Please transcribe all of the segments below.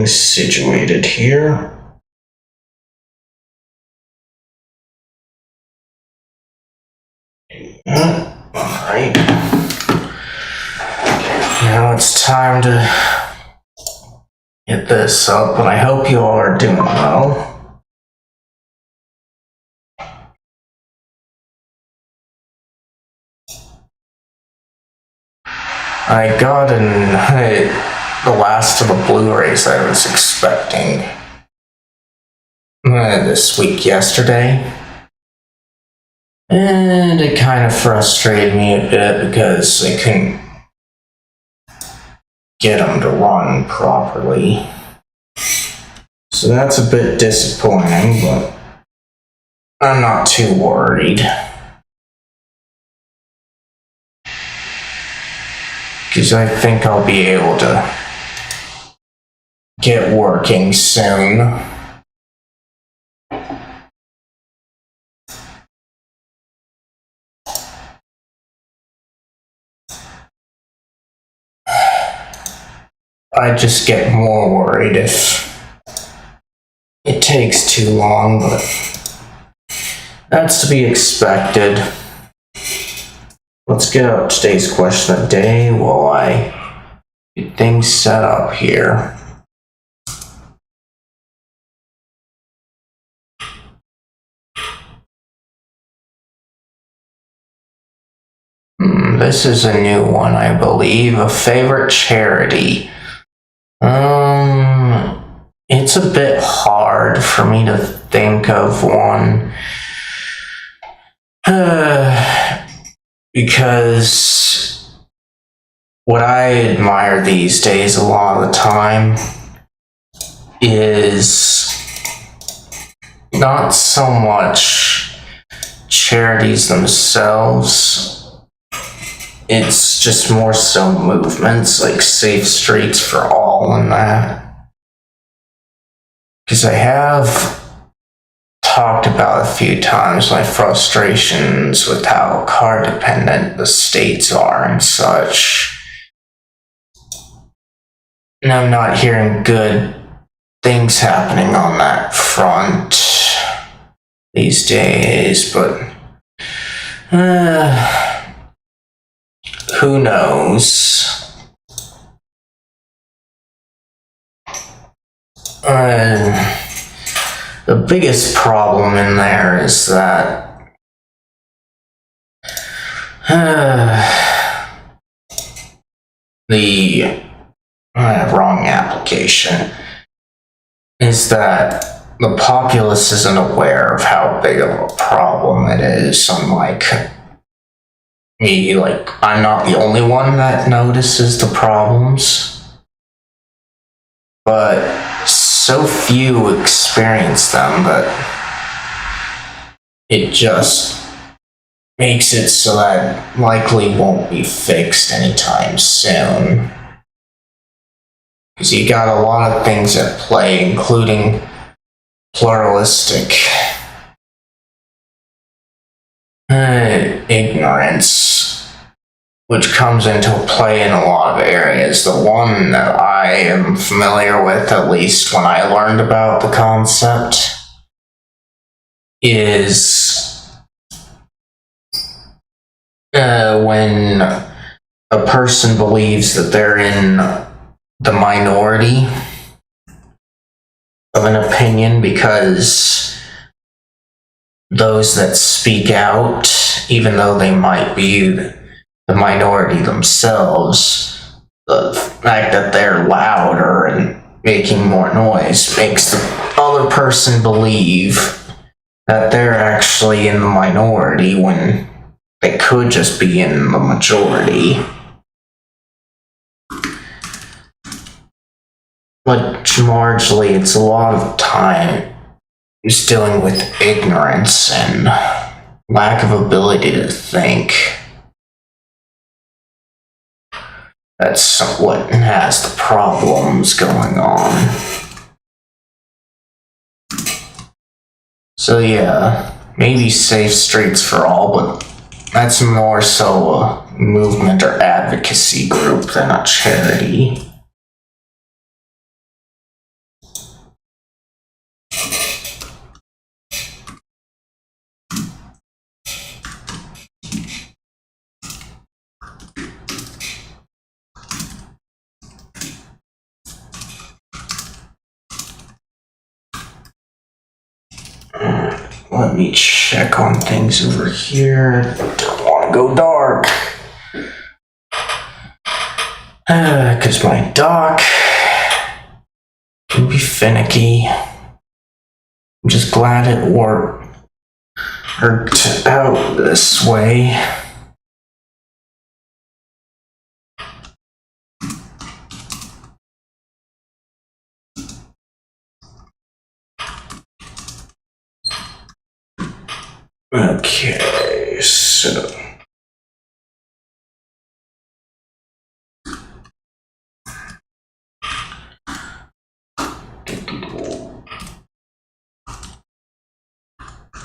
situated here. Alright. Now it's time to get this up, and I hope you all are doing well. I got the last of the Blu-rays I was expecting this week yesterday. And it kind of frustrated me a bit because I couldn't get them to run properly. So that's a bit disappointing, but I'm not too worried. Because I think I'll be able to get working soon. I just get more worried if it takes too long, but that's to be expected. Let's get up today's question of the day while I get things set up here. This is a new one, I believe. A favorite charity. It's a bit hard for me to think of one. Because what I admire these days a lot of the time is not so much charities themselves. It's just more so movements like Safe Streets for All and that. Because I have talked about a few times my frustrations with how car dependent the states are and such. And I'm not hearing good things happening on that front these days, but who knows? The biggest problem in there is that the wrong application is that the populace isn't aware of how big of a problem it is, unlike me. Like, I'm not the only one that notices the problems, but so few experience them that it just makes it so that likely won't be fixed anytime soon. Because you got a lot of things at play, including pluralistic ignorance, which comes into play in a lot of areas. The one that I am familiar with, at least when I learned about the concept, is when a person believes that they're in the minority of an opinion because those that speak out, even though they might be the minority themselves, the fact that they're louder and making more noise makes the other person believe that they're actually in the minority when they could just be in the majority. But largely, it's a lot of time just dealing with ignorance and lack of ability to think. That's what has the problems going on. So yeah, maybe Safe Streets for All, but that's more so a movement or advocacy group than a charity. Let me check on things over here. Don't want to go dark. Because my dock can be finicky. I'm just glad it worked out this way. Okay, so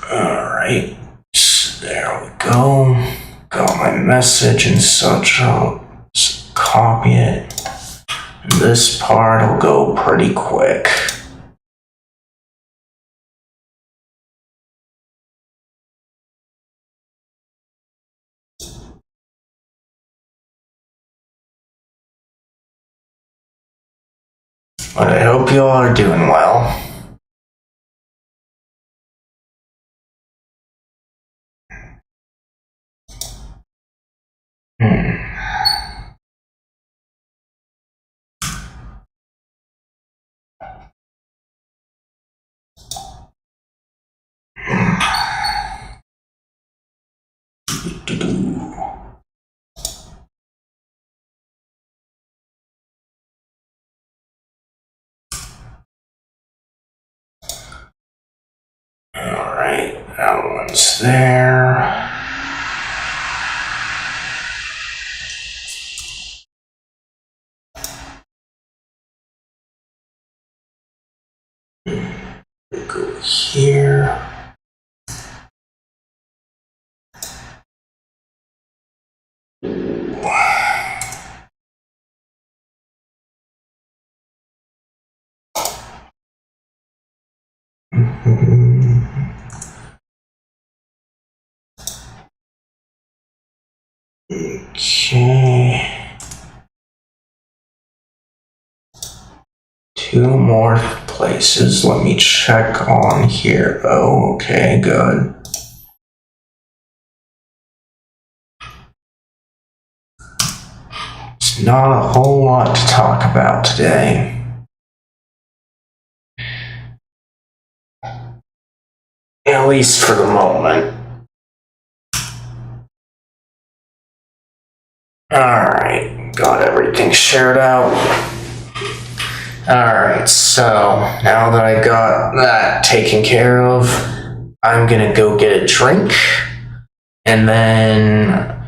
alright, so there we go. Got my message and such. I'll just copy it. This part will go pretty quick. But I hope you all are doing well. Alright, that one's there. Go here. Okay. 2 more places. Let me check on here. Oh, okay, good. It's not a whole lot to talk about today. At least for the moment. Alright, got everything shared out. Alright, so now that I got that taken care of, I'm gonna go get a drink, and then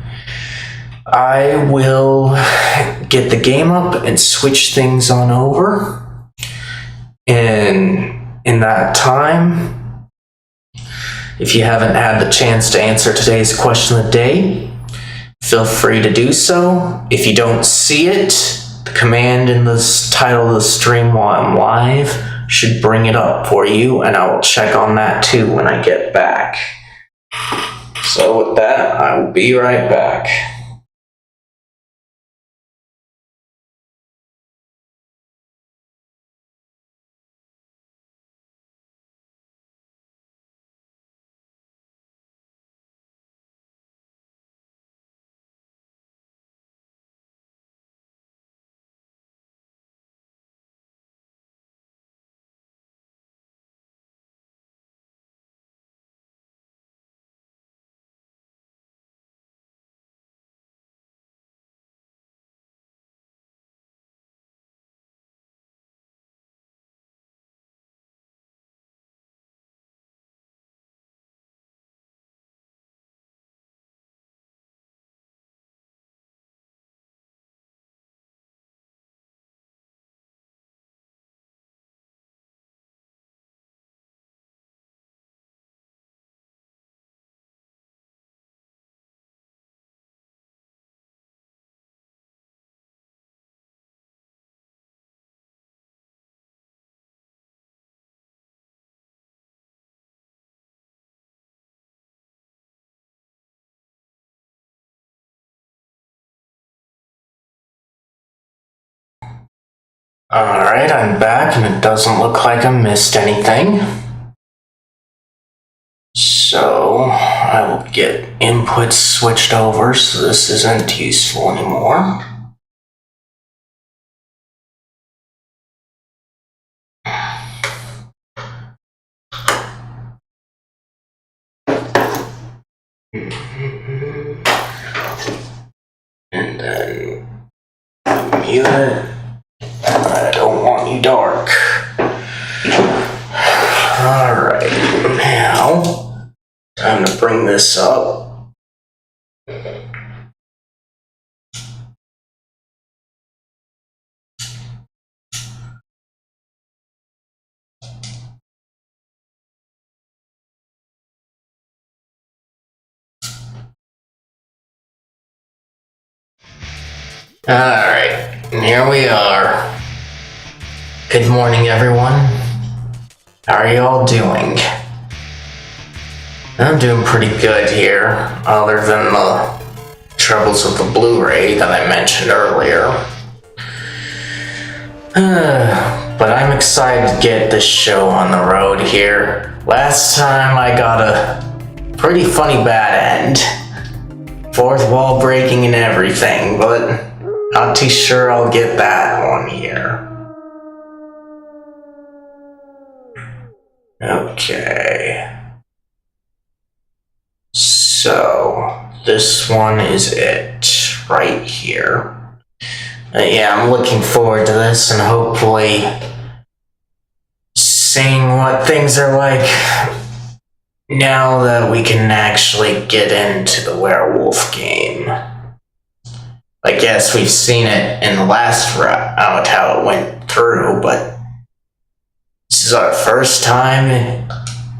I will get the game up and switch things on over. And in that time, if you haven't had the chance to answer today's question of the day, feel free to do so. If you don't see it, the command in the title of the stream while I'm live should bring it up for you, and I will check on that too when I get back. So with that, I will be right back. Alright, I'm back, and it doesn't look like I missed anything. get inputs switched over so this isn't useful anymore. And then mute it. I don't want you dark. Alright, now time to bring this up. Alright, here we are. Good morning, everyone. How are you all doing? I'm doing pretty good here, other than the troubles with the Blu-ray that I mentioned earlier. But I'm excited to get this show on the road here. Last time I got a pretty funny bad end. Fourth wall breaking and everything, but not too sure I'll get that one here. Okay. So, this one is it, right here. Yeah, I'm looking forward to this and hopefully seeing what things are like now that we can actually get into the werewolf game. I guess we've seen it in the last route how it went through, but this is our first time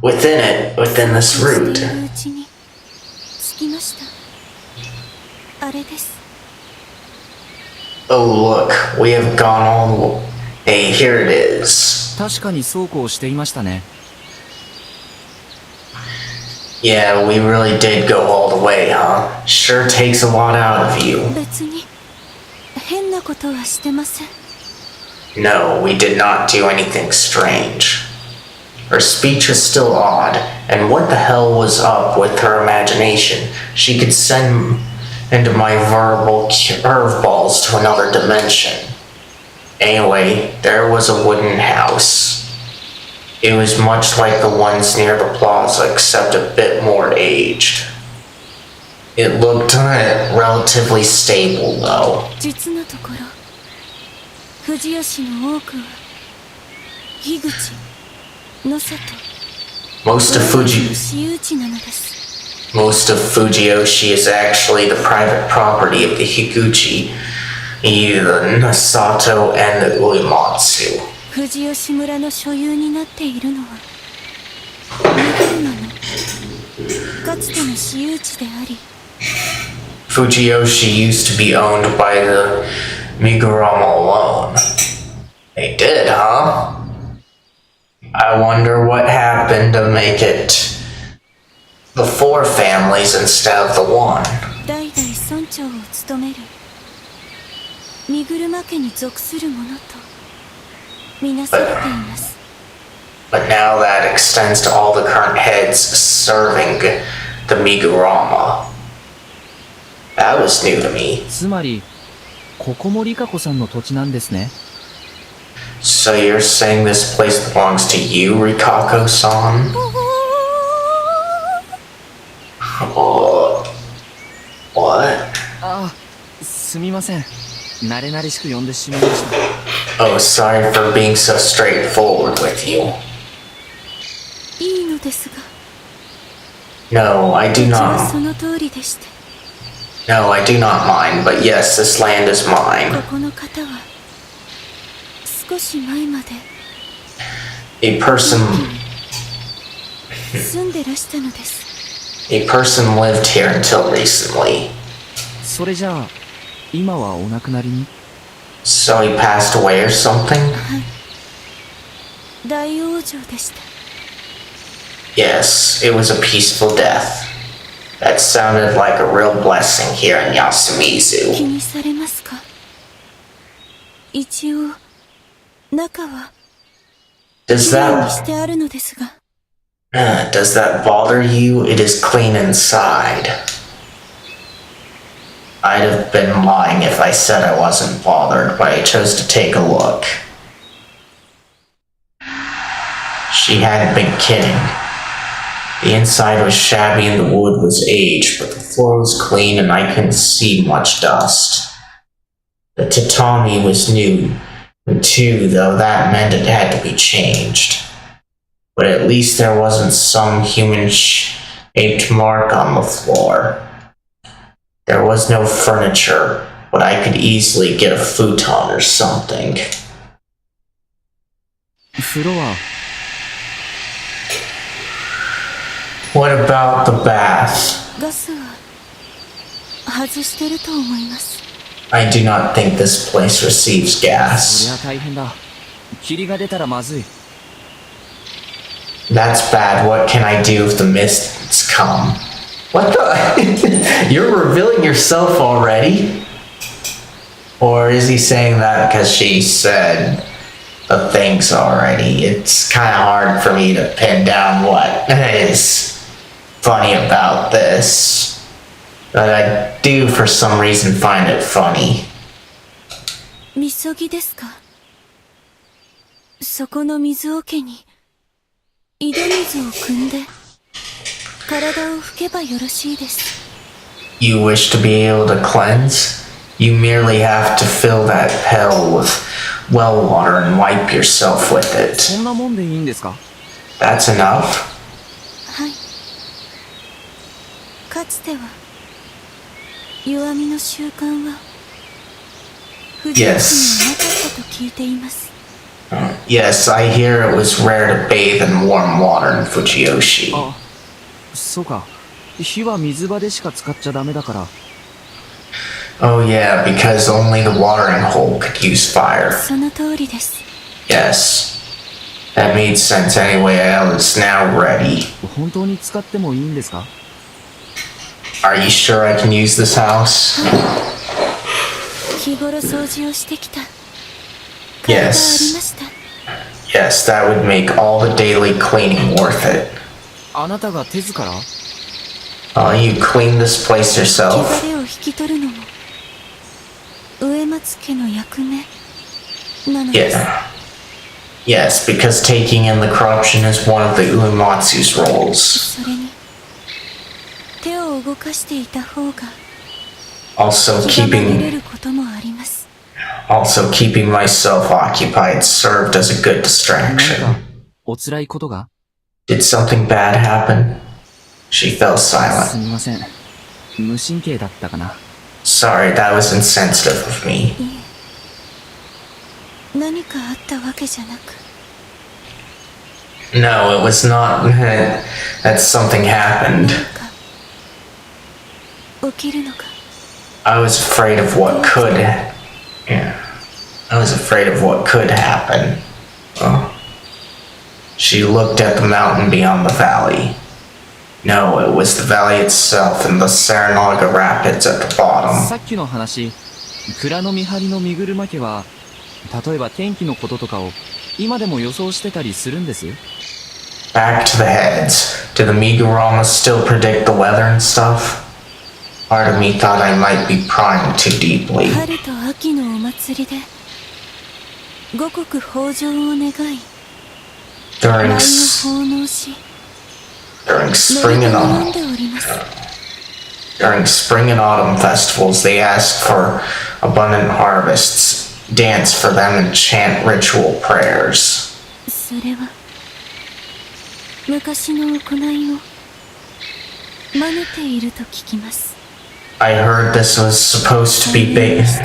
within this route. Oh look, we have gone all the way. Hey, here it is. 確かにそうこうしていましたね。Yeah, we really did go all the way, huh? Sure takes a lot out of you. 別に変なことはしてません。 No, we did not do anything strange. Her speech was still odd, and what the hell was up with her imagination? She could send into my verbal curveballs to another dimension. Anyway, there was a wooden house. It was much like the ones near the plaza, except a bit more aged. It looked relatively stable, though. 実のところ、藤吉の多くは樋口、野里、 Most of 私有地なのです。 Most of Fujiyoshi is actually the private property of the Higuchi, the Nasato, and the Uematsu. 藤吉村の所有になっているのは長野のかつての私有地であり、 Fujiyoshi used to be owned by the Migurama alone. They did, huh? I wonder what happened to make it the 4 families instead of the 1. 代々村長を務める三車家に属するものとみなされています。 But now that extends to all the current heads serving the Migurama. That was new to me. つまり、ここもリカ子さんの土地なんですね。 So you're saying this place belongs to you, Rikako-san? What? あ、すみません。慣れ慣れしく呼んでしまいました。 Oh, sorry for being so straightforward with you. いいのですが、 No, I do うちは not. その通りでして、 No, I do not mind, but yes, this land is こ mine. この方は少し前まで A person 住んでらしたのです。 a person lived here until recently. それじゃあ、今はお亡くなりに？ So he passed away or something? はい、大往生でした。 Yes, it was a peaceful death. That sounded like a real blessing here in 気 Yasumizu. にされますか？一応中は Does きれいに that してあるのですが。Does that bother you? It is clean inside. I'd have been lying if I said I wasn't bothered, but I chose to take a look. She hadn't been kidding. The inside was shabby and the wood was aged, but the floor was clean and I couldn't see much dust. The tatami was new, too, though that meant it had to be changed. But at least there wasn't some human-shaped mark on the floor. There was no furniture, but I could easily get a futon or something. 風呂は What about the bath? ガスは外してると思います。 I do not think this place receives そり gas. ゃ大変だ。霧が出たらまずい。 That's bad. What can I do if the mists come? What the? You're revealing yourself already? Or is he saying that because she said the things already? It's kind of hard for me to pin down what is funny about this. But I do, for some reason, find it funny. みそぎですか。そこの水桶に井戸水を汲んで体を拭けばよろしいです。 You wish to be able to cleanse? You merely have to fill that pail with well water and wipe yourself with it. そんなもんでいいんですか？ That's enough? はい。かつては弱みの習慣は不条理にはなかったと聞いています。 Yes, I hear it was rare to bathe in warm water in Fujiyoshi. あ、そうか。火は水場でしか使っちゃダメだから。 Oh yeah, because only the watering hole could use fire. その通りです。 Yes. That made sense anyway. I was now ready. 本当に使ってもいいんですか？ Are you sure I can use this house? 日頃掃除をしてきた。甲斐がありました。 Yes, that would make all the daily cleaning worth it. あなたが手ずから？ You clean this place yourself? 汚れを引き取るのも植松家の役目なのです。 Yeah. Yes, because taking in the corruption is one of the Uematsu's roles. それに手を動かしていた方が Also 気が紛れ keeping ることもあります。 also keeping myself occupied served as a good 何 distraction. かお辛いことが？ Did something bad happen? She fell す silent. みません。無神経だったかな。 Sorry, that was insensitive of me. 何かあったわけじゃなく No, it was not that something 何 happened. か起きるのか。 I was afraid of what could. Yeah. I was afraid of what could happen. Oh. She looked at the mountain beyond the valley. No, it was the valley itself and the Saranaga Rapids at the さ bottom. っきの話、蔵の見張りの身車家は、例えば天気のこととかを今でも予想してたりするんです。 Back to the heads. Do the Miguramas still predict the weather and stuff? Part of me thought I might be prying too deeply. 春と秋のお祭りで五穀豊穣を願い During 舞を s- 奉納し during 祝 spring い and を飲 autumn. んでおります。 During spring and autumn festivals, they ask for abundant harvests, dance for them, and chant ritual prayers. それは昔の行いを真似ていると聞きます。 I heard this was supposed to be based.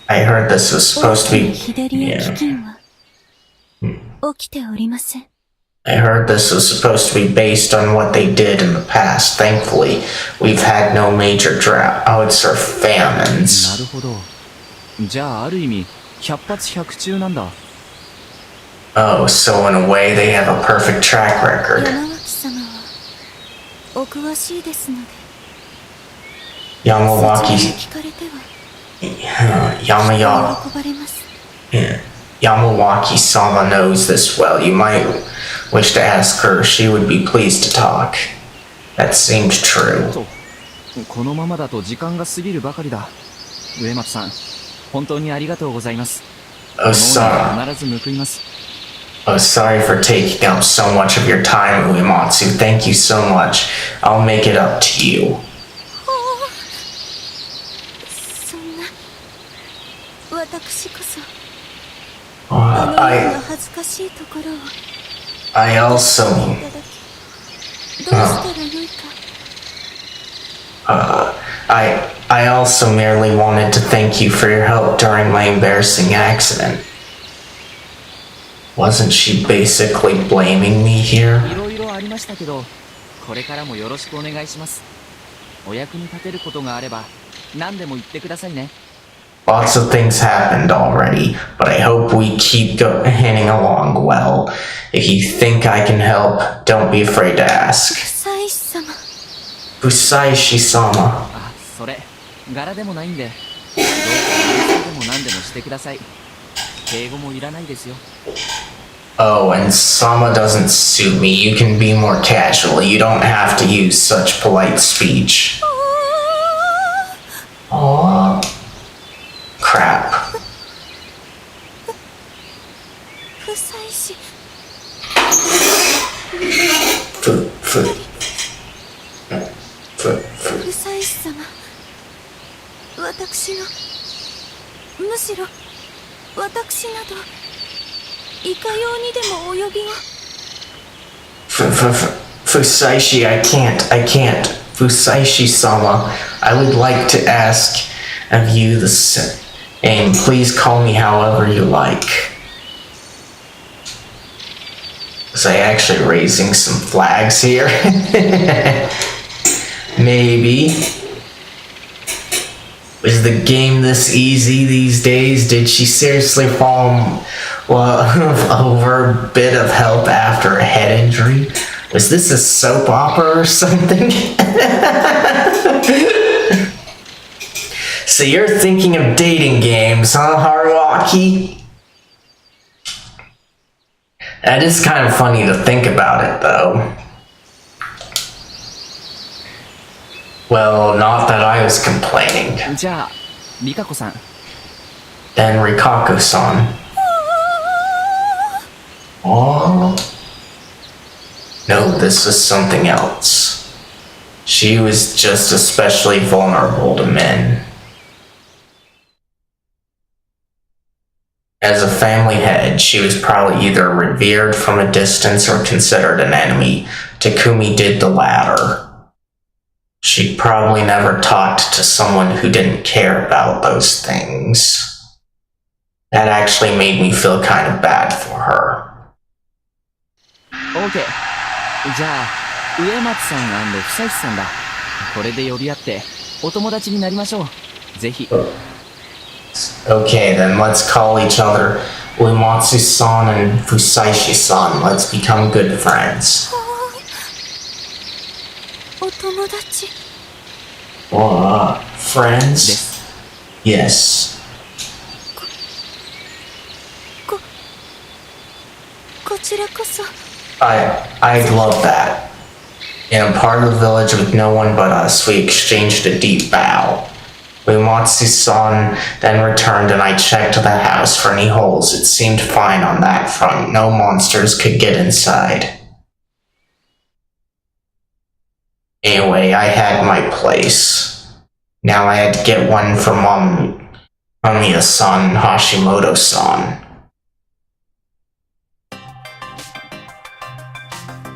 I heard this was 大 supposed き to な be. 日照りや Yeah. 飢饉は起きておりません。 I heard this was supposed to be based on what they did in the past. Thankfully, we've had no major droughts or な famines. るほど。じゃあある意味、百発百中なんだ。 Oh, so in a way, they have a perfect track record. 山脇様はお詳しいですので、説明 Yamawaki, 聞かれては Yamayaki. 喜ばれます。 Yeah. Yamawaki-sama knows this well. You might wish to ask her. She would be pleased to talk. That seems true. と、このままだと時間が過ぎるばかりだ。植松さん、本当にありがとうございます。こ Oh, の sorry. 恩には必ず報います。Oh, sorry for taking up so much of your time, Uematsu. Thank you so much. I'll make it up to you. そんな私こそ Uh, あのような I 恥ずかしいところを I also いただきどうしたらよいか I also merely wanted to thank you for your help during my embarrassing accident. Wasn't she basically blaming me here? いろいろありましたけど、これからもよろしくお願いします。お役に立てることがあれば、何でも言ってくださいね。Lots of things happened already, but I hope we keep heading along well. If you think I can help, don't be afraid to ask. 妻子様 Busaishi-sama. あ、それ、柄でもないんで、どうか何でも何でもしてください。敬語もいらないですよ。Oh, and Sama doesn't suit me. You can be more casual. You don't have to use such polite speech. Aww. Crap. 不妻子 不妻子様私のむしろ私などいかようにでもお呼びを Fusaishi, I can't. Fusaishi-sama, I would like to ask of you the same. Please call me however you like. Was I actually raising some flags here? Maybe. Is the game this easy these days? Did she seriously fall over a bit of help after a head injury? Was this a soap opera or something? So you're thinking of dating games, huh, Haruaki? That is kind of funny to think about it, though. Well, not that I was complaining. じゃあ、リカコさん。 Then Rikako-san. Oh. No, this was something else. She was just especially vulnerable to men. As a family head, she was probably either revered from a distance or considered an enemy. Takumi did the latter. She probably never talked to someone who didn't care about those things. That actually made me feel kind of bad for her. OK。じゃあ、植松さん不妻子さんだ。これで呼び合って、お友達になりましょう。ぜひ。Okay, then let's call each other Uematsu-san and Fusaishi-san. Let's become good friends. お友達 Friends? です。 Yes. こちらこそ I'd love that. In a part of the village with no one but us, we exchanged a deep bow. Uematsu-san then returned and I checked the house for any holes. It seemed fine on that front. No monsters could get inside. Anyway, I had my place. Now I had to get one for Mamiya-san and Hashimoto-san.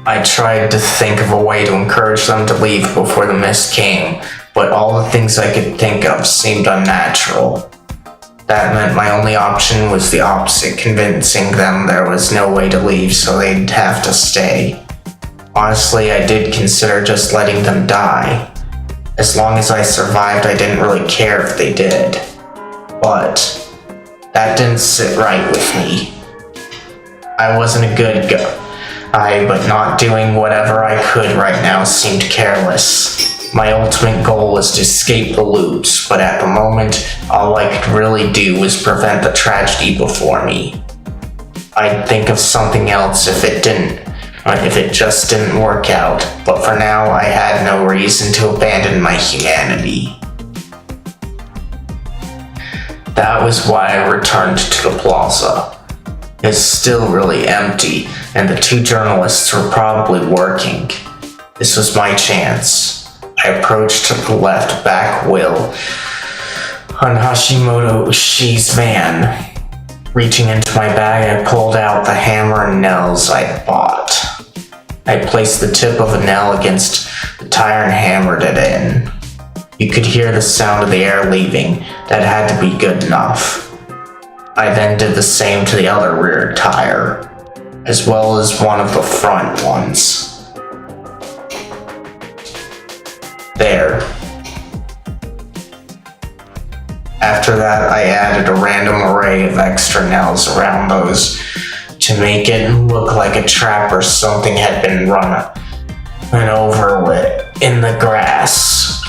I tried to think of a way to encourage them to leave before the mist came, but all the things I could think of seemed unnatural. That meant my only option was the opposite, convincing them there was no way to leave, so they'd have to stay. Honestly, I did consider just letting them die. As long as I survived, I didn't really care if they did. But that didn't sit right with me. I wasn't a good guy, but not doing whatever I could right now seemed careless. My ultimate goal was to escape the loops, but at the moment, all I could really do was prevent the tragedy before me. I'd think of something else if it just didn't work out. But for now, I had no reason to abandon my humanity. That was why I returned to the plaza. It's still really empty, and the two journalists were probably working. This was my chance. I approached the left back wheel on Hashimoto Ishii's van. Reaching into my bag, I pulled out the hammer and nails I'd bought. I placed the tip of a nail against the tire and hammered it in. You could hear the sound of the air leaving. That had to be good enough. I then did the same to the other rear tire, as well as one of the front ones. There. After that, I added a random array of extra nails around those to make it look like a trap or something had been run over with in the grass.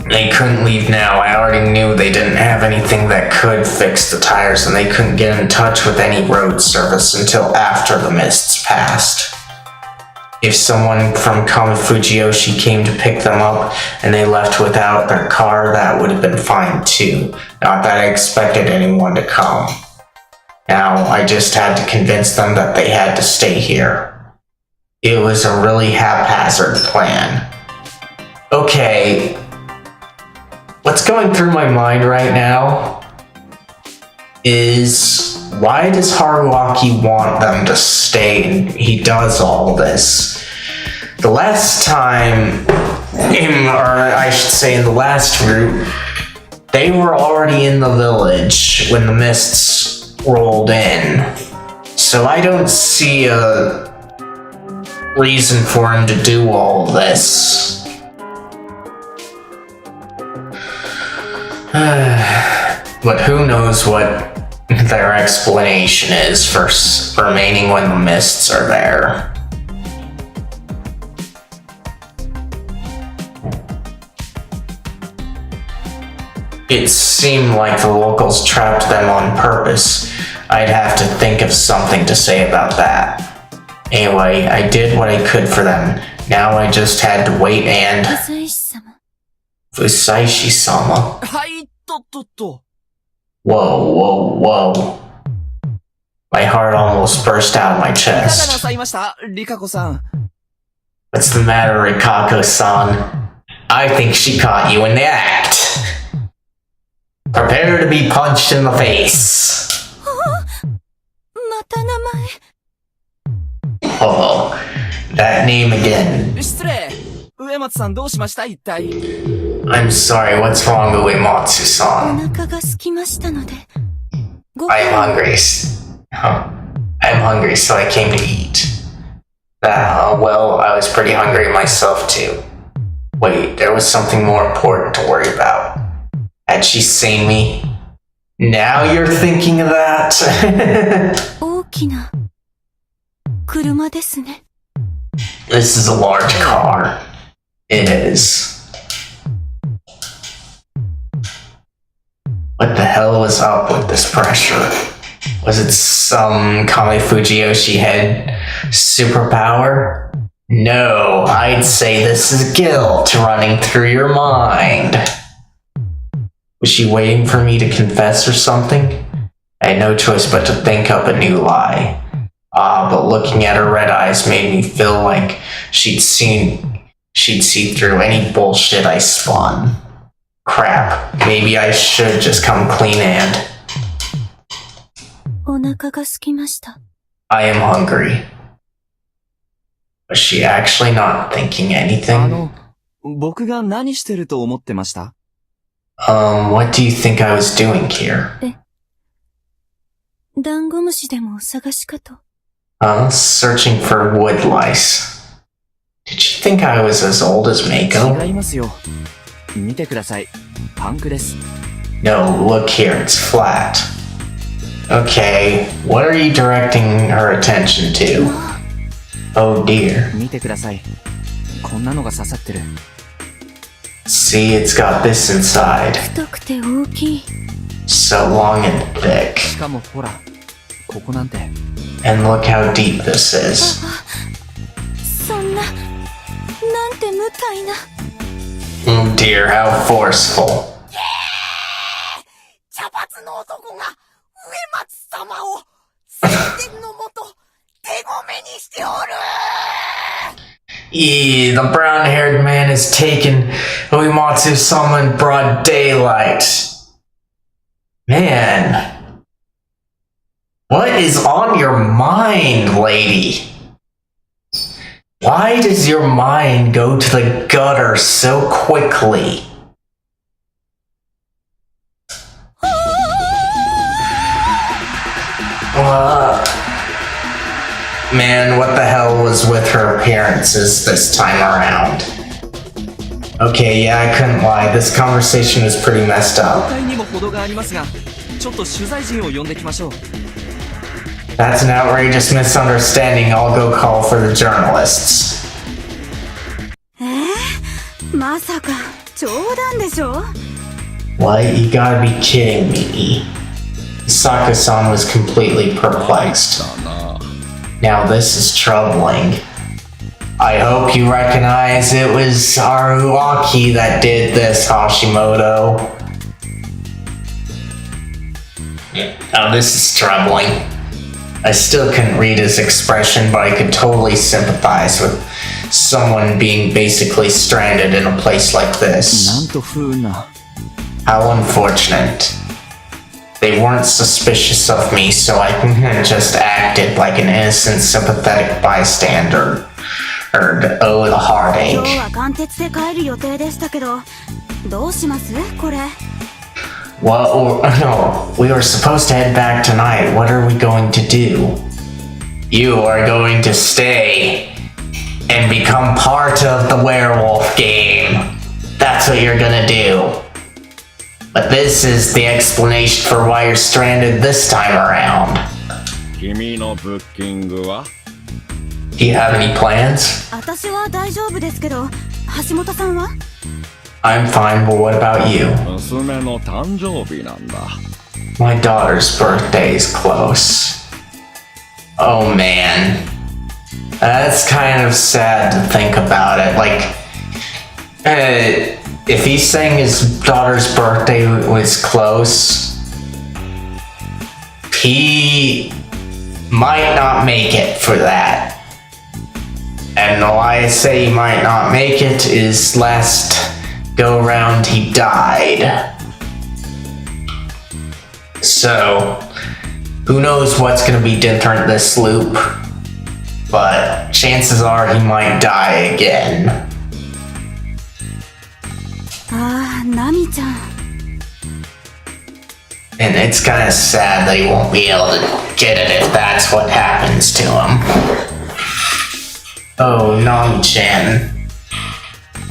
They couldn't leave now. I already knew they didn't have anything that could fix the tires, and they couldn't get in touch with any road service until after the mists passed. If someone from Kamifujiyoshi came to pick them up and they left without their car, that would have been fine too. Not that I expected anyone to come. Now, I just had to convince them that they had to stay here. It was a really haphazard plan. Okay, what's going through my mind right now is, why does Haruaki want them to stay and he does all this? The last time, or I should say in the last route, they were already in the village when the mists rolled in. So I don't see a reason for him to do all this. But who knows what their explanation is for remaining when the mists are there. It seemed like the locals trapped them on purpose. I'd have to think of something to say about that. Anyway, I did what I could for them. Now I just had to wait and... Fusaishi-sama. はい、とっとっと。 Whoa, whoa, whoa. My heart almost burst out of my いかがな chest. さいました、リカコさん。 What's the matter, Rikako-san? I think she caught you in the act. Prepare to be punched in the face. また名前。 Oh, that name again. 失礼。上松さんどうしました一体。 I'm sorry, what's wrong, お Uematsu-san? 腹が空きましたので。ご I'm 飯 hungry. I'm hungry, so I came to eat. Well, I was pretty hungry myself too. Wait, there was something more important to worry about. Had she seen me? Now you're thinking of that? 大きな車ですね。 This is a large car. It is. What the hell was up with this pressure? Was it some Kamifujiyoshi head superpower? No, I'd say this is guilt running through your mind. Was she waiting for me to confess or something? I had no choice but to think up a new lie. But looking at her red eyes made me feel like she'd see through any bullshit I spun. Crap, maybe I should just come clean and... お腹が空きました。 I am hungry. Was she actually not thinking あ anything? の、僕が何してると思ってました？ What do you think I was doing here? ダンゴムシでもお探しかと。 Searching for wood lice. Did you think I was as old as 違 Mako? いますよ。見てください。パンクです。 No, look here, it's flat. Okay, what are you directing her attention to? Oh dear. 見てください。こんなのが刺さってる。 See, it's got this inside. 太くて大きい。 So long and thick. しかもほら、ここなんて。 And look how deep this is. そんな、なんて無体な。Oh dear, how forceful. 茶髪の男が植松様を聖典のもと手ごめにしておる。 The brown-haired man is taken Uematsu-sama in broad daylight. Man, what is on your mind, lady? Why does your mind go to the gutter so quickly? Man, what the hell was with her appearances this time around? Okay, yeah, I couldn't lie. This conversation was pretty messed 誤 up. 解にも程がありますが、ちょっと取材陣を呼んできましょう。 That's an outrageous misunderstanding. I'll go call for the journalists. まさか冗談でしょ。 What? You gotta be kidding me. Saka-san was completely perplexed. Now this is troubling. I hope you recognize it was Haruaki that did this, Hashimoto. Now this is troubling. I still couldn't read his expression, but I could totally sympathize with someone being basically stranded in a place like なん this. と不運な。 How unfortunate. They weren't suspicious of me, so I just acted like an innocent, sympathetic bystander. Oh, the 今 heartache. 日は貫徹で帰る予定でしたけど、どうしますこれ。 Well, no, we were supposed to head back tonight. What are we going to do? You are going to stay and become part of the werewolf game. That's what you're gonna do. But this is the explanation for why you're stranded this time around. 君のブッキングは Do you have any plans? 私は大丈夫ですけど、橋本さんは？ I'm fine, but what about you? 娘の誕生日なんだ。 My daughter's birthday is close. Oh man. That's kind of sad to think about it. Like, if he's saying his daughter's birthday was close, he might not make it for that. And why I say he might not make it is last go round he died. So, who knows what's gonna be different this loop, but chances are he might die again. ああ、ナミちゃん。 And it's kind of sad that he won't be able to get it if that's what happens to him. Oh, Nami-chan.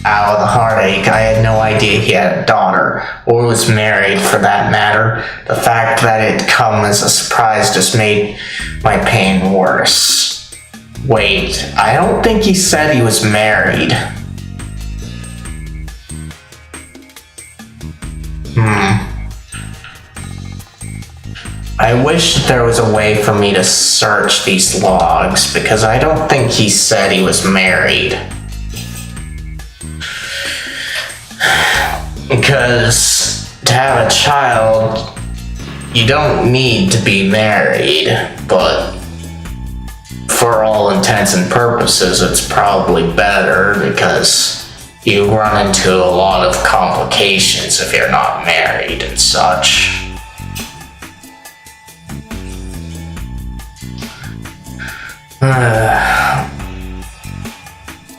Ow, the heartache. I had no idea he had a daughter, or was married for that matter. The fact that it come as a surprise just made my pain worse. Wait, I don't think he said he was married. I wish there was a way for me to search these logs, because I don't think he said he was married. Because to have a child, you don't need to be married, but for all intents and purposes, it's probably better because you run into a lot of complications if you're not married and such.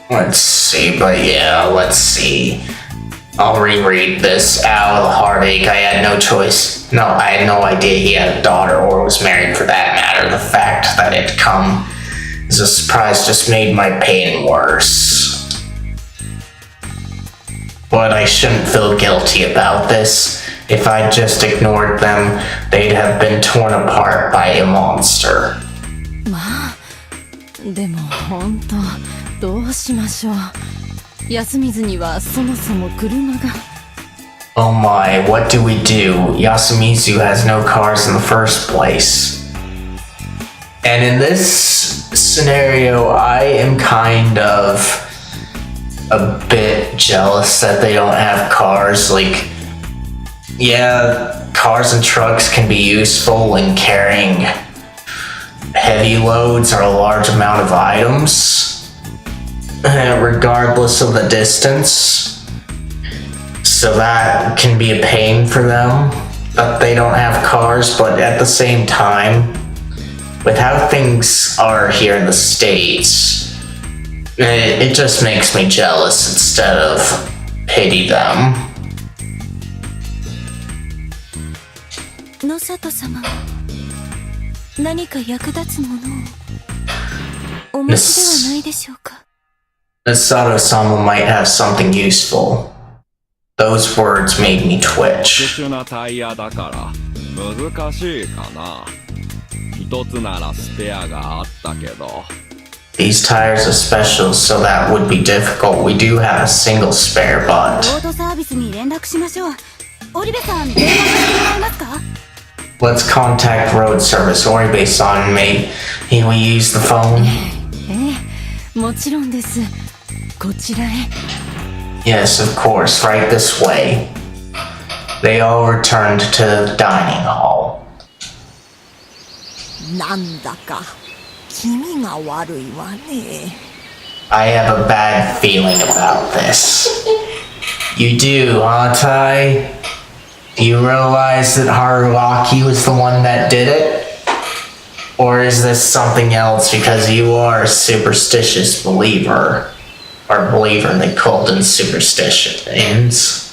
Let's see, but yeah, let's see. I'll reread this. Ow, the heartache. I had no choice. No, I had no idea he had a daughter or was married for that matter. The fact that it come as a surprise just made my pain worse. But I shouldn't feel guilty about this. If I just ignored them, they'd have been torn apart by a monster. まあでも本当どうしましょう。安水にはそもそも車が。 Oh my, what do we do? Yasumizu has no cars in the first place. And in this scenario, I am kind of a bit jealous that they don't have cars. Like, yeah, cars and trucks can be useful in carrying heavy loads or a large amount of items, regardless of the distance. So that can be a pain for them that they don't have cars, but at the same time, with how things are here in the States, it just makes me jealous instead of pity them. 野里様は何か役立つものをお持ちではないでしょうか。 Misato-sama might have something useful. Those words made me 特 twitch. 殊なタイヤだから難しいかな。一つならスペアがあったけど。 These tires are special, so that would be difficult. We do have a single spare, ロ but ードサービスに連絡しましょう。織部さん、電話してもらえますか？ let's contact road service. Oribe-san, may we use the phone? ええ、もちろんです。こちらへ。 Yes, of course, right this way. They all returned to the dining hall. なんだか気味が悪いわね。 I have a bad feeling about this. You do, huh, Tai? Do you realize that Haruaki was the one that did it? Or is this something else because you are a superstitious believer? Or believer they called in superstitions.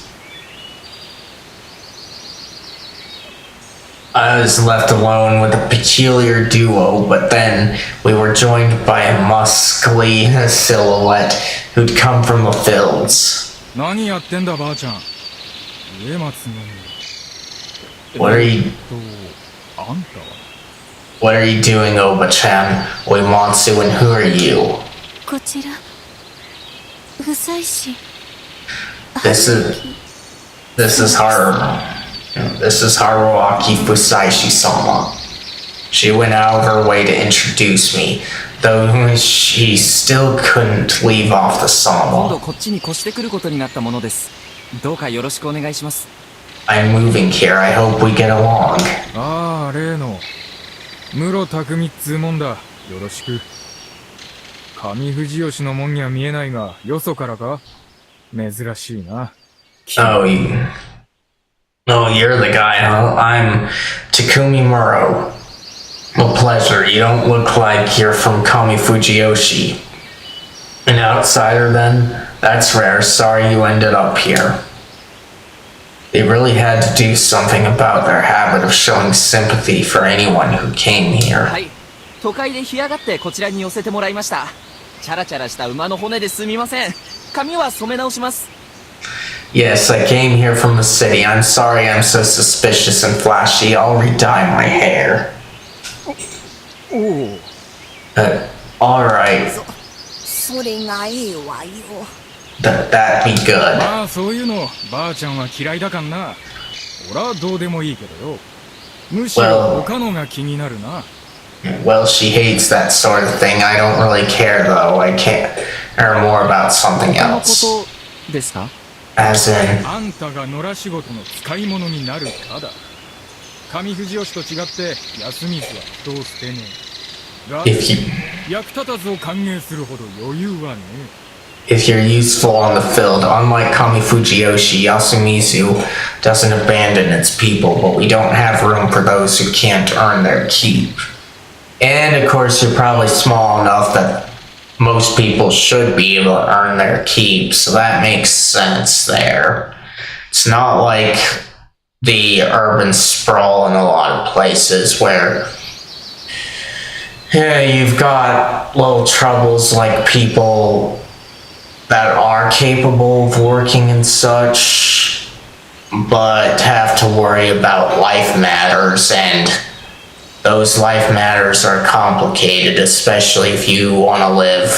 I was left alone with a peculiar duo, but then we were joined by a muscly silhouette who'd come from the fields. 何やってんだばあちゃん。植松の What are you あんたは What are you doing, Oba-chan? Uematsu, and who are you? こちら不採士 This is Haruaki Fusaishi-sama. She went out of her way to introduce me, though she still couldn't leave off the 今度 sama. こっちに越してくることになったものです。どうかよろしくお願いします。 I'm moving here. I hope we get along. ああ、例の室匠っつうもんだ。よろしく。上藤吉の門には見えないが、よそからか珍しいな。 Oh, you're the guy, huh? I'm Takumi Muro. A pleasure. You don't look like you're from Kami Fujiyoshi. An outsider, then? That's rare. Sorry you ended up here. They really had to do something about their habit of showing sympathy for anyone who came here. はい。都会で干上がってこちらに寄せてもらいました。チャラチャラした馬の骨ですみません。髪は染め直します。 Yes, I came here from the city. I'm sorry I'm so suspicious and flashy. I'll re-dye my hair. おお。 Alright. それがええわよ。 That'd be good. まあそういうのばあちゃんは嫌いだかんな。俺はどうでもいいけどよ。むしろ他のが気になるな。 Well, she hates that sort of thing. I don't really care, though. I can't care more about something このこ else. とですか？ As in, あんたが野良仕事の使い物になるかだ。上藤吉と違って安水は人を捨てねえ。が if you 役立たずを歓迎するほど余裕はね if you're useful on the field, unlike Kami Fujiyoshi, Yasumizu doesn't abandon its people, but we don't have room for those who can't earn their keep. And of course, you're probably small enough that most people should be able to earn their keep, so that makes sense there. It's not like the urban sprawl in a lot of places where you've got little troubles like people that are capable of working and such, but have to worry about life matters, and those life matters are complicated, especially if you want to live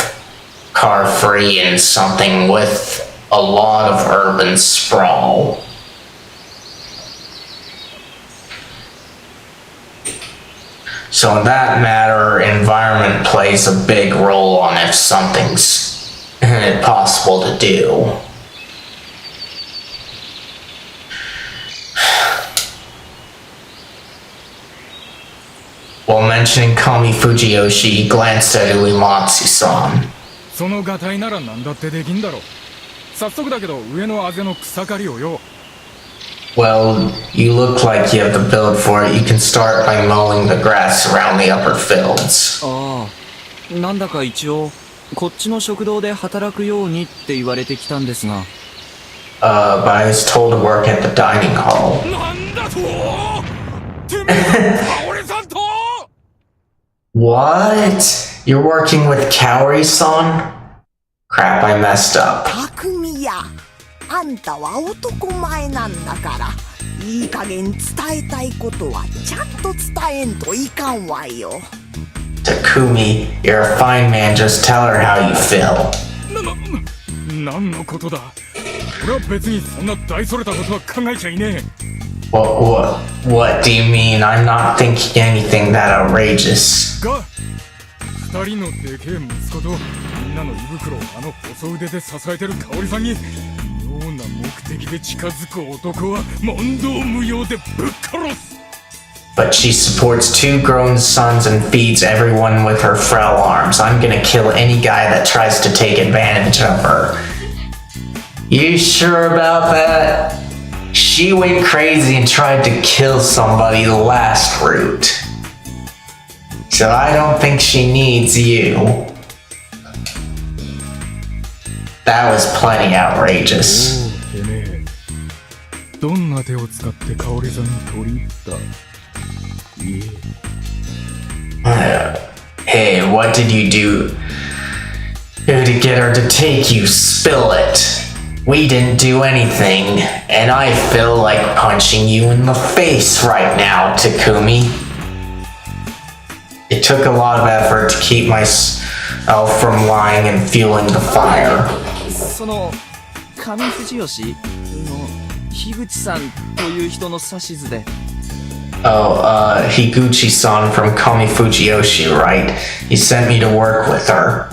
car-free in something with a lot of urban sprawl. So in that matter, environment plays a big role on if something's possible to do. While mentioning Kami Fujiyoshi, he glanced at Uematsu-san. そのガタイなら何だってできんだろ。早速だけど上のあぜの草刈りをよ。Well, you look like you have the build for it. You can start by mowing the grass around the upper fields. ああ、なんだか一応、こっちの食堂で働くようにって言われてきたんですが。But I was told to work at the dining hall. なんだと？てめえ、カオリさんと？ What? You're working with Kaori-san? Crap, I messed up. 匠や、あんたは男前なんだから、いい加減伝えたいことはちゃんと伝えんといかんわよ。Takumi, you're a fine man. Just tell her how you feel. 何のことだ？俺は別にそんな大それたことは考えちゃいねえ。What do you mean? I'm not thinking anything that outrageous. が、二人のでけえ息子とみんなの胃袋をあの細腕で支えてる香織さんに妙な目的で近づく男は問答無用でぶっ殺す。 But she supports 2 grown sons and feeds everyone with her frail arms. I'm gonna kill any guy that tries to take advantage of her. You sure about that? She went crazy and tried to kill somebody the last route. So I don't think she needs you. That was plenty outrageous. おうてめえ、どんな手を使って香織さんに取り入った？いえ。Hey, what did you do to get her to take you? Spill it. We didn't do anything, and I feel like punching you in the face right now, Takumi. It took a lot of effort to keep myself from lying and fueling the fire. その、上藤吉の、樋口さんという人の指図で。Oh, Higuchi-san from Kami Fujiyoshi, right? He sent me to work with her.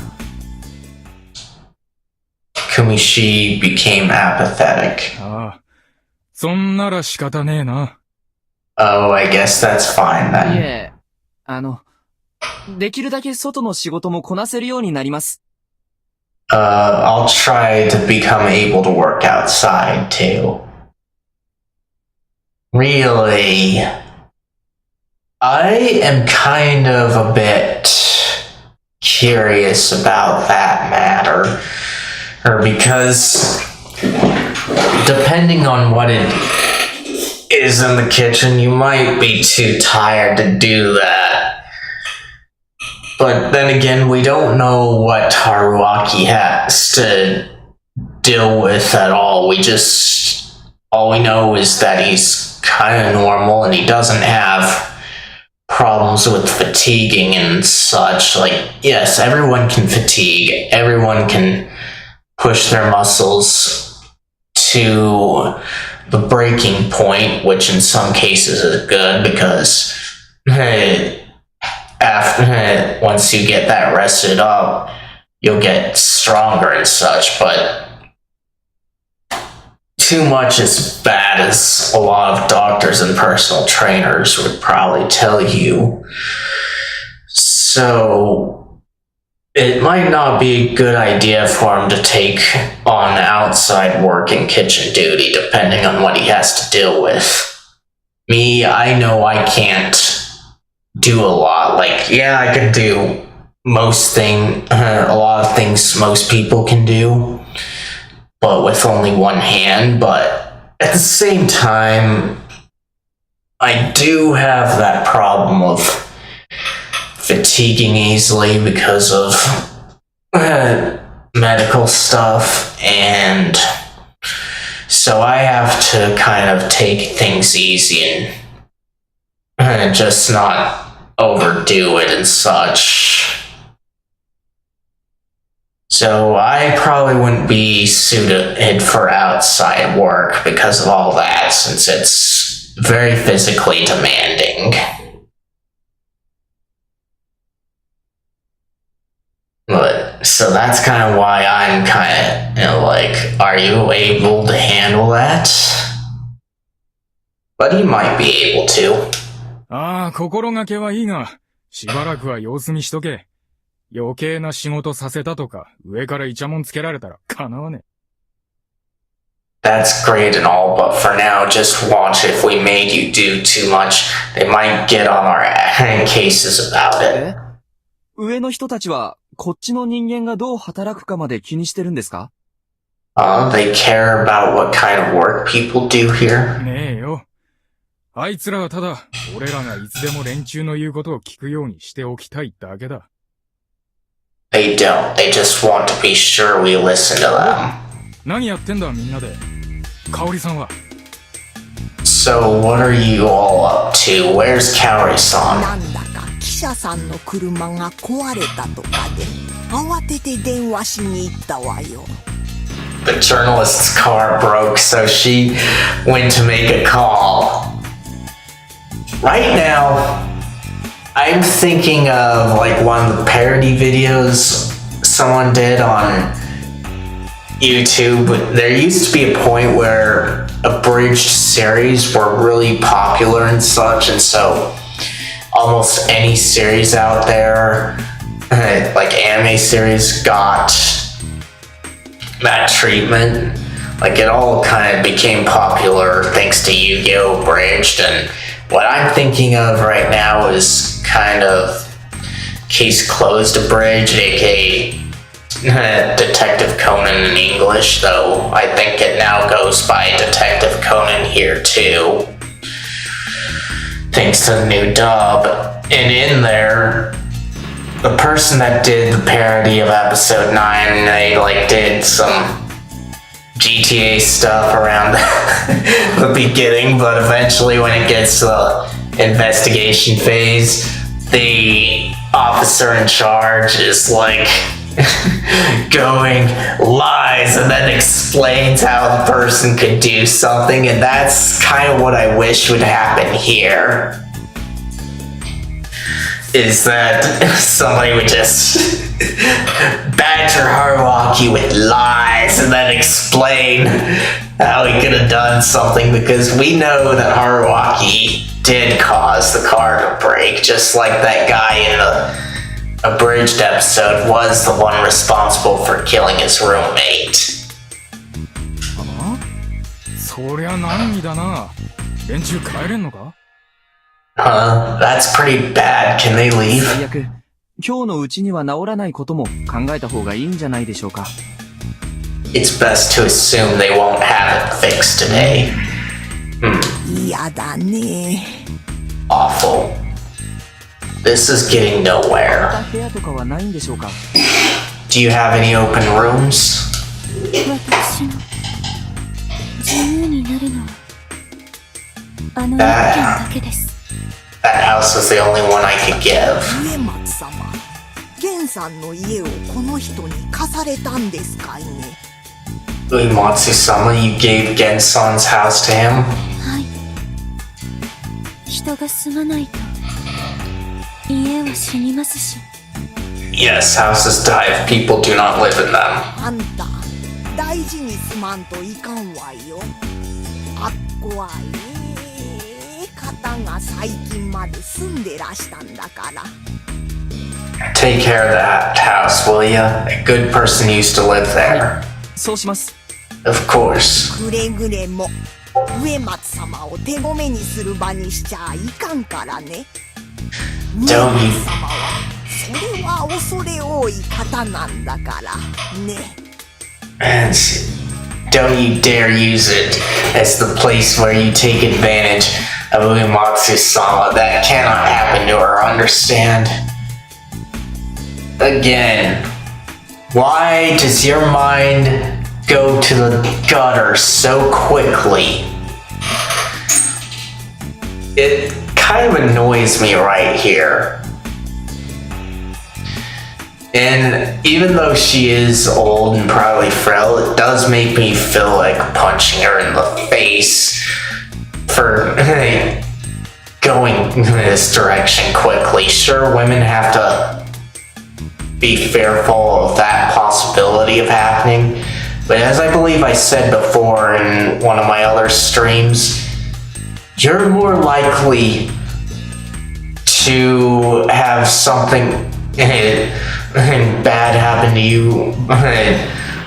Kumishi became apathetic. ああ、そんなら仕方ねえな。Oh, I guess that's fine い then. え、できるだけ外の仕事もこなせるようになります。I'll try to become able to work outside too. Really? I am kind of a bit curious about that matter. Or because depending on what it is in the kitchen, you might be too tired to do that. But then again, we don't know what Haruaki has to deal with at all. All we know is that he's kind of normal and he doesn't have problems with fatiguing and such. Like, yes, everyone can fatigue. Everyone can push their muscles to the breaking point, which in some cases is good because once you get that rested up, you'll get stronger and such, but too much is bad, as a lot of doctors and personal trainers would probably tell you. So it might not be a good idea for him to take on outside work and kitchen duty, depending on what he has to deal with. Me, I know I can't do a lot. Like, yeah, I can do a lot of things most people can do, but with only one hand. But at the same time, I do have that problem of fatiguing easily because of medical stuff, and so I have to kind of take things easy and just not overdo it and such. So I probably wouldn't be suited for outside work because of all that, since it's very physically demanding. So that's kind of why I'm kind of, like, are you able to handle that? But he might be able to. ああ、心がけはいいが、しばらくは様子見しとけ。余計な仕事させたとか、上からイチャモンつけられたら叶わねえ。 That's great and all, but for now, just watch. If we made you do too much, they might get on our cases about it. 上の人たちは、こっちの人間がどう働くかまで気にしてるんですか？ They care about what kind of work people do here. ねえよ。あいつらはただ、俺らがいつでも連中の言うことを聞くようにしておきたいだけだ。They don't. They just want to be sure we listen to them. 何やってんだみんなで。香織さんは。 So what are you all up to? Where's Kaori-san? なんだか記者さんの車が壊れたとかで慌てて電話しに行ったわよ。 The journalist's car broke, so she went to make a call. Right now, I'm thinking of like one of the parody videos someone did on YouTube. There used to be a point where abridged series were really popular and such, and so almost any series out there, like anime series, got that treatment. Like it all kind of became popular thanks to Yu-Gi-Oh! Abridged, and what I'm thinking of right now is kind of Case Closed Abridged, aka Detective Conan in English, though I think it now goes by Detective Conan here too, thanks to the new dub. And in there, the person that did the parody of episode 9, they like did some GTA stuff around the beginning, but eventually when it gets to the investigation phase, the officer in charge is like going lies and then explains how the person could do something, and that's kind of what I wish would happen here. Is that somebody would just badger Haruaki with lies and then explain how he could have done something, because we know that Haruaki did cause the car to break, just like that guy in the abridged episode was the one responsible for killing his roommate. そりゃ難儀だな。連中帰れんのか？ That's pretty bad. Can they leave? 最悪、今日のうちには治らないことも考えた方がいいんじゃないでしょうか。 It's best to assume they won't have it fixed today. 嫌だね。 Awful. This is getting また nowhere. 部屋とかはないんでしょうか？ Do you have any open rooms? 私の自由になるのはあの一軒だけです。 That house was the only one I could give. 上松様、源さんの家をこの人に貸されたんですかいね。 Uematsu-sama, you gave Gensan's house to him? はい。人が住まないと家は死にますし。 Yes, houses die if people do not live in them. あんた、大事にすまんといかんわよ。あっこは方が最近まで住んでらしたんだから。 Take care of that house, will ya? A good person used to live there. そうします。 Of course. くれぐれも上松様を手ごめにする場にしちゃいかんからね。上 Don't 松 you... 様はそれは恐れ多い方なんだからね。 And don't you dare use it as the place where you take advantage of Uematsu-sama. That cannot happen to her, understand? Again, why does your mind go to the gutter so quickly? It kind of annoys me right here. And even though she is old and probably frail, it does make me feel like punching her in the face for going in this direction quickly. Sure, women have to be fearful of that possibility of happening. But as I believe I said before in one of my other streams, you're more likely to have something bad happen to you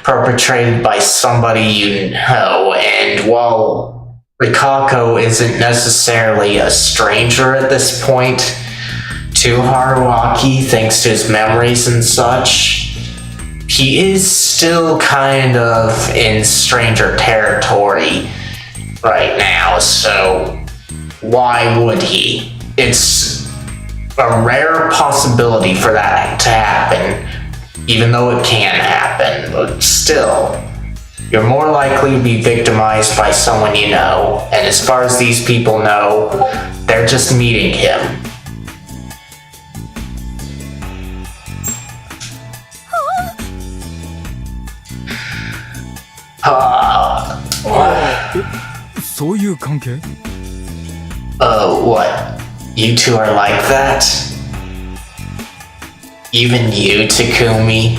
perpetrated by somebody you know. And while Rikako isn't necessarily a stranger at this point to Haruaki, thanks to his memories and such, he is still kind of in stranger territory right now, so why would he? It's a rare possibility for that to happen, even though it can happen, but still, you're more likely to be victimized by someone you know, and as far as these people know, they're just meeting him. What? そういう関係？ What? You two are like that? Even you, Takumi?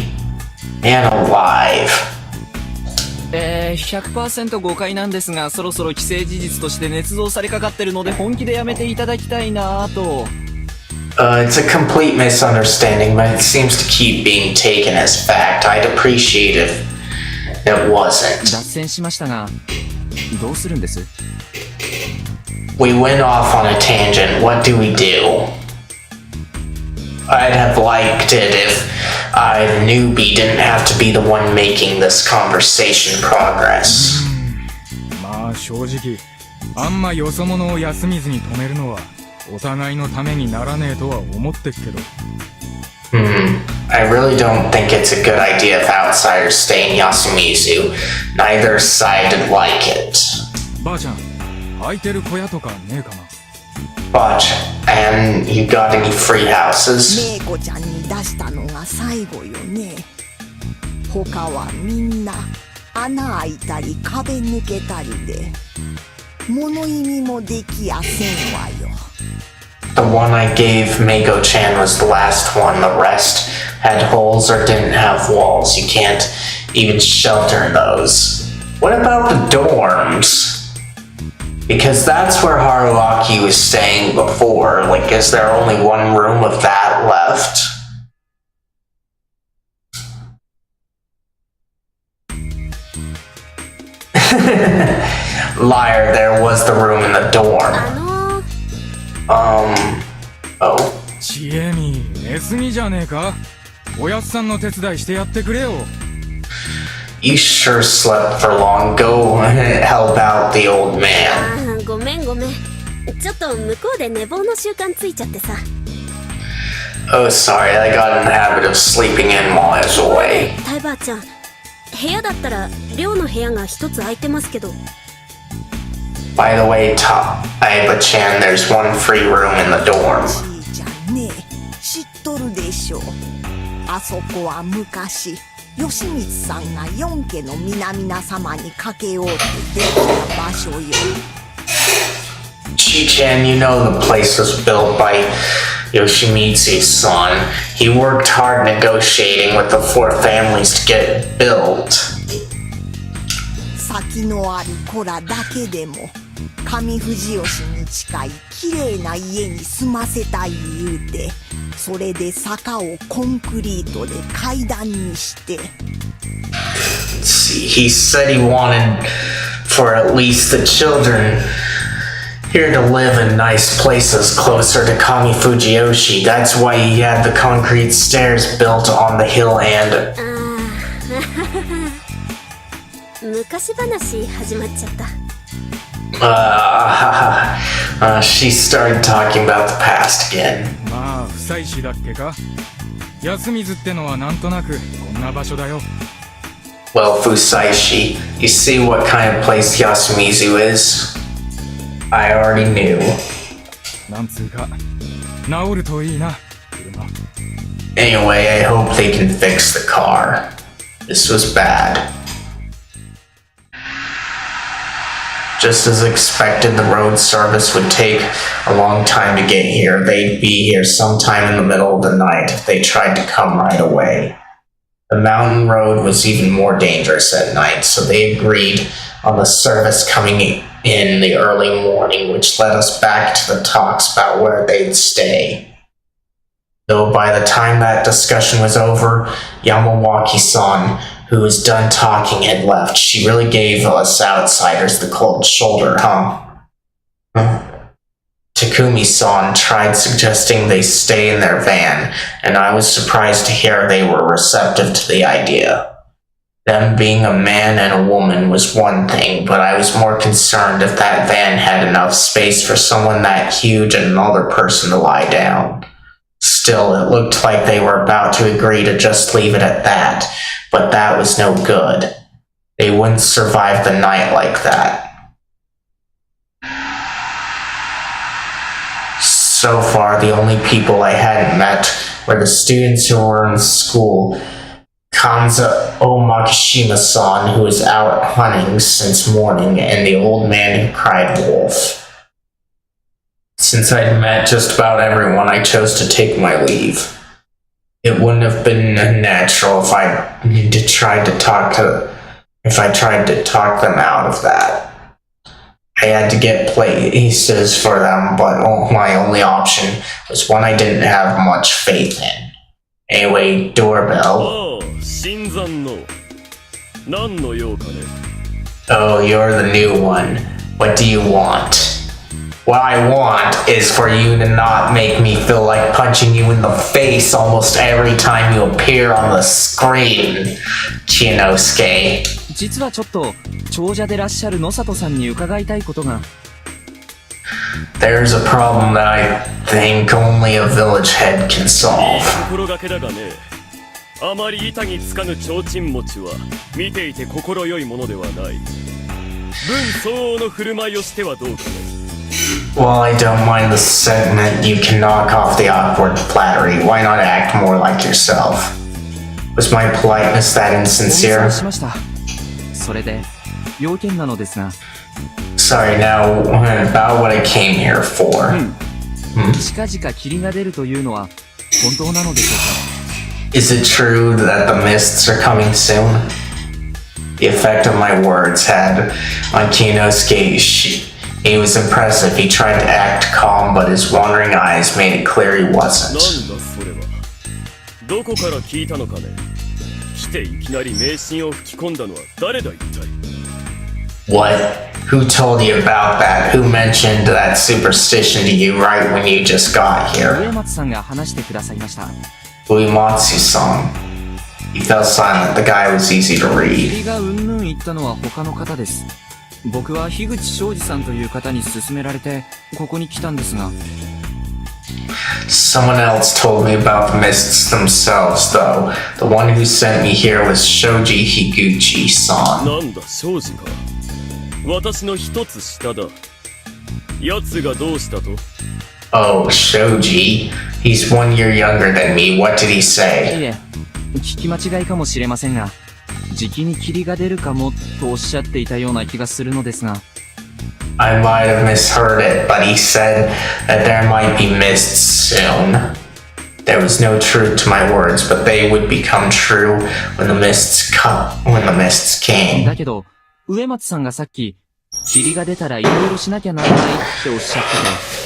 Man alive. 100% 誤解なんですが、そろそろ既成事実として捏造されかかってるので本気でやめていただきたいなぁと。It's a complete misunderstanding, but it seems to keep being taken as fact. I'd appreciate if it wasn't. 脱線しましたが、どうするんです？ We went off on a tangent. What do we do? I'd have liked it if I, the newbie, didn't have to be the one making this conversation progress. まあ正直あんまよそ者を休みずに止めるのはお互いのためにならねえとは思ってっけど。 I really don't think it's a good idea if outsiders stay in Yasumizu. Neither side would like it. ばあちゃん、空いてる小屋とかねえかな。 But, and you got any free houses? メイコちゃんに出したのが最後よね。他はみんな穴開いたり壁抜けたりで物意味もできやせんわよ。 The one I gave Mako-chan was the last one. The rest had holes or didn't have walls. You can't even shelter those. What about the dorms? Because that's where Haruaki was staying before. Like, is there only one room of that left? Liar, there was the room in the dorm. Oh. ちえみ、寝すぎじゃねえか。おやっさんの手伝いしてやってくれよ。 You sure slept for long. Go help out the old man. ごめんごめん。ちょっと向こうで寝坊の習慣ついちゃってさ。 Oh, sorry, I got in the habit of sleeping in while I was away. タイばあちゃん、部屋だったら寮の部屋が一つ空いてますけど。 By the way, Aiba-chan, there's one free room in the dorm. じいちゃんね、知っとるでしょ。あそこは昔吉光さんが四家の皆々様にかけようってできた場所よ。 Chi-chan, you know the place was built by Yoshimitsu's son. He worked hard negotiating with the four families to get it built. 先のある子らだけでも上富士吉に近いきれいな家に住ませたい言うて、それで坂をコンクリートで階段にして。 See, he said he wanted for at least the children here to live in nice places closer to Kami Fujiyoshi. That's why he had the concrete stairs built on the hill and... 昔話始まっちゃった。 She started talking about the past again. まあ不妻子だっけか。安水ってのはなんとなくこんな場所だよ。 Well, Fusaishi, you see what kind of place Yasumizu is? I already knew. なんつうか治るといいな、車。 Anyway, I hope they can fix the car. This was bad. Just as expected, the road service would take a long time to get here. They'd be here sometime in the middle of the night if they tried to come right away. The mountain road was even more dangerous at night, so they agreed on the service coming in the early morning, which led us back to the talks about where they'd stay. Though by the time that discussion was over, Yamawaki-san, who was done talking, had left. She really gave us outsiders the cold shoulder, huh? Takumi-san tried suggesting they stay in their van, and I was surprised to hear they were receptive to the idea. Them being a man and a woman was one thing, but I was more concerned if that van had enough space for someone that huge and another person to lie down. Still, it looked like they were about to agree to just leave it at that, but that was no good. They wouldn't survive the night like that. So far, the only people I hadn't met were the students who were in school. Kanza Omakishima-san, who was out hunting since morning, and the old man who cried wolf. Since I'd met just about everyone, I chose to take my leave. It wouldn't have been natural if I tried to talk them out of that. I had to get places for them, but my only option was one I didn't have much faith in. Anyway, doorbell. Oh, you're the new one. What do you want? What I want is for you to not make me feel like punching you in the face almost every time you appear on the screen, Chienosuke. 実はちょっと長者でらっしゃる野里さんに伺いたいことが。There's a problem that I think only a village head can solve. 心がけだがね、あまり板につかぬ提灯持ちは見ていて心よいものではない。分相応の振る舞いをしてはどうかね。Well, I don't mind the sentiment you can knock off the awkward flattery. Why not act more like yourself? Was my politeness that お見せ insincere? しました。それで要件なのですが、 Sorry, now about what I came here for. 近々霧が出るというのは本当なのでしょうか。 Is it true that the mists are coming soon? The effect of my words had on Chienosuke. He was impressive. He tried to act calm, but his wandering eyes made it clear he なん wasn't. だそれは。どこから聞いたのかね。来ていきなり迷信を吹き込んだのは誰だ一体。 What? Who told you about that? Who mentioned that superstition to you right when you just got 上 here? 松さんが話してくださいました。 Uematsu-san. He fell silent. The guy was easy to read. 霧がうんぬん言ったのは他の方です。僕は樋口昌司さんという方に勧められてここに来たんですが。 Someone else told me about the mists themselves, though. The one who sent me here was Shoji Higuchi-san. なんだ庄司か。私の一つ下だ。奴がどうしたと？ Oh, Shoji. He's 1 year younger than me. What did he い say? え、聞き間違いかもしれませんが、じきに霧が出るかもとおっしゃっていたような気がするのですが。 I might have misheard it, but he said that there might be mists soon. There was no truth to my words, but they would become true when the mists came. だけど、上松さんがさっき、霧が出たらいろいろしなきゃならないっておっしゃってて。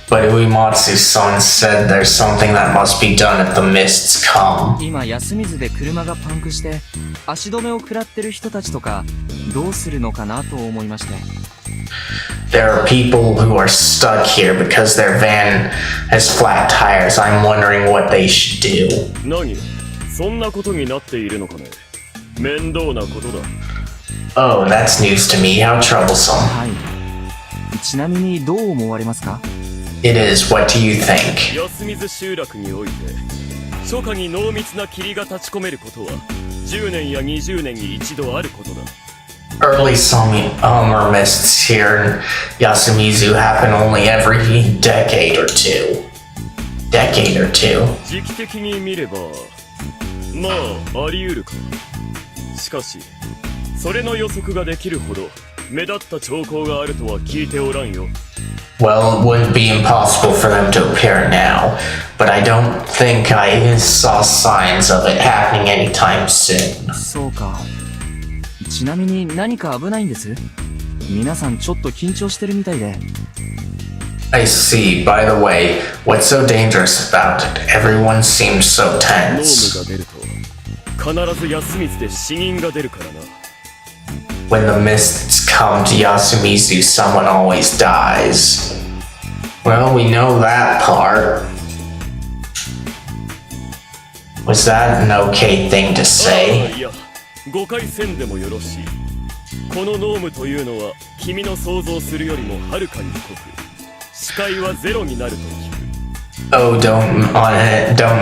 But Uematsu-san said there's something that must be done if the mists come. 今、安水で車がパンクして、足止めを食らってる人たちとか、どうするのかなと思いまして。 There are people who are stuck here because their van has flat tires. I'm wondering what they should do. 何？そんなことになっているのかね。面倒なことだ。 Oh, that's news to me. How troublesome. はい。ちなみにどう思われますか？ It is. What do you think? 安水集落において初夏に濃密な霧が立ち込めることは10年や20年に一度あることだ。 Early summer mists here in Yasumizu happen only every decade or two. 時期的に見ればまああり得るか。しかしそれの予測ができるほど目立った兆候があるとは聞いておらんよ。 Well, it wouldn't be impossible for them to appear now, but I don't think I saw signs of it happening anytime soon. そうか。ちなみに何か危ないんです？皆さんちょっと緊張してるみたいで。I see. By the way, what's so dangerous about it? Everyone seems so ノーム tense. が出ると必ず休みずで死人が出るからな。 When the mists come to Yasumizu, someone always dies. Well, we know that part. Was that an okay thing to あ say? あいや、誤解せんでもよろしい。このノームというのは君の想像するよりもはるかに濃く、視界はゼロになると聞く。 Oh, don't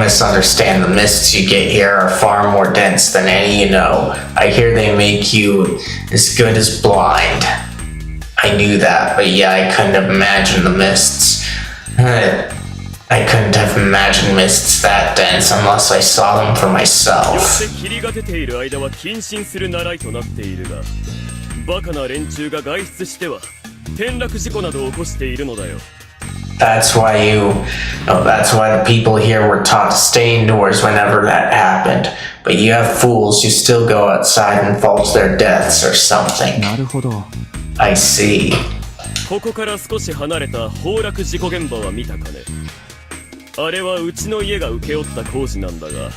misunderstand. The mists you get here are far more dense than any you know. I hear they make you as good as blind. I knew that, but yeah, I couldn't have imagined the mists. I couldn't have imagined mists that dense unless I saw them for よっ myself. て霧が出ている間は謹慎する習いとなっているが、バカな連中が外出しては転落事故などを起こしているのだよ。 That's why the people here were taught to stay indoors whenever that happened. But you have fools who still go outside and fall to their deaths or something. なるほど。I see. ここから少し離れた崩落事故現場は見たかね。あれはうちの家が請け負った工事なんだが、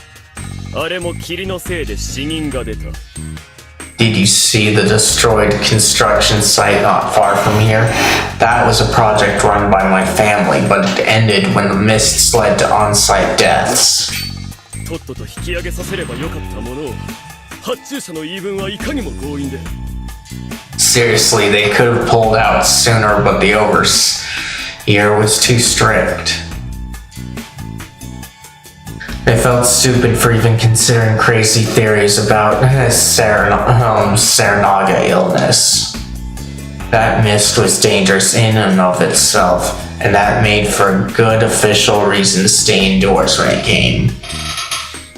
あれも霧のせいで死人が出た。 Did you see the destroyed construction site not far from here? That was a project run by my family, but it ended when the mists led to on-site deaths. とっとと引き上げさせればよかったものを、発注者の言い分はいかにも強引で。 Seriously, they could have pulled out sooner, but the overseer was too strict. They felt stupid for even considering crazy theories about Saranaga illness. That mist was dangerous in and of itself, and that made for a good official reason to stay indoors when it came.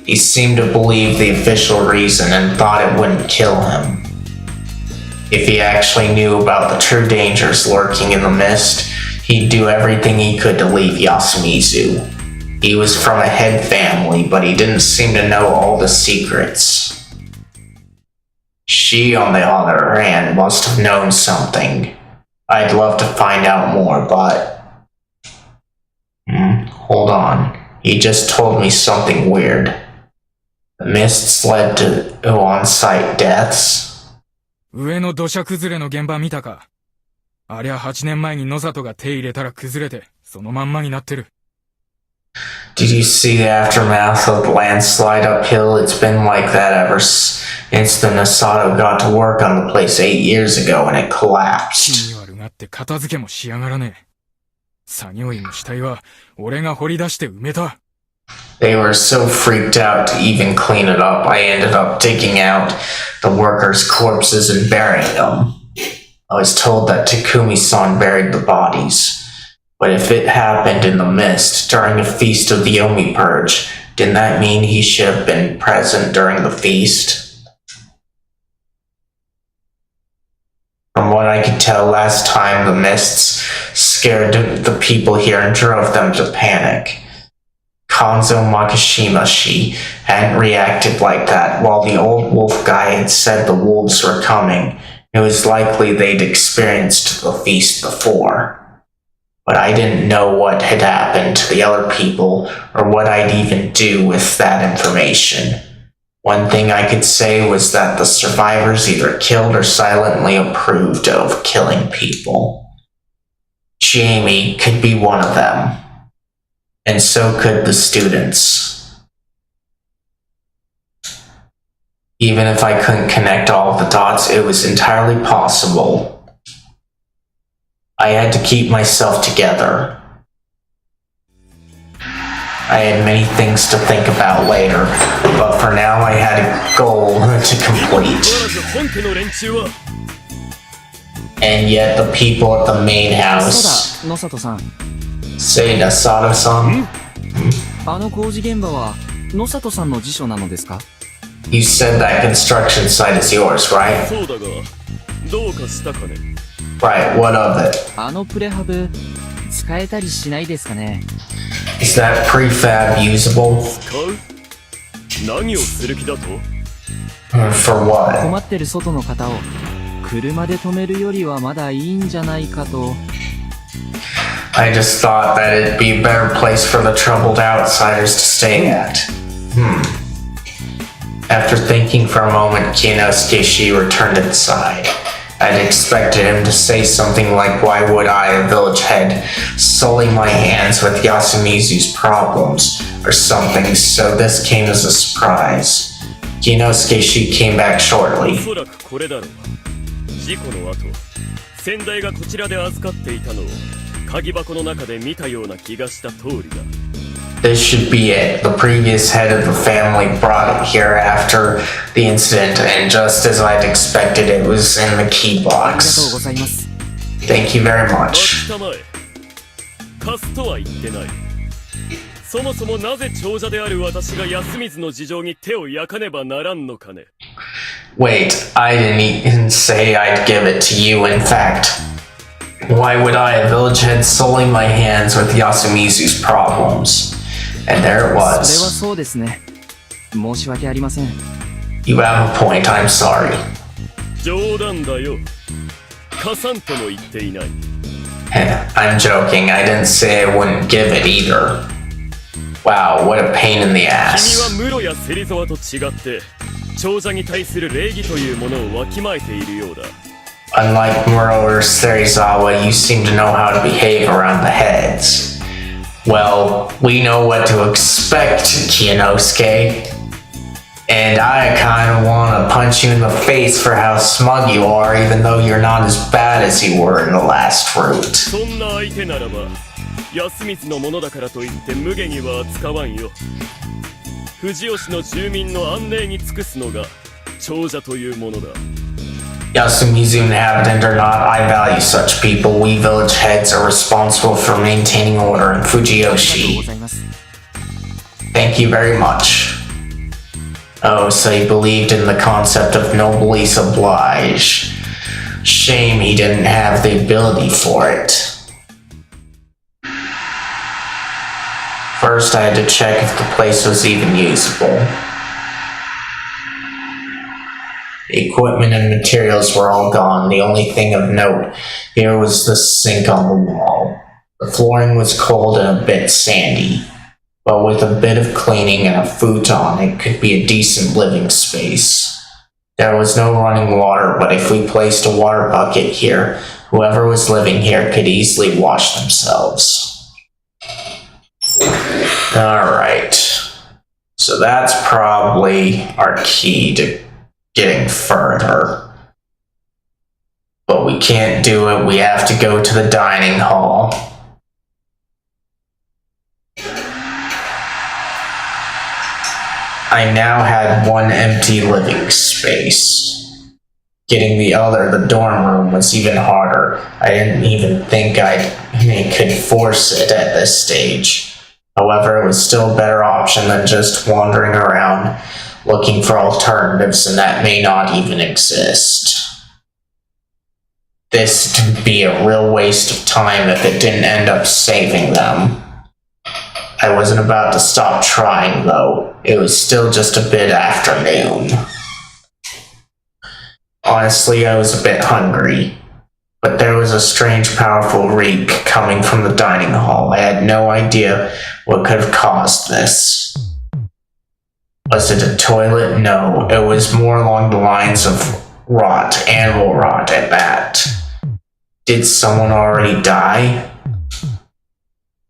He seemed to believe the official reason and thought it wouldn't kill him. If he actually knew about the true dangers lurking in the mist, he'd do everything he could to leave Yasumizu. He was from a head family, but he didn't seem to know all the secrets. She, on the other hand, must have known something. I'd love to find out more, but... hold on. He just told me something weird. The mists led to on-site deaths? 上の土砂崩れの現場見たか？ありゃ8年前に野里が手入れたら崩れて、そのまんまになってる。Did you see the aftermath of the landslide uphill? It's been like that ever since the Nosato got to work on the place 8 years ago and it 気 collapsed. に悪がって片付けもしやがらねえ。作業員の死体は俺が掘り出して埋めた。They were so freaked out to even clean it up, I ended up digging out the workers' corpses and burying them. I was told that Takumi-san buried the bodies. But if it happened in the mist during a feast of the Yomi Purge, didn't that mean he should have been present during the feast? From what I could tell last time, the mists scared the people here and drove them to panic. Kanzo Makishima-shi hadn't reacted like that while the old wolf guy had said the wolves were coming. It was likely they'd experienced the feast before. But I didn't know what had happened to the other people or what I'd even do with that information. One thing I could say was that the survivors either killed or silently approved of killing people. Jamie could be one of them. And so could the students. Even if I couldn't connect all of the dots, it was entirely possible. I had to keep myself together. I had many things to think about later, but for now I had a goal to complete. 本家の連中は And yet the people at the main そう house だ、野里さん。 say Nasato-san. あの工事現場は野里さんの辞書なのですか？ You said that construction site is yours, right? そうだがどうかしたかね。 Right, what of it? あのプレハブ使えたりしないですかね。 Is that prefab usable? 使う？何をする気だと？ For what? 困ってる外の方を車で止めるよりはまだいいんじゃないかと。 I just thought that it'd be a better place for the troubled outsiders to stay at. After thinking for a moment, Kienosuke Shi returned inside. I'd expected him to say something like, why would I, a village head, sully my hands with Yasumizu's problems, or something, so this came as a surprise. Kienosuke Shi came back お shortly. そらくこれだろう。事故の後先代がこちらで預かっていたのを鍵箱の中で見たような気がした通りだ。 This should be it. The previous head of the family brought it here after the incident, and just as I'd expected, it was in the key ありがとうご box. ざいます。 Thank you very 待 much. ったまえ。貸すとは言ってない。そもそもなぜ長者である私が安水の事情に手を焼かねばならんのかね。 Wait, I didn't even say I'd give it to you, in fact. Why would I, a village head, sully my hands with Yasumizu's problems? And there it それは was. そうですね。申し訳ありません。 You have a point, I'm sorry. 冗談だよ。貸さんとも言っていない。 I'm joking, I didn't say I wouldn't give it either. Wow, what a pain in the 君は ass. 室や芹沢と違って長者に対する礼儀というものをわきまえているようだ。 Unlike Muro or Serizawa, you seem to know how to behave around the heads. Well, we know what to expect, Kienosuke. And I kinda wanna punch you in the face for how smug you are, even though you're not as bad as you were in the last route. そんな相手ならば安光のものだからといって無下には扱わんよ。藤吉の住民の安寧に尽くすのが長者というものだ。 Yasumizu inhabitant or not, I value such people. We village heads are responsible for maintaining order in ありがとうご Fujiyoshi. ざいます。 Thank you very much. Oh, so he believed in the concept of noblesse oblige. Shame he didn't have the ability for it. First, I had to check if the place was even usable. The equipment and materials were all gone. The only thing of note here was the sink on the wall. The flooring was cold and a bit sandy, but with a bit of cleaning and a futon, it could be a decent living space. There was no running water, but if we placed a water bucket here, whoever was living here could easily wash themselves. Alright. So that's probably our key to getting further. But we can't do it. We have to go to the dining hall. I now had one empty living space. Getting the other, the dorm room, was even harder. I didn't even think I could force it at this stage. However, it was still a better option than just wandering around looking for alternatives, and that may not even exist. This would be a real waste of time if it didn't end up saving them. I wasn't about to stop trying, though. It was still just a bit afternoon. Honestly, I was a bit hungry, but there was a strange, powerful reek coming from the dining hall. I had no idea what could have caused this. Was it a toilet? No, it was more along the lines of rot, animal rot at that. Did someone already die?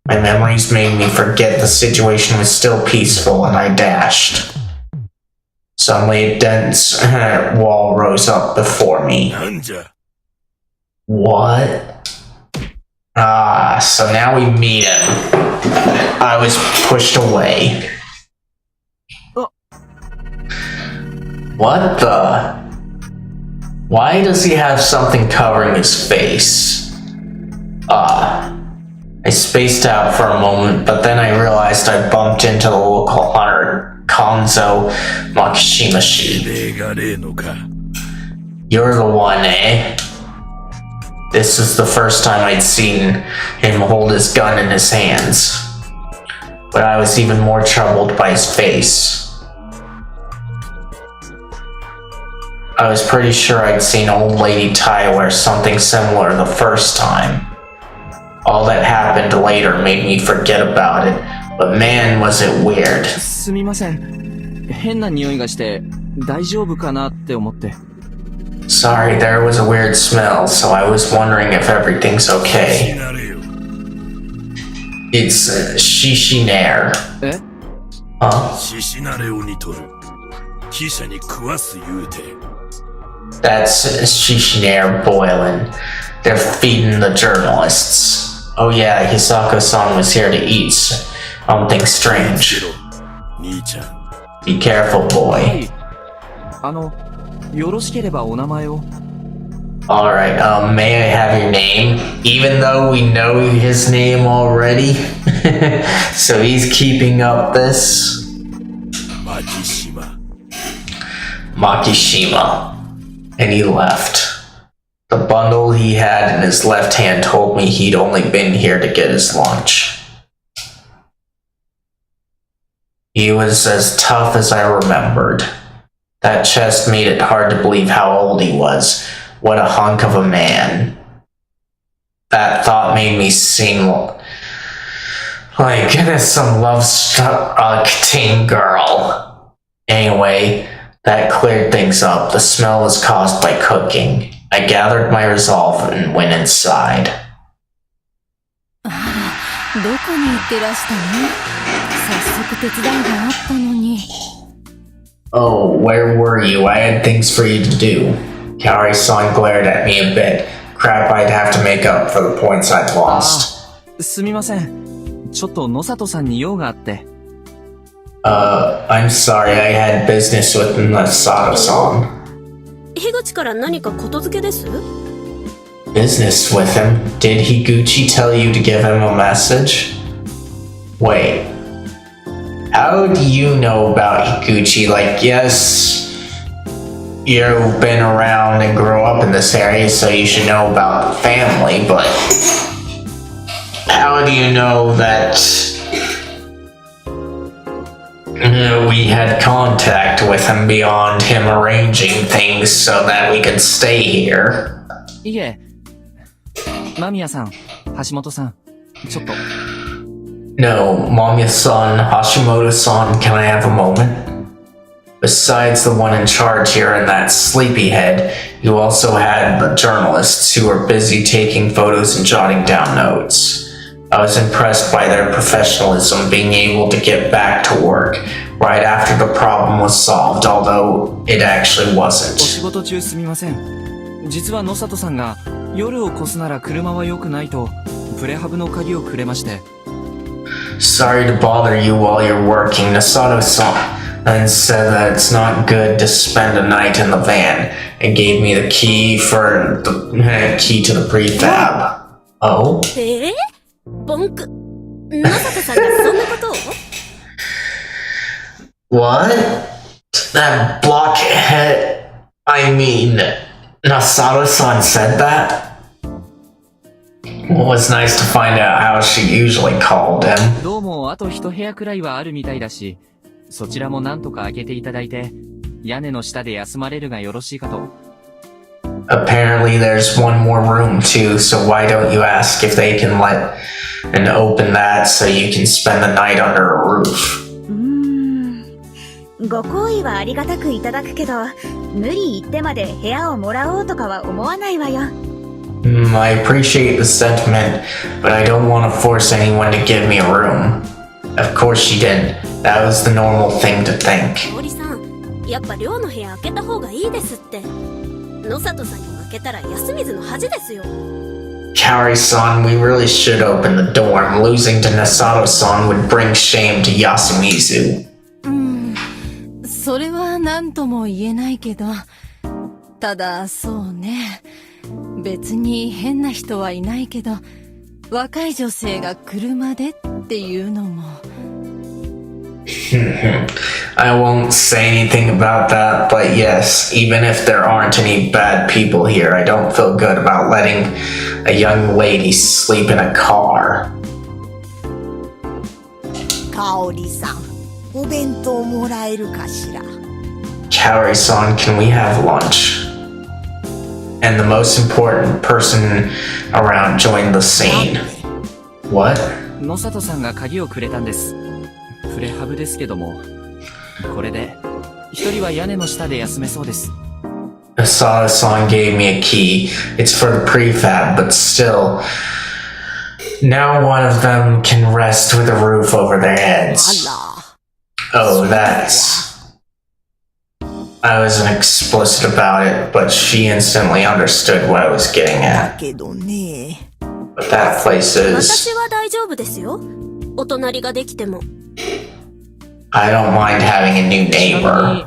My memories made me forget the situation was still peaceful, and I dashed. Suddenly a dense wall rose up before me. なんじゃ。 What? Ah, so now we meet him. I was pushed away. What the? Why does he have something covering his face? I spaced out for a moment, but then I realized I bumped into the local hunter Konzo Makishimashi. 例が例のか。 You're the one, eh? This is the first time I'd seen him hold his gun in his hands. But I was even more troubled by his face. I was pretty sure I'd seen Old Lady Tai wear something similar the first time. All that happened later made me forget about it, but man was it weird. すみません。変な匂いがして大丈夫かなって思って。Sorry, there was a weird smell, so I was wondering if everything's okay. なれよ。 It's Shishinair. え Huh? 獅子なれを似とる。記者に食わす言うて。 That's Shishinair boiling. They're feeding the journalists. Oh yeah, Hisako-san was here to eat something し strange. ろ、兄ちゃん。 Be careful, は boy. い。よろしければお名前を。Alright, may I have your name? Even though we know his name already. So he's keeping up this. 牧島。 Makishima. And he left. The bundle he had in his left hand told me he'd only been here to get his lunch. He was as tough as I remembered. That chest made it hard to believe how old he was. What a hunk of a man. That thought made me seem like some love-struck teen girl. Anyway, that cleared things up. The smell was caused by cooking. I gathered my resolve and went inside. どこに行ってらしたの？早速手伝いがあったのに。 Oh, where were you? I had things for you to do. Kaori-san glared at me a bit. Crap, I'd have to make up for the points I'd lost. すみません。ちょっと野里さんに用があって。I'm sorry, I had business with Masato-san. 樋口から何かことづけです？ Business with him? Did Higuchi tell you to give him a message? Wait. How do you know about Higuchi? Like, yes, you've been around and grew up in this area, so you should know about the family, but how do you know that we had contact with him beyond him arranging things so that we could stay here? いえ。間宮さん、橋本さん、ちょっと。 No, Mamiya-san, Hashimoto-san, can I have a moment? Besides the one in charge here and that sleepyhead, you also had the journalists who were busy taking photos and jotting down notes. I was impressed by their professionalism being able to get back to work right after the problem was solved, although it actually お wasn't. 仕事中すみません。実は野里さんが夜を越すなら車は良くないとプレハブの鍵をくれまして。 Sorry to bother you while you're working, Nasato-san, and said that it's not good to spend a night in the van, and gave me the key for the key to the prefab. Oh? ボンク。野里さんがそんなことを？ What? That blockhead? I mean, Nasato-san said that? Well, it was nice to find out how she usually called him. どうもあと一部屋くらいはあるみたいだし、そちらもなんとか開けていただいて、屋根の下で休まれるがよろしいかと。 Apparently there's one more room too, so why don't you ask if they can let and open that so you can spend the night under a roof? ご好意はありがたくいただくけど、無理言ってまで部屋をもらおうとかは思わないわよ。I appreciate the sentiment, but I don't want to force anyone to give me a room. Of course she didn't. That was the normal thing to think. 香織さん、やっぱ寮の部屋開けた方がいいですって。野里さんに負けたら安水の恥ですよ。 Kaori-san, we really should open the dorm. Losing to Nasato-san would bring shame to Yasumizu. それは何とも言えないけど、ただそうね。別に変な人はいないけど、若い女性が車でっていうのも。I won't say anything about that, but yes, even if there aren't any bad people here, I don't feel good about letting a young lady sleep in a car. かおりさん、お弁当もらえるかしら。 Kaori-san, can we have lunch? And the most important person around joined the scene. What? 野里さんが鍵をくれたんです。プレハブですけども、これで一人は屋根の下で休めそうです。Asada-san gave me a key. It's for the prefab, but still, now one of them can rest with a roof over their あ heads. ら。 Oh, that's... I wasn't explicit about it, but she instantly understood what I was getting だ at. けどね。 But that place 私 is... は大丈夫ですよ。お隣ができても。I don't mind having a new ちな neighbor.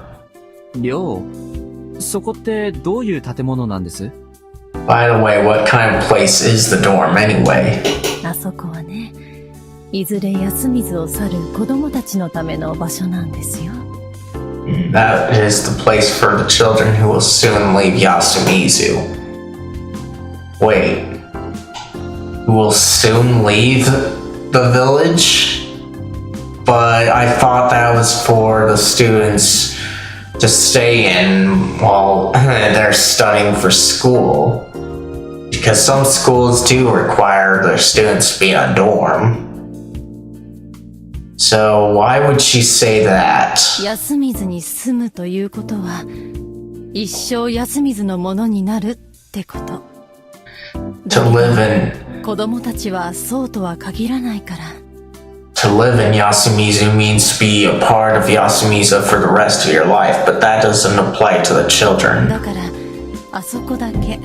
みに、寮、そこってどういう建物なんです？ By the way, what kind of place is the dorm anyway? あそこはね、いずれ休みずを去る子供たちのための場所なんですよ。That is the place for the children who will soon leave Yasumizu. Wait. Who will soon leave the village? But I thought that was for the students to stay in while they're studying for school. Because some schools do require their students to be in a dorm. So why would she say that? 休みずに住むということは、一生休みずのものになるってこと。 To live in 子供たちはそうとは限らないから。 To live in Yasumizu means to be a part of Yasumizu for the rest of your life, but that doesn't apply to the children. だから、あそこだけ、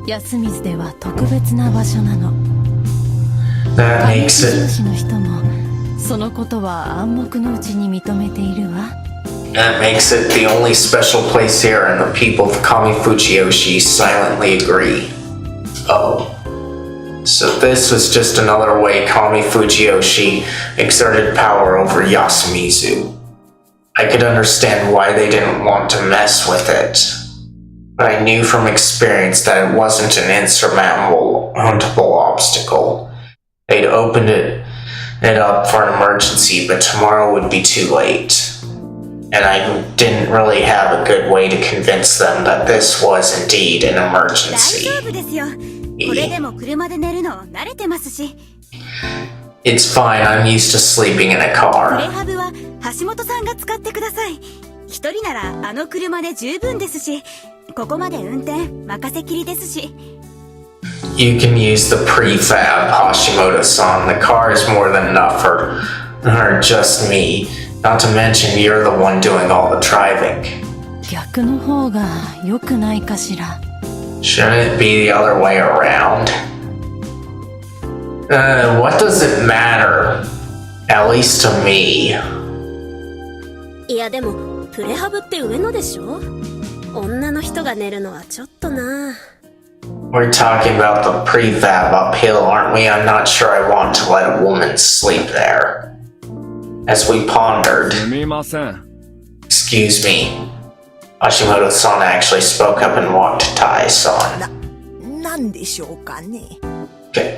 休みずでは特別な場所なの。 That 上 makes 上 it 司の人も、そのことは暗黙のうちに認めているわ。 that makes it the only special place here, and the people of Kami Fujiyoshi silently agree. Oh. So this was just another way Kami Fujiyoshi exerted power over Yasumizu. I could understand why they didn't want to mess with it. But I knew from experience that it wasn't an insurmountable obstacle. They'd opened it up for an emergency, but tomorrow would be too late. And I didn't really have a good way to convince them that this was indeed an 大 emergency. 丈夫ですよ。これでも車で寝るの慣れてますし。 It's fine, I'm used to sleeping in a プレ car. ハブは橋本さんが使ってください。一人ならあの車で十分ですし、ここまで運転任せきりですし。 You can use the prefab, Hashimoto-san. The car is more than enough for just me. Not to mention you're the one doing all the driving. 逆の方が良くないかしら。 Shouldn't it be the other way around? What does it matter? At least to me. いやでも、プレハブって上のでしょ？女の人が寝るのはちょっとな。 We're talking about the prefab uphill, aren't we? I'm not sure I want to let a woman sleep there. As we pondered, すみません。 excuse me, Hashimoto-san actually spoke up and walked to Tai-san. なんでしょうかね。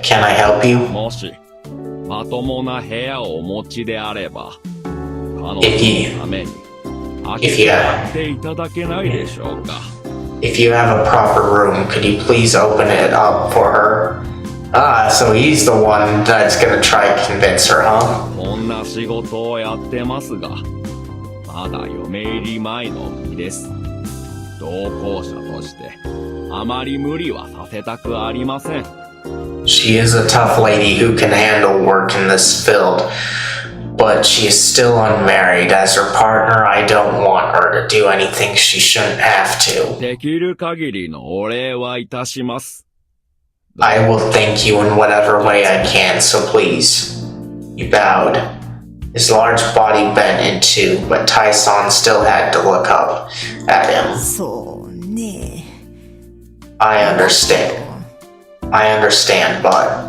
Can I help you? もし、まともな部屋をお持ちであれば、彼女 If のために、 If 開 you けてやっていただけないでしょうか。 If you have a proper room, could you please open it up for her? Ah, so he's the one that's gonna try to convince her, huh? こんな仕事をやってますが、まだ嫁入り前の身です。同行者として、あまり無理はさせたくありません。 She is a tough lady who can handle work in this field, but she is still unmarried. As her partner, I don't want her to do anything she shouldn't have to. できる限りのお礼はいたします。 I will thank you in whatever way I can, so please. He bowed. His large body bent in two, but Tai-san still had to look up at him. そうね。 I understand. I understand, but...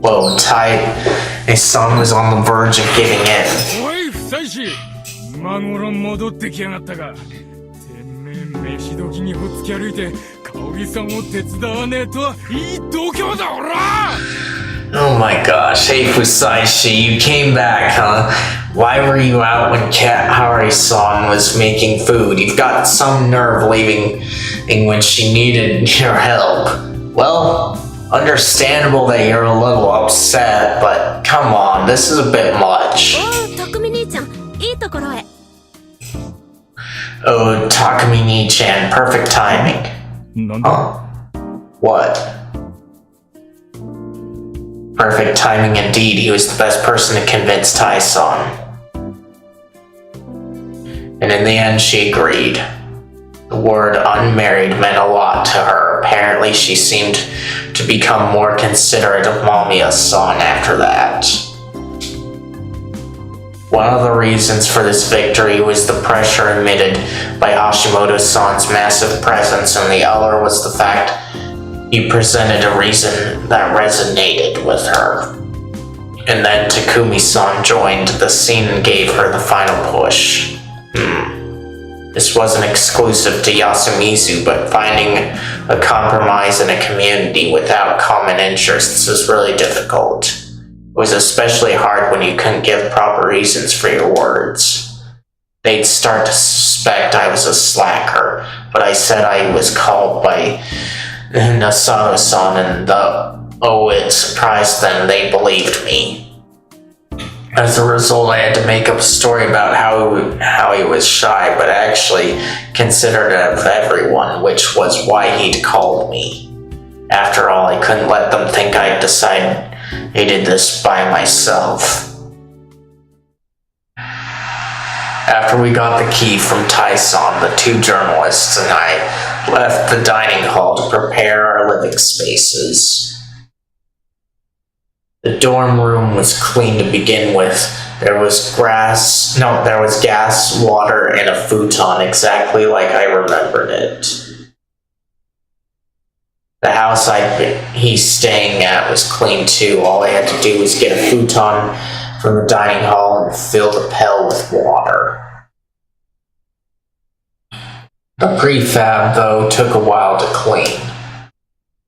Whoa, Tai... His son was on the verge of giving in. おい、夫妻子今頃戻ってきやがったか。てめえ飯時にほっつき歩いて香織さんを手伝わねえとはいい度胸だおら。 Oh my gosh, hey Fusaishi, you came back, huh? Why were you out when Kaori-san was making food? You've got some nerve leaving when she needed your help. Well, understandable that you're a little upset, but come on, this is a bit much. おう、匠兄ちゃん、いいところへ。Oh, Takumi Ni-chan, perfect timing. なんだ Huh? What? Perfect timing indeed. He was the best person to convince Tai-san. And in the end, she agreed. The word unmarried meant a lot to her. Apparently, she seemed to become more considerate of Mamiya-san after that. One of the reasons for this victory was the pressure emitted by Hashimoto-san's massive presence, and the other was the fact he presented a reason that resonated with her. And then Takumi-san joined the scene and gave her the final push. This wasn't exclusive to Yasumizu, but finding a compromise in a community without common interests is really difficult. It was especially hard when you couldn't give proper reasons for your words. They'd start to suspect I was a slacker, but I said I was called by Nasato-san, and it surprised them they believed me. As a result, I had to make up a story about how he was shy, but actually considerate of everyone, which was why he'd called me. After all, I couldn't let them think I'd decided I did this by myself. After we got the key from Tai-san, the two journalists and I left the dining hall to prepare our living spaces. The dorm room was clean to begin with. There was gas, water, and a futon exactly like I remembered it. The house he's staying at was clean too. All I had to do was get a futon from the dining hall and fill the pail with water. The prefab, though, took a while to clean.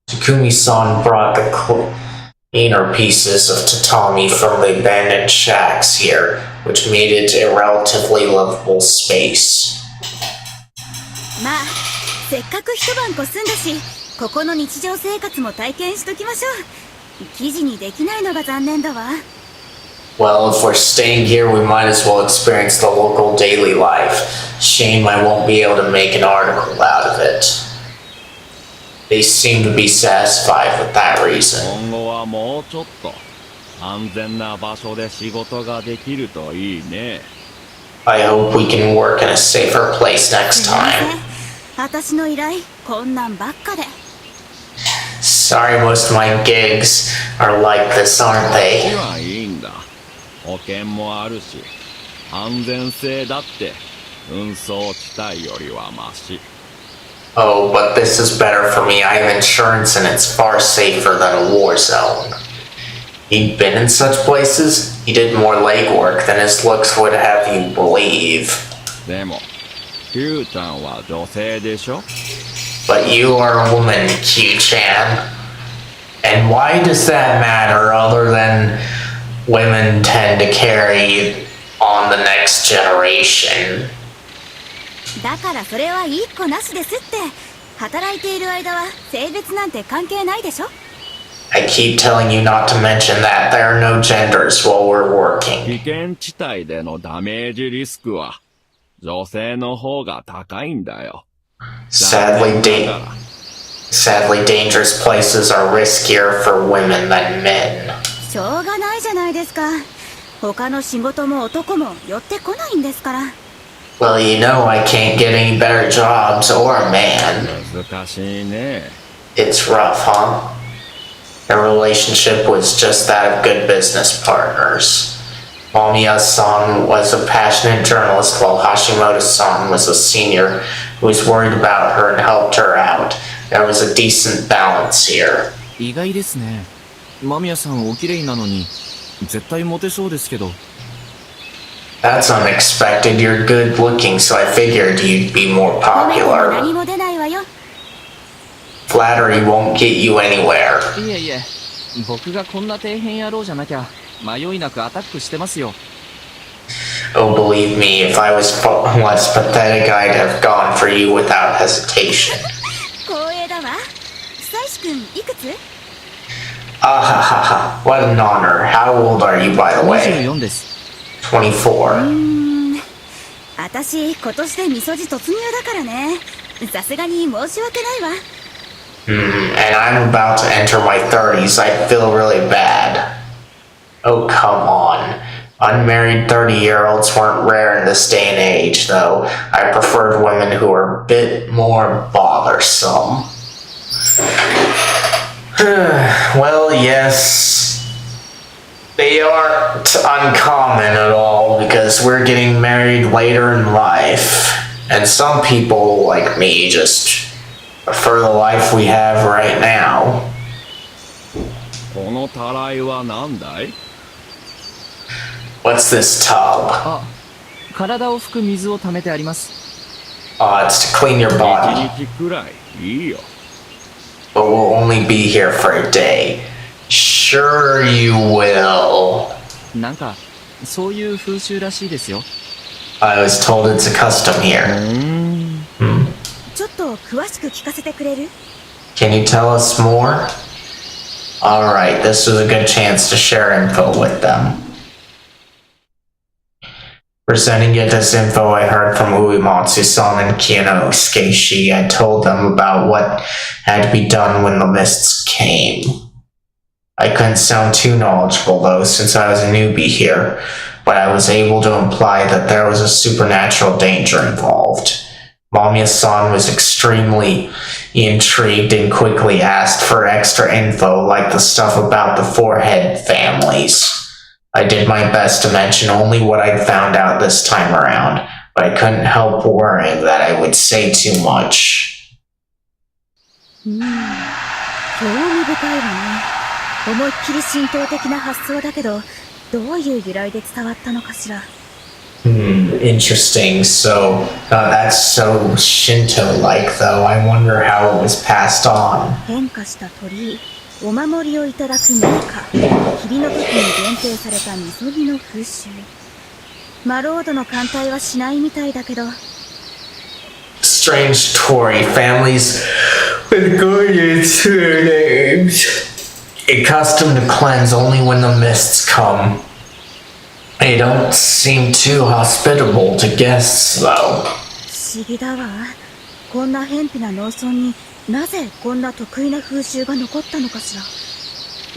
Takumi-san brought the cleaner pieces of tatami from the abandoned shacks here, which made it a relatively livable space. まあ、せっかく一晩越すんだし、ここの日常生活も体験しときましょう。記事にできないのが残念だわ。Well, if we're staying here, we might as well experience the local daily life. Shame I won't be able to make an article out of it. They seem to be satisfied with that reason. 今後はもうちょっと安全な場所で仕事ができるといいね。I hope we can work in a safer place next すみませ time. ん。私の依頼、こんなんばっかで。Sorry, most of my gigs are like this, aren't こっち they? はいいんだ。保険もあるし、安全性だって運送地帯よりはマシ。Oh, but this is better for me. I have insurance and it's far safer than a war zone. He'd been in such places, he did more legwork than his looks would have you believe. でも、Q ちゃんは女性でしょ？ But you are a woman, Q-chan. And why does that matter other than women tend to carry on the next generation? だからそれはいい子なしですって。働いている間は性別なんて関係ないでしょ。I keep telling you not to mention that. There are no genders while we're 危 working. 険地帯でのダメージリスクは女性の方が高いんだよ。 Sadly, dangerous places are riskier for women than men. しょうがないじゃないですか。他の仕事も男も寄ってこないんですから。Well, you know I can't get any better jobs or a man. 難しいね。 It's rough, huh? The relationship was just that of good business partners. Mamiya-san was a passionate journalist while Hashimoto-san was a senior who was worried about her and helped her out. There was a decent balance here. 意外ですね。間宮さんお綺麗なのに絶対モテそうですけど。That's unexpected. You're good looking, so I figured you'd be more 褒めても popular. 何も出ないわよ。 Flattery won't get you anywhere. いえいえ、僕がこんな底辺野郎じゃなきゃ迷いなくアタックしてますよ。Oh, believe me, if I was less pathetic, I'd have gone for you without hesitation. 光栄だわ。久石くんいくつ？ Ah, what an honor. How old are you, by the way? 24です。 24. 私今年でみそじ突入だからね。さすがに申し訳ないわ。And I'm about to enter my 30s. I feel really bad. Oh, come on. Unmarried 30-year-olds weren't rare in this day and age, though. I preferred women who were a bit more bothersome. Well, yes. They aren't uncommon at all because we're getting married later in life. And some people, like me, just prefer the life we have right now. このたらいは何だい？ What's this tub? あ、体を拭く水を溜めてあります。It's to clean your 一 body, 日くらいいいよ。 but we'll only be here for a day. Sure you will. なんかそういう風習らしいですよ。I was told it's a custom here. ちょっと詳しく聞かせてくれる？ Can you tell us more? Alright, this was a good chance to share info with them. Presenting it as info I heard from Uematsu-san and Kinosuke. I told them about what had to be done when the mists came. I couldn't sound too knowledgeable though, since I was a newbie here, but I was able to imply that there was a supernatural danger involved. Mamiya-san was extremely intrigued and quickly asked for extra info like the stuff about the forehead families. I did my best to mention only what I'd found out this time around, but I couldn't help worrying that I would say too much. 興味深いわね。思いっきり神道的な発想だけど、どういう由来で伝わったのかしら。Interesting. So, that's so Shinto-like, though. I wonder how it was passed on. 変化した鳥居、お守りをいただく名家、霧の時に限定されたみそぎの風習。マロードの艦隊はしないみたいだけど。Strange Tory families with guardians to their names. A custom to cleanse only when the mists come. They don't seem too hospitable to guests, though. 不思議だわ。こんな偏僻な農村になぜこんな得意な風習が残ったのかしら。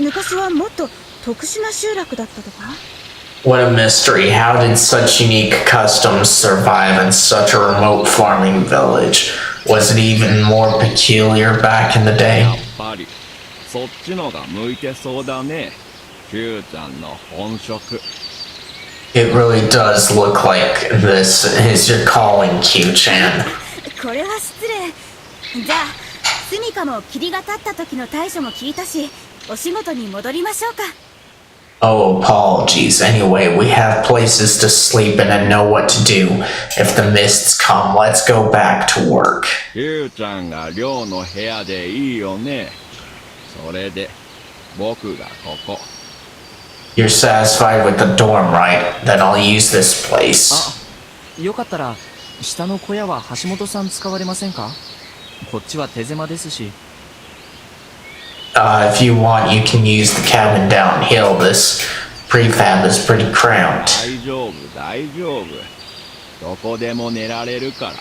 昔はもっと特殊な集落だったとか？ What a mystery. How did such unique customs survive in such a remote farming village? Was it even more peculiar back in the day? やっぱりそっちのが向いてそうだね。Q ちゃんの本職。 It really does look like this is your calling, Q-chan. これは失礼。じゃあ、スミカも霧が立った時の対処も聞いたし、お仕事に戻りましょうか。Oh, apologies. Anyway, we have places to sleep in and know what to do. If the mists come, let's go back to work. Q ちゃんが寮の部屋でいいよね。それで僕がここ。 You're satisfied with the dorm, right? Then I'll use this place. あ、よかったら下の小屋は橋本さん使われませんか？こっちは手狭ですし。If you want, you can use the cabin downhill. This prefab is pretty cramped. 大丈夫大丈夫。どこでも寝られるから。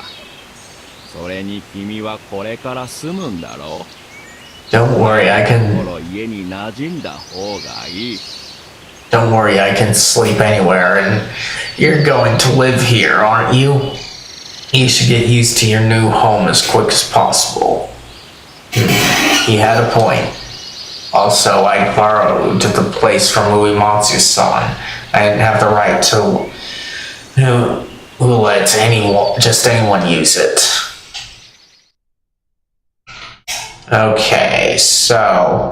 それに君はこれから住むんだろう。 Don't worry, I こ can... の家に馴染んだ方がいい。 Don't worry, I can sleep anywhere, and you're going to live here, aren't you? You should get used to your new home as quick as possible. He had a point. Also, I borrowed the place from Uematsu-san. I didn't have the right to let just anyone use it. Okay, so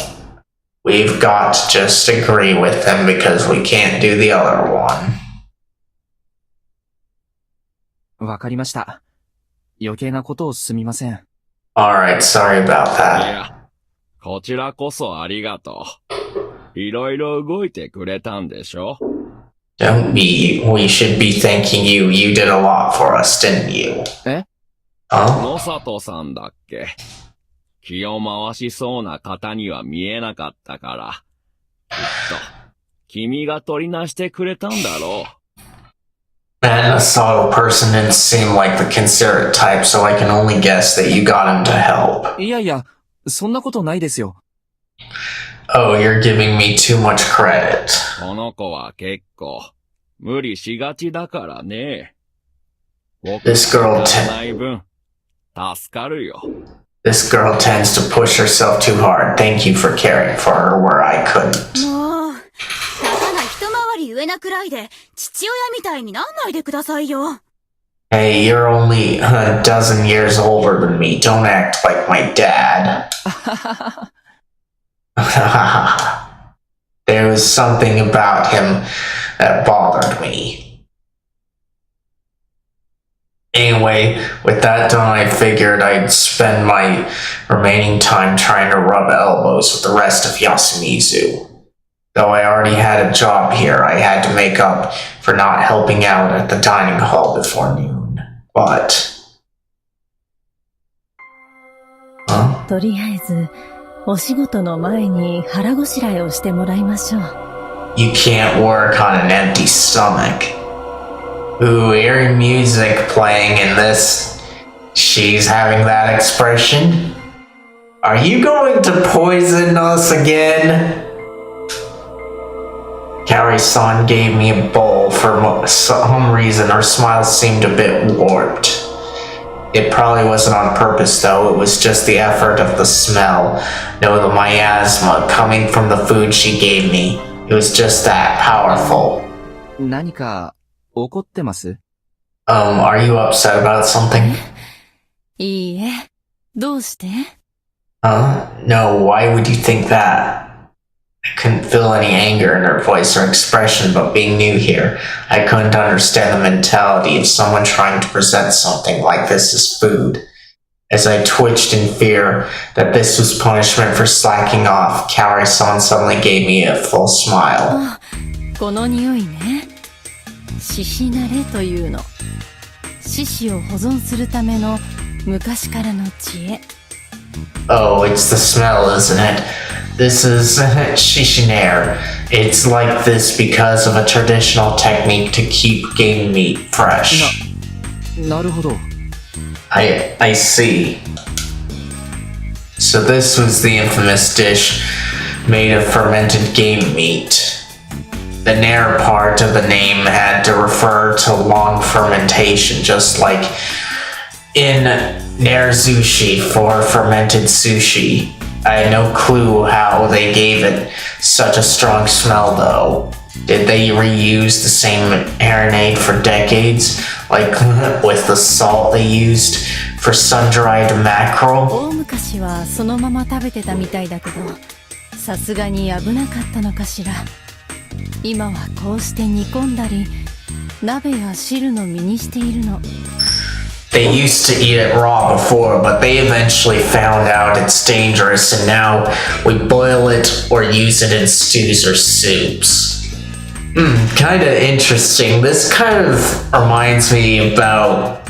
we've got to just agree with them because we can't do the other one. わかりました。余計なことをすみません。Alright, sorry about い that. や、こちらこそありがとう。いろいろ動いてくれたんでしょ？ Don't be. We should be thanking you. You did a lot for us, didn't you? え？ Huh? 野里さんだっけ？気を回しそうな方には見えなかったから。きっと、君が取りなしてくれたんだろう。And a subtle person didn't seem like the considerate type, so I can only guess that you got him to help. いやいや、そんなことないですよ。Oh, you're giving me too much credit. この子は結構、無理しがちだからね。僕 This girl が知らない分、助かるよ。This girl tends to push herself too hard. Thank you for caring for her where I couldn't. もう、たかが一回り上なくらいで、父親みたいになんないでくださいよ。Hey, you're only a dozen years older than me. Don't act like my dad. There was something about him that bothered me. Anyway, with that done, I figured I'd spend my remaining time trying to rub elbows with the rest of Yasumizu. Though I already had a job here, I had to make up for not helping out at the dining hall before noon. But... Huh? とりあえず、お仕事の前に腹ごしらえをしてもらいましょう。You can't work on an empty stomach. Ooh, eerie music playing in this. She's having that expression. Are you going to poison us again? Kaori-san gave me a bowl. For some reason, her smile seemed a bit warped. It probably wasn't on purpose, though. It was just the effort of the smell. No, the miasma coming from the food she gave me. It was just that powerful. 何か怒ってます？ Are you upset about something? いいえ。どうして？ No, why would you think that? I couldn't feel any anger in her voice or expression, but being new here, I couldn't understand the mentality of someone trying to present something like this as food. As I twitched in fear that this was punishment for slacking off, Kaori-san suddenly gave me a full smile. あ、この匂いね。獅子慣れというの。獅子を保存するための昔からの知恵。Oh, it's the smell, isn't it? This is shishinare. It's like this because of a traditional technique to keep game meat fresh. なるほど。I see. So this was the infamous dish made of fermented game meat. The Nair part of the name had to refer to long fermentation, just like in Nair Sushi for fermented sushi. I had no clue how they gave it such a strong smell, though. Did they reuse the same marinade for decades, like with the salt they used for sun-dried mackerel? 大昔はそのまま食べてたみたいだけど、さすがに危なかったのかしら。今はこうして煮込んだり、鍋や汁の身にしているの。They used to eat it raw before, but they eventually found out it's dangerous, and now we boil it or use it in stews or soups. Kinda interesting. This kind of reminds me about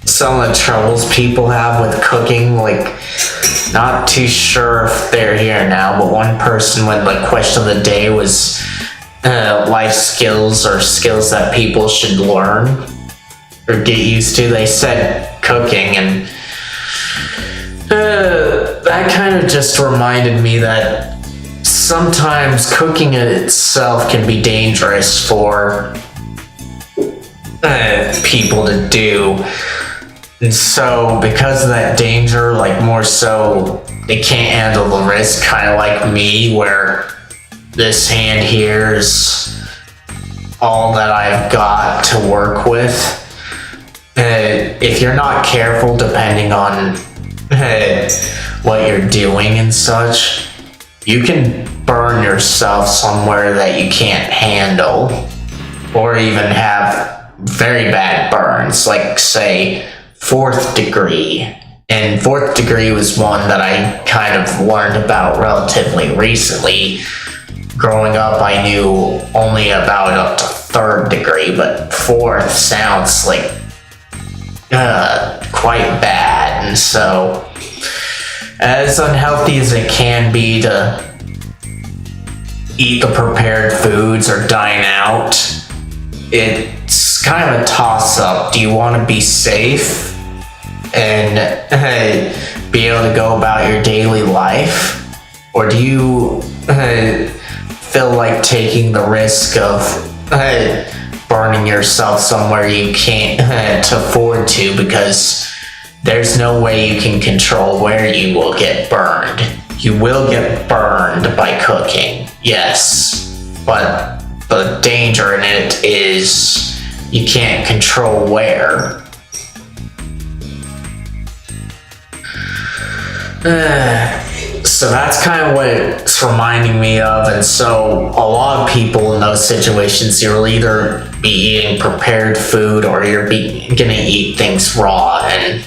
some of the troubles people have with cooking. Like, not too sure if they're here now, but one person when the question of the day was life skills or skills that people should learn or get used to. They said cooking, and that kind of just reminded me that sometimes cooking itself can be dangerous for people to do. And so because of that danger, like more so they can't handle the risk, kind of like me, where this hand here is all that I've got to work with. If you're not careful, depending on what you're doing and such, you can burn yourself somewhere that you can't handle, or even have very bad burns, like say 4th degree. And 4th degree was one that I kind of learned about relatively recently. Growing up, I knew only about up to 3rd degree, but 4th sounds like quite bad. And so, as unhealthy as it can be to eat the prepared foods or dine out, it's kind of a toss-up. Do you want to be safe and be able to go about your daily life? Or do you feel like taking the risk of burning yourself somewhere you can't afford to, because there's no way you can control where you will get burned. You will get burned by cooking, yes, but the danger in it is you can't control where. So that's kind of what it's reminding me of. And so a lot of people in those situations, you'll either be eating prepared food or you're gonna eat things raw, and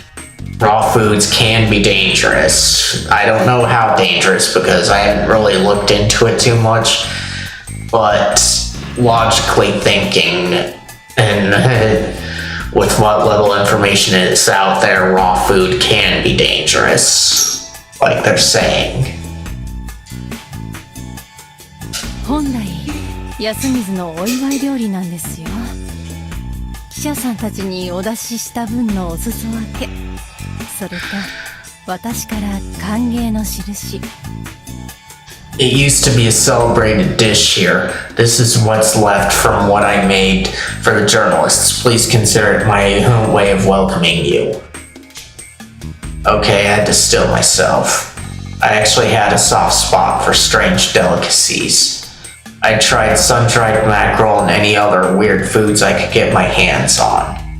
raw foods can be dangerous. I don't know how dangerous because I haven't really looked into it too much, but logically thinking and with what little information is out there, raw food can be dangerous, like they're saying. 本来安水のお祝い料理なんですよ。記者さんたちにお出しした分のお裾分け、それと私から歓迎の印。 It used to be a celebrated dish here. This is what's left from what I made for the journalists. Please consider it my way of welcoming you. Okay, I had to still myself. I actually had a soft spot for strange delicacies. I tried sun-dried mackerel and any other weird foods I could get my hands on.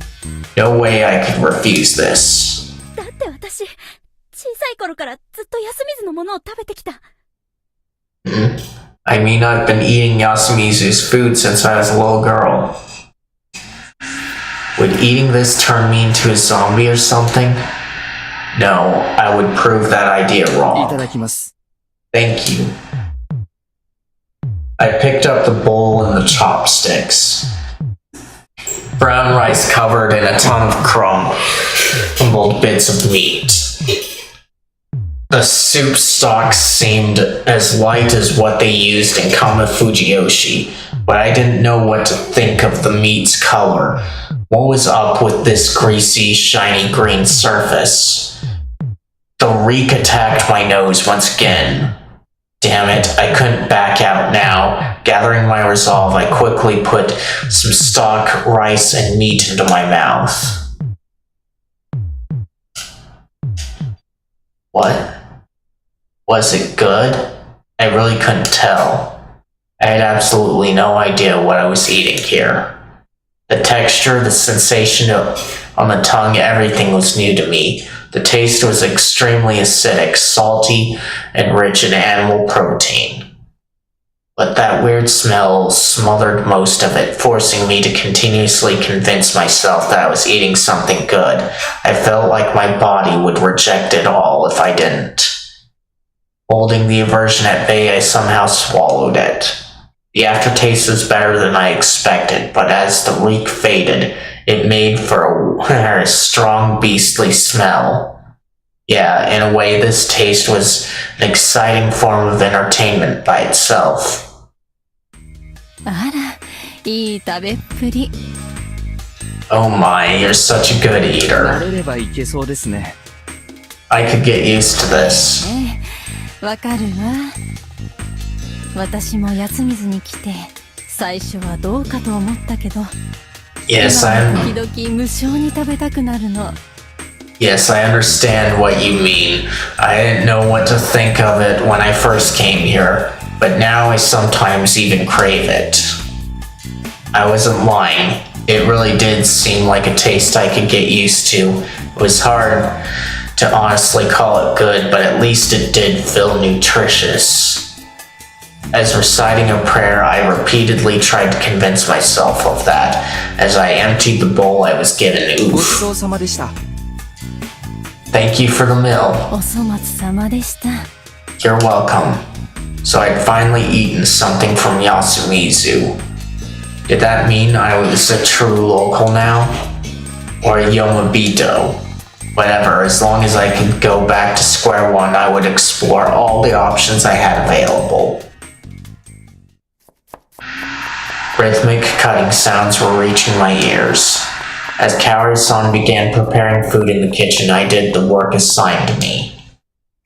No way I could refuse this. だって私、小さい頃からずっと安水のものを食べてきた。I mean, I've been eating Yasumizu's food since I was a little girl. Would eating this turn me into a zombie or something? No, I would prove that idea いた wrong. だきます。 Thank you. I picked up the bowl and the chopsticks. Brown rice covered in a ton of crumbled bits of meat. The soup stock seemed as light as what they used in Kama Fujiyoshi, but I didn't know what to think of the meat's color. What was up with this greasy, shiny green surface? The reek attacked my nose once again. Damn it, I couldn't back out now. Gathering my resolve, I quickly put some stock, rice, and meat into my mouth. What? Was it good? I really couldn't tell. I had absolutely no idea what I was eating here. The texture, the sensation on the tongue, everything was new to me. The taste was extremely acidic, salty, and rich in animal protein. But that weird smell smothered most of it, forcing me to continuously convince myself that I was eating something good. I felt like my body would reject it all if I didn't. Holding the aversion at bay, I somehow swallowed it. The aftertaste was better than I expected, but as the reek faded, it made for a strong beastly smell. Yeah, in a way, this taste was an exciting form of entertainment by itself. あら、いい食べっぷり。 Oh my, you're such a good 慣 eater. れればいけそうですね。 I could get used to this. わかるわ。私も安水に来て、最初はどうかと思ったけど、 Yes, 今は I'm... 時々無性に食べたくなるの。 Yes, I understand what you mean. I didn't know what to think of it when I first came here, but now I sometimes even crave it. I wasn't lying. It really did seem like a taste I could get used to. It was hard to honestly call it good, but at least it did feel nutritious. As reciting a prayer, I repeatedly tried to convince myself of that. As I emptied the bowl I was given, ごち oof. そうさまでした。 Thank you for the meal. お粗末様でした。 You're welcome. So I'd finally eaten something from Yasumizu. Did that mean I was a true local now? Or a Yomabito? Whatever, as long as I could go back to square one, I would explore all the options I had available. Rhythmic cutting sounds were reaching my ears. As Kaori-san began preparing food in the kitchen, I did the work assigned to me.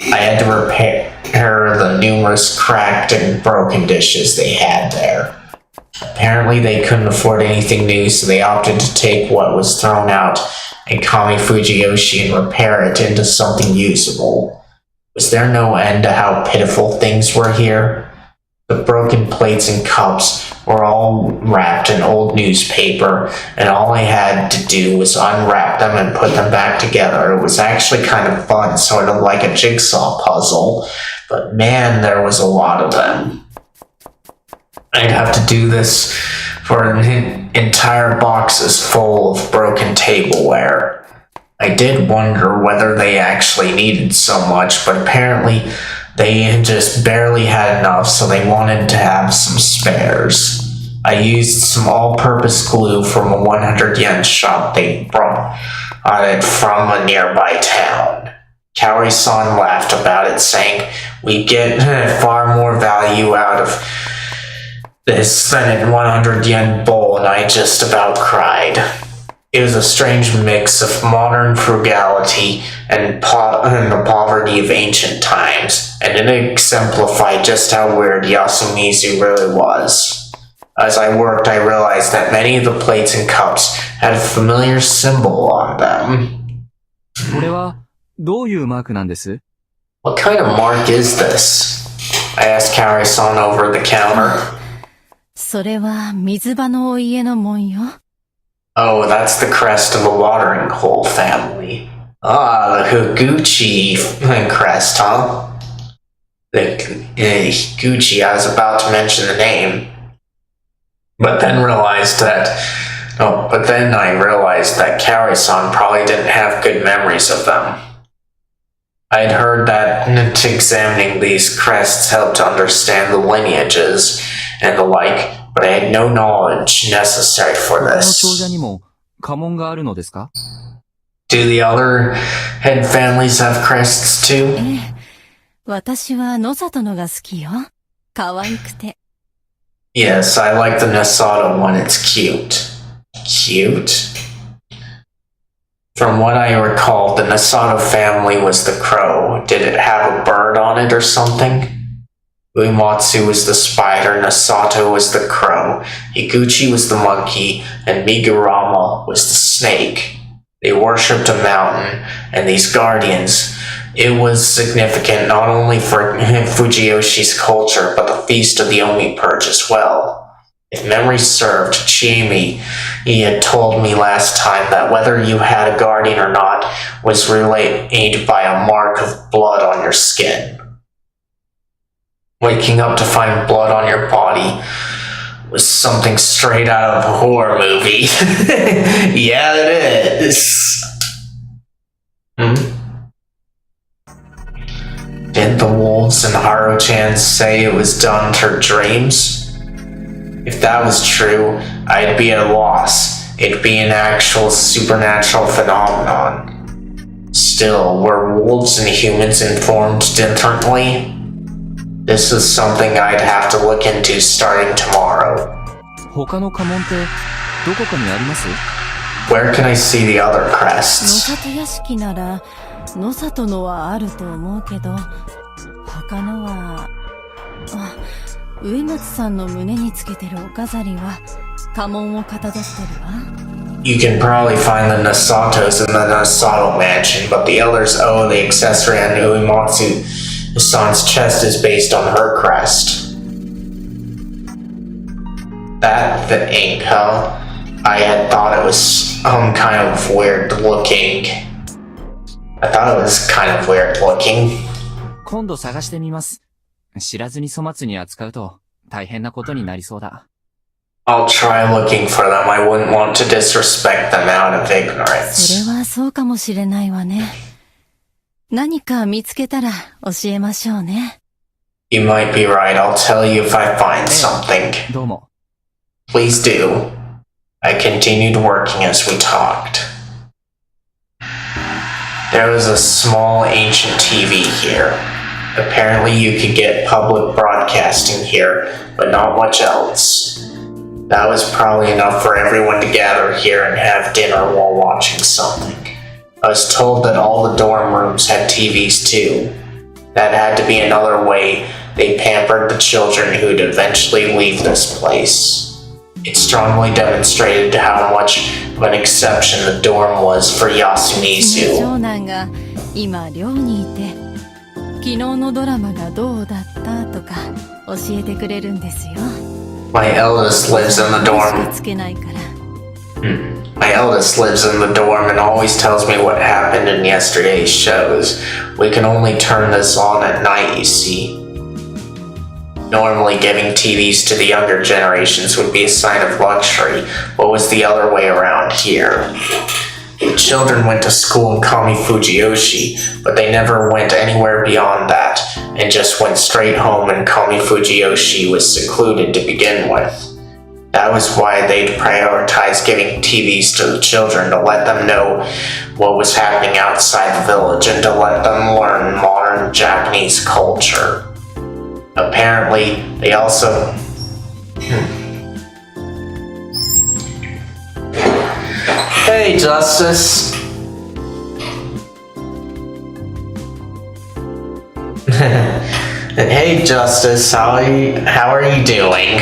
I had to repair the numerous cracked and broken dishes they had there. Apparently they couldn't afford anything new, so they opted to take what was thrown out and Kami Fujiyoshi and repair it into something usable. Was there no end to how pitiful things were here? The broken plates and cups were all wrapped in old newspaper, and all I had to do was unwrap them and put them back together. It was actually kind of fun, sort of like a jigsaw puzzle, but man, there was a lot of them. I'd have to do this for entire boxes full of broken tableware. I did wonder whether they actually needed so much, but apparently they just barely had enough, so they wanted to have some spares. I used some all-purpose glue from a 100 yen shop they brought it from a nearby town. Kaori-san laughed about it, saying, "We get far more value out of this than a 100 yen bowl," and I just about cried. It was a strange mix of modern frugality and the poverty of ancient times, and it exemplified just how weird Yasumizu really was. As I worked, I realized that many of the plates and cups had a familiar symbol on them. これはどういうマークなんです？ What kind of mark is this? I asked Kaori-san over the counter. それは水場のお家の紋よ。Oh, that's the crest of the watering hole family. Ah, the Higuchi crest, huh? The Higuchi, I was about to mention the name. But then I realized that Kaori-san probably didn't have good memories of them. I'd heard that examining these crests helped understand the lineages and the like, but I had no knowledge necessary for この長 this. 者にも家紋があるのですか？ Do the other head families have crests too? ええ。私は野里のが好きよ。可愛くて。Yes, I like the Nasato one. It's cute. Cute? From what I recall, the Nasato family was the crow. Did it have a bird on it or something? Uematsu was the spider, Nasato was the crow, Higuchi was the monkey, and Migurama was the snake. They worshipped a mountain, and these guardians. It was significant not only for Fujiyoshi's culture, but the feast of the Omi Purge as well. If memory served, Chiemi, he had told me last time that whether you had a guardian or not was relayed by a mark of blood on your skin. Waking up to find blood on your body was something straight out of a horror movie. Yeah, it is. Didn't the wolves and Haru-chan say it was done through dreams? If that was true, I'd be at a loss. It'd be an actual supernatural phenomenon. Still, were wolves and humans informed differently? This is something I'd have to look into starting tomorrow. 他の家紋ってどこかにあります？ Where can I see the other 野 crests? 里屋敷なら野里のはあると思うけど、他のは植松さんの胸につけてるお飾りは家紋をかたどってるわ。 You can probably find the Nasatos in the Nasato mansion, but the others owe the accessory on Uematsu-san's chest is based on her crest. That the ink, huh? I had thought it was kind of weird looking. I thought it was kind of weird looking. 今度探してみます。知らずに粗末に扱うと大変なことになりそうだ。I'll try looking for them. I wouldn't want to disrespect them out of そ ignorance. れはそうかもしれないわね。何か見つけたら教えましょうね。You might be right. I'll tell you if I find something. どうも。 Please do. I continued working as we talked. There was a small ancient TV here. Apparently you could get public broadcasting here, but not much else. That was probably enough for everyone to gather here and have dinner while watching something. I was told that all the dorm rooms had TVs too. That had to be another way they pampered the children who'd eventually leave this place. It strongly demonstrated how much of an exception the dorm was for うちの Yasumizu. 長男が今寮にいて、昨日のドラマがどうだったとか教えてくれるんですよ。 My eldest lives in the しか dorm. つけないから。 My eldest lives in the dorm and always tells me what happened in yesterday's shows. We can only turn this on at night, you see. Normally, giving TVs to the younger generations would be a sign of luxury. What was the other way around here? The children went to school in Kami Fujiyoshi, but they never went anywhere beyond that, and just went straight home, and Kami Fujiyoshi was secluded to begin with. That was why they'd prioritize giving TVs to the children to let them know what was happening outside the village and to let them learn modern Japanese culture. Apparently, they also... Hey, Justice. Hey, Justice. How are you doing?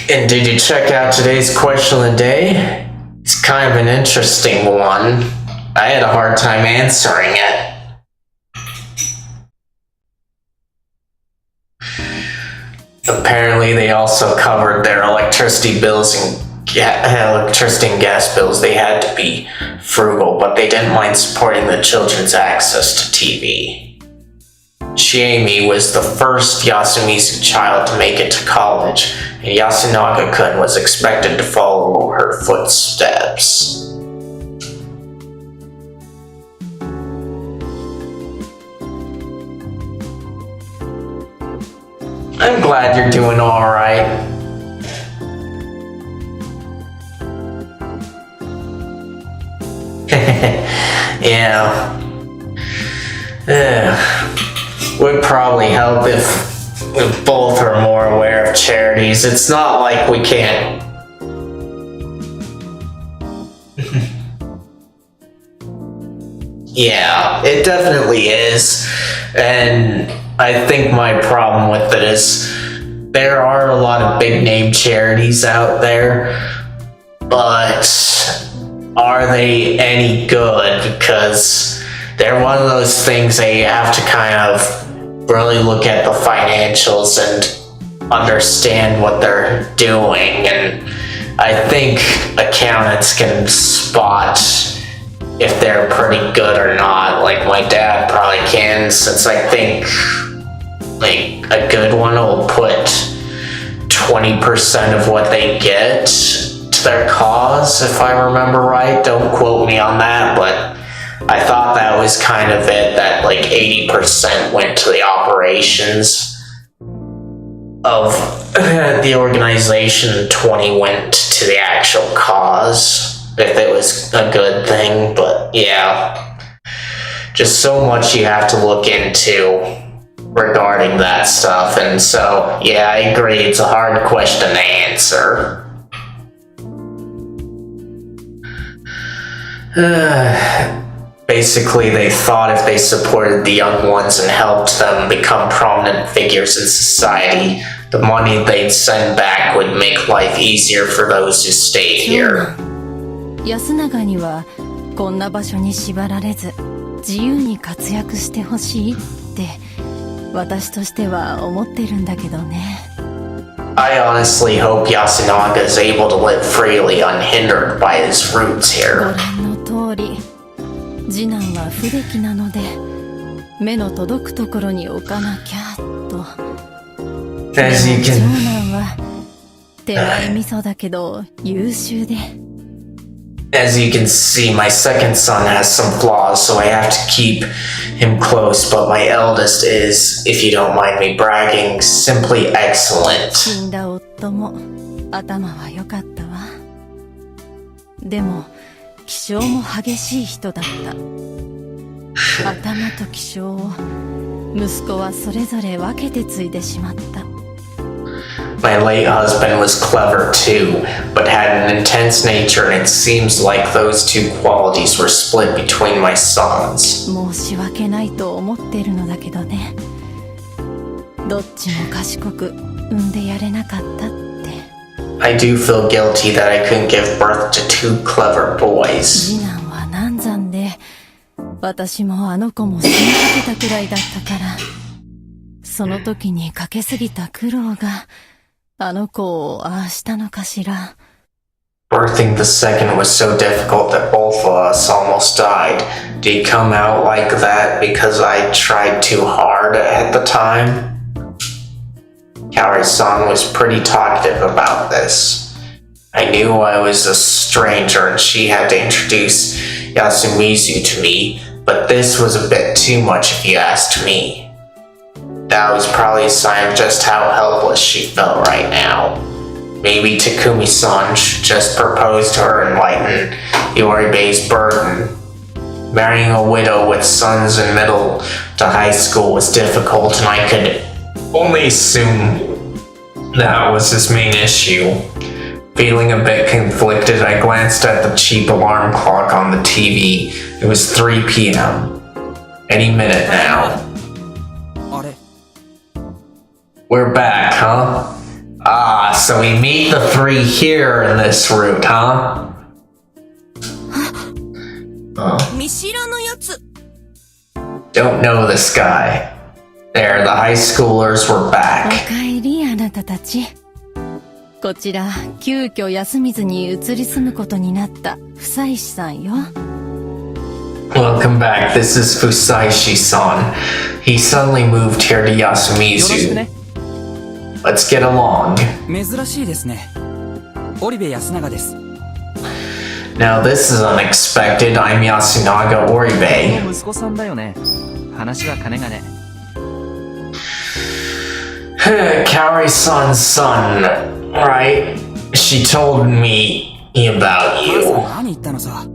And did you check out today's question of the day? It's kind of an interesting one. I had a hard time answering it. Apparently, they also covered their electricity bills and electricity and gas bills. They had to be frugal, but they didn't mind supporting the children's access to TV. Chiemi was the first Yasumizu child to make it to college, and Yasunaga-kun was expected to follow her footsteps. I'm glad you're doing alright. Yeah. Would probably help if we both are more aware of charities. It's not like we can't. Yeah, it definitely is. And I think my problem with it is there are a lot of big name charities out there, but are they any good? Because they're one of those things that you have to kind of really look at the financials and understand what they're doing. And I think accountants can spot if they're pretty good or not. Like my dad probably can, since I think like a good one will put 20% of what they get to their cause, if I remember right. Don't quote me on that, but I thought that was kind of it, that like 80% went to the operations of the organization, 20 went to the actual cause, if it was a good thing. But yeah, just so much you have to look into regarding that stuff. And so yeah, I agree, it's a hard question to answer. Basically, they thought if they supported the young ones and helped them become prominent figures in society, the money they'd send back would make life easier for those who stayed here. 安永にはこんな場所に縛られず自由に活躍してほしいって私としては思ってるんだけどね。I honestly hope Yasunaga is able to live freely, unhindered by his roots ご here. 覧の通り次男は不出来なので目の届くところに置かなきゃと。 As you 長 can 男は手前味噌だけど優秀で。 As you can see, my second son has some flaws, so I have to keep him close, but my eldest is, if you don't mind me bragging, simply excellent. 死んだ夫も頭は良かったわ。でも気性も激しい人だった。頭と気性を息子はそれぞれ分けて継いでしまった。 My late husband was clever too, but had an intense nature, and it seems like those two qualities were split between my sons. 申し訳ないと思ってるのだけどね。どっちも賢く産んでやれなかったって。 I do feel guilty that I couldn't give birth to two clever boys. 次男は難産で、私もあの子も死にかけたくらいだったから、その時にかけすぎた苦労があの子をああしたのかしら。 Birthing the second was so difficult that both of us almost died. Did he come out like that because I tried too hard at the time? Kaori-san was pretty talkative about this. I knew I was a stranger and she had to introduce Yasumizu to me, but this was a bit too much if you asked me. That was probably a sign of just how helpless she felt right now. Maybe Takumi-san should just propose to her and lighten Yoribei's burden. Marrying a widow with sons in middle to high school was difficult, and I could only assume that was his main issue. Feeling a bit conflicted, I glanced at the cheap alarm clock on the TV. It was 3 p.m. Any minute now. あれ We're back, huh? Ah, so we meet the three here in this route, huh? 見知らぬやつ。 Don't know this guy. There, the high schoolers were お back. かえりあなたたち。こちら急遽休みずに移り住むことになった房石さんよ。 Welcome back. This is Fusaishi-san. He suddenly moved here to よろしく Yasumizu. ね。 Let's get along. 珍しいですね。織部安永です。 Now this is unexpected. I'm Yasunaga こ Oribe. の息子さんだよね。話は金がね。 Kaori-san's son, right? She told me about 母さん you. 何言ったのさ。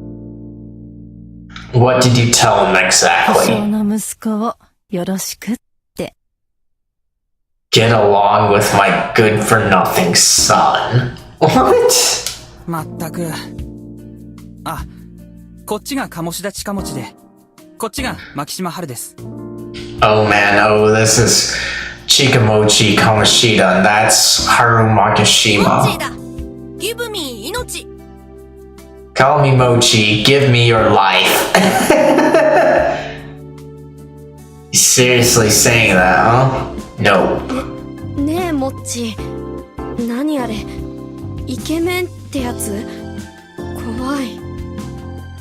What did you tell him 気性 exactly? の息子をよろしく。 Get along with my good-for-nothing son. What? まったく。あ、こっちが鴨志田近持ちで、こっちが牧島春です。 Oh man, oh, this is Chikamochi Kamoshida, and that's Haru モッチ Makishima. ーだ。Give me 命。 Call me Mochi, give me your life. You seriously saying that, huh? No. ねえモッチ何あれイケメンってやつ怖い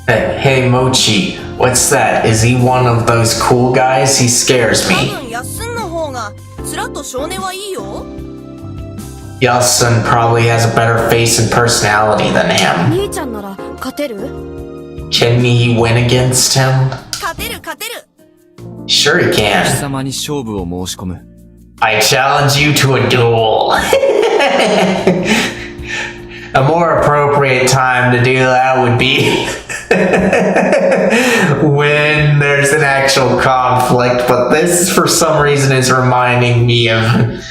Hey, Mochi, what's that? Is he one of those cool guys? He scares 多 me. 分休んの方がつらっと少年はいいよ。 Yasun probably has a better face and personality than him. 兄ちゃんなら勝てる Can he win against him? 勝てる勝てる。 Sure he 貴 can. 様に勝負を申し込む。 I challenge you to a duel. A more appropriate time to do that would be when there's an actual conflict, but this for some reason is reminding me of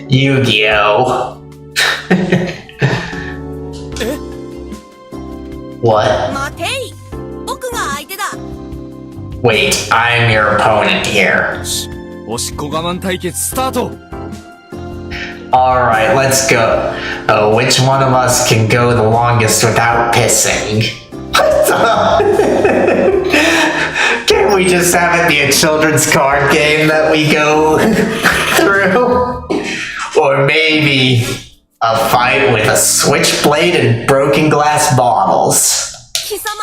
Yu-Gi-Oh! What? 待てい。僕が相手だ。 Wait, I'm your opponent here. おしっこ我慢対決スタート。 Alright, let's go. Which one of us can go the longest without pissing? Can't we just have it be a children's card game that we go through? Or maybe a fight with a switchblade and broken glass bottles. 貴様、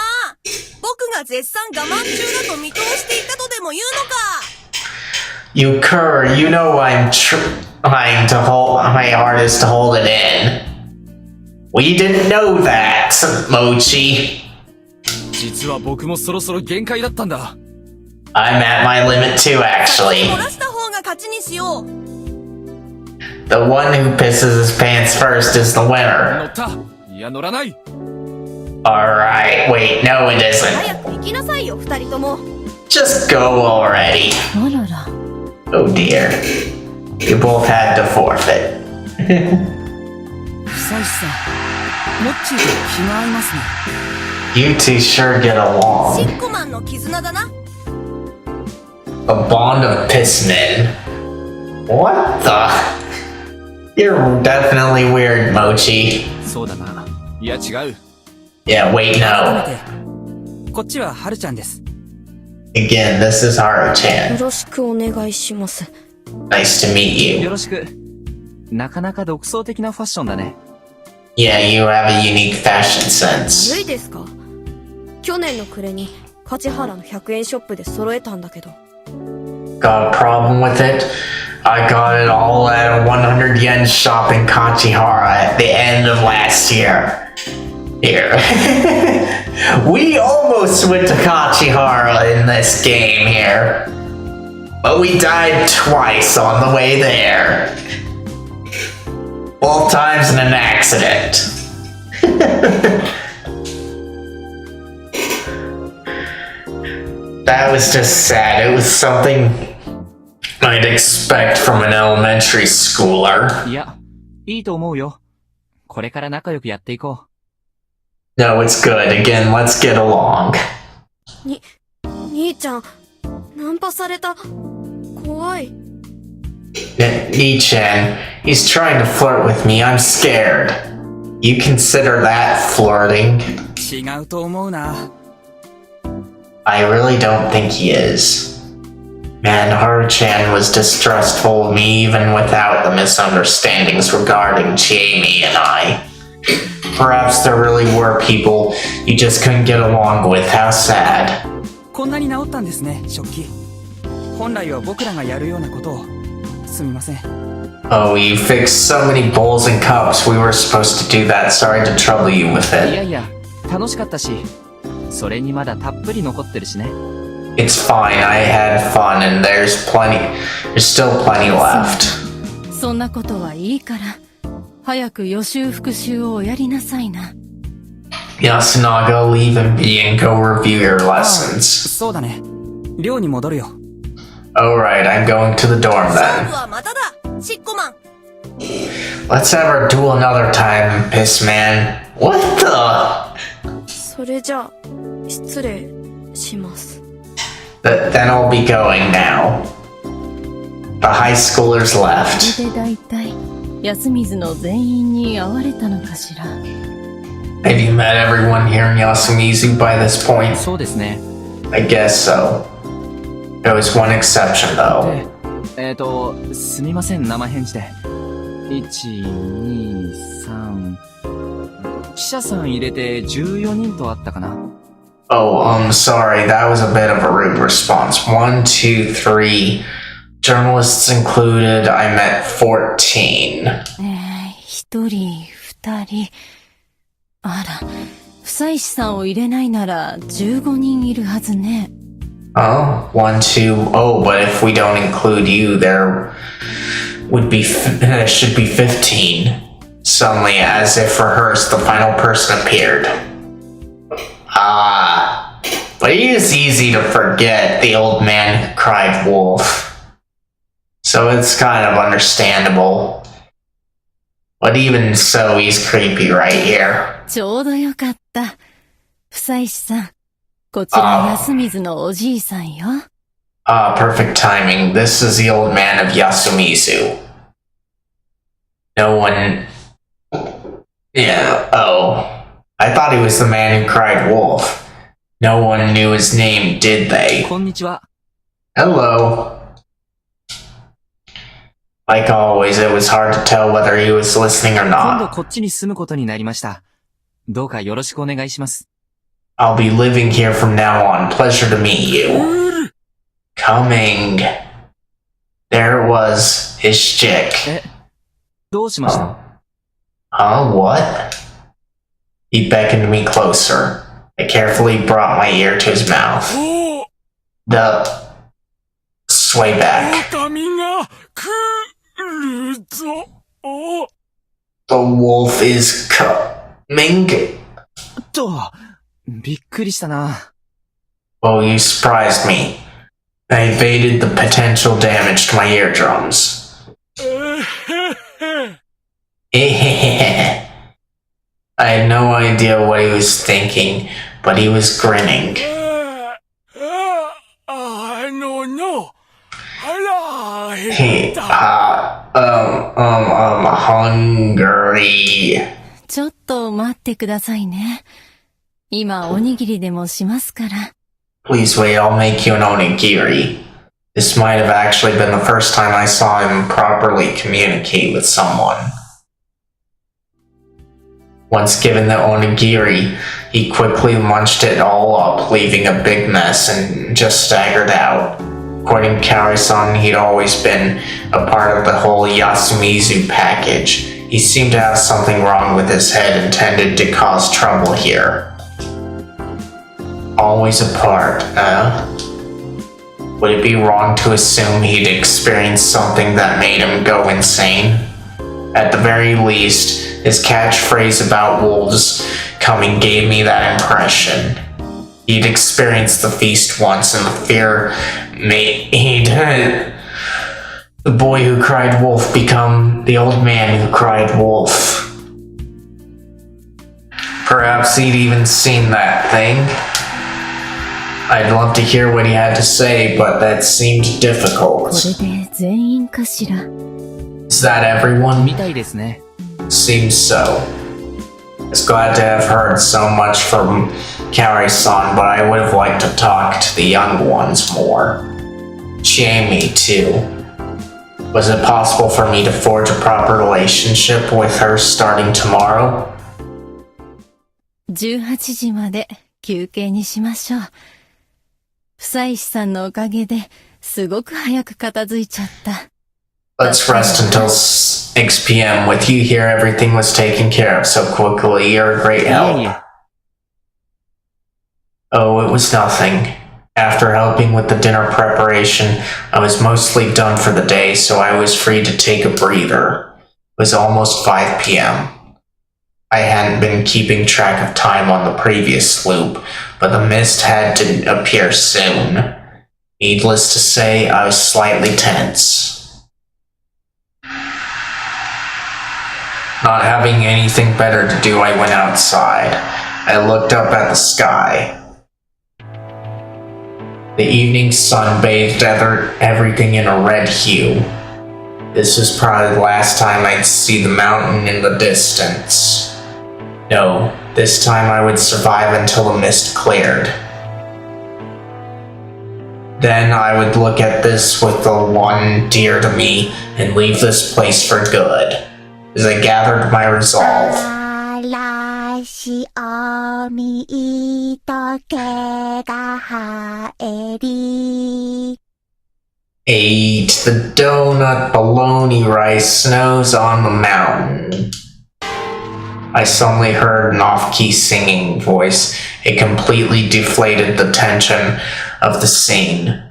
僕僕が絶賛我慢中だと見通していたとでも言うのか。You cur, you know I'm trying to hold my hardest to hold it in. We didn't know that, Mochi. 実は僕もそろそろ限界だったんだ。I'm at my limit too, 漏 actually. らした方が勝ちにしよう。The one who pisses his pants first is the 乗 winner. った。いや乗らない。 Alright, wait, no it isn't. 早く行きなさいよ、二人とも。Just go already. あらら。 Oh dear. You both had to forfeit. 久石さん、モッチーと気が合いますね。You two sure get シ along. ッコマンの絆だな。A bond of pissmen. What the? You're definitely weird, Mochi. そうだな。いや違う。 Yeah, wait, 改め no. て。こっちはハルちゃんです。 Again, this is Haru-chan. ろしくお願いします。 Nice to meet よ you. ろしく。なかなか独創的なファッションだね。Yeah, you have a unique fashion 悪 sense. いですか？去年の暮れに梶原の100円ショップで揃えたんだけど。Got a problem with it? I got it all at a 100 yen shop in Kachihara at the end of last year. Here. We almost went to Kachihara in this game here. But we died twice on the way there. Both times in an accident. That was just sad. It was something I'd expect from an elementary schooler. いや、いいと思うよ。これから仲良くやっていこ No, it's good. Again, let's get along. 兄ちゃん、ナンパされた。怖い。Ni-chan, he's trying to flirt with me. I'm scared. You consider that flirting? う。違うと思うな。I really don't think he is. Man, Haru-chan was distrustful of me even without the misunderstandings regarding Jamie and I. Perhaps there really were people you just couldn't get along with. How sad. こんなに治ったんですね、食器。本来は僕らがやるようなことを。すみません。Oh, you fixed so many bowls and cups. We were supposed to do that. Sorry to trouble you with いや it. いや、楽しかったし、それにまだたっぷり残ってるしね。It's fine. I had fun and there's still plenty left. そんなことはいいから、早く予習復習をおやりなさいな。Yasunaga, leave and be and go review your ああ lessons. そうだね。寮に戻るよ。Alright, I'm going to the dorm 勝負 then. はまただ、シッコマン。 Let's have our duel another time, piss man. What the? それじゃあ、失礼します。Then I'll be going now. The high schoolers こ left. れで大体、安水の全員に会われたのかしら。Have you met everyone here in Yasumizu by this point? そうですね。 I guess so. There was one exception though. すみません、生返事で。1、2、3。記者さん入れて14人とあったかな。Oh, sorry, that was a bit of a rude response. 1, 2, 3. Journalists included, I met 14. 一人、二人。あら、久石さんを入れないなら15人いるはずね。Oh, 1, 2. Oh, but if we don't include you, there should be 15. Suddenly, as if rehearsed, the final person appeared. But it is easy to forget the old man who cried wolf. So it's kind of understandable. But even so, he's creepy right here. ちょうどよかった。久石さん、こちら安水のおじいさんよ。Perfect timing. This is the old man of Yasumizu. No one... Yeah, oh. I thought he was the man who cried wolf. No one knew his name, did they? こんにちは。 Hello. Like always, it was hard to tell whether he was listening or 今度 not. こっちに住むことになりました。どうかよろしくお願いします。I'll be living here from now on. Pleasure to meet you. Coming. There it was, his chick. どうしました What? He beckoned me closer. I carefully brought my ear to his mouth. Sway back. 狼が来るぞ。The wolf is coming. と、びっくりしたな。Oh, you surprised me. I evaded the potential damage to my eardrums. I had no idea what he was thinking, but he was grinning. No. あら、 He, I'm hungry. ちょっと待ってくださいね。今おにぎりでもしますから。 Please wait, I'll make you an onigiri. This might have actually been the first time I saw him properly communicate with someone. Once given the onigiri, he quickly munched it all up, leaving a big mess, and just staggered out. According to Kaori-san, he'd always been a part of the whole Yasumizu package. He seemed to have something wrong with his head and tended to cause trouble here. Always a part, Would it be wrong to assume he'd experienced something that made him go insane? At the very least, his catchphrase about wolves coming gave me that impression. He'd experienced the feast once, and the fear made the boy who cried wolf become the old man who cried wolf. Perhaps he'd even seen that thing. I'd love to hear what he had to say, but that seemed こ difficult. れで全員かしら。 Is that everyone? みたいですね。 Seems so. I was glad to have heard so much from Kaori-san, but I would have liked to talk to the young ones more. Jamie, too. Was it possible for me to forge a proper relationship with her starting tomorrow? 18時まで休憩にしましょう。房石さんのおかげですごく早く片付いちゃった。 Let's rest until 6 p.m. With you here, everything was taken care of so quickly. You're a great いえい help. え、 Oh, it was nothing. After helping with the dinner preparation, I was mostly done for the day, so I was free to take a breather. It was almost 5 p.m. I hadn't been keeping track of time on the previous loop, but the mist had to appear soon. Needless to say, I was slightly tense. Not having anything better to do, I went outside. I looked up at the sky. The evening sun bathed everything in a red hue. This was probably the last time I'd see the mountain in the distance. No, this time I would survive until the mist cleared. Then I would look at this with the one dear to me and leave this place for good. As I gathered my resolve. 嵐を見とけが生えり Ate the donut bologna rice snows on the mountain. I suddenly heard an off-key singing voice. It completely deflated the tension of the scene.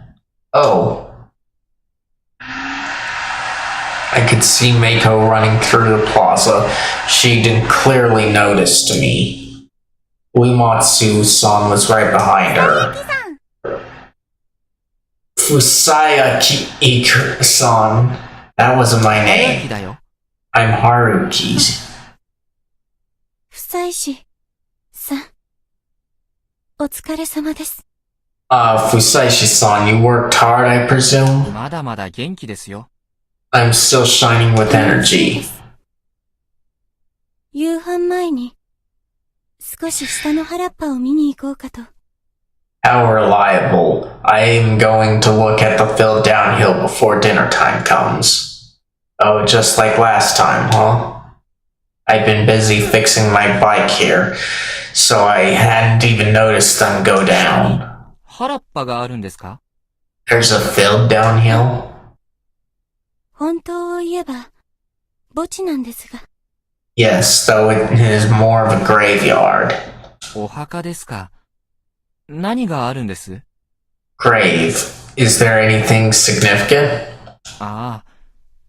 Oh. I could see Mako running through the plaza. She didn't clearly notice me. Uematsu-san was right behind her. Fusayaki-san. That wasn't my 早起き name. だよ。 I'm Haruki. 房石さんお疲れ様です Fusaishi-san, you worked hard, I presume? まだまだ元気ですよ。 I'm still shining with energy. 夕飯前に少し下の原っぱを見に行こうかと How reliable. I am going to look at the field downhill before dinner time comes. Oh, just like last time, huh? I've been busy fixing my bike here, so I hadn't even noticed them go down. 原っぱがあるんですか？ There's a field downhill. 本当を言えば墓地なんですが。 Yes, though it is more of a graveyard. お墓ですか。何があるんです？ Grave. Is there anything significant? ああ、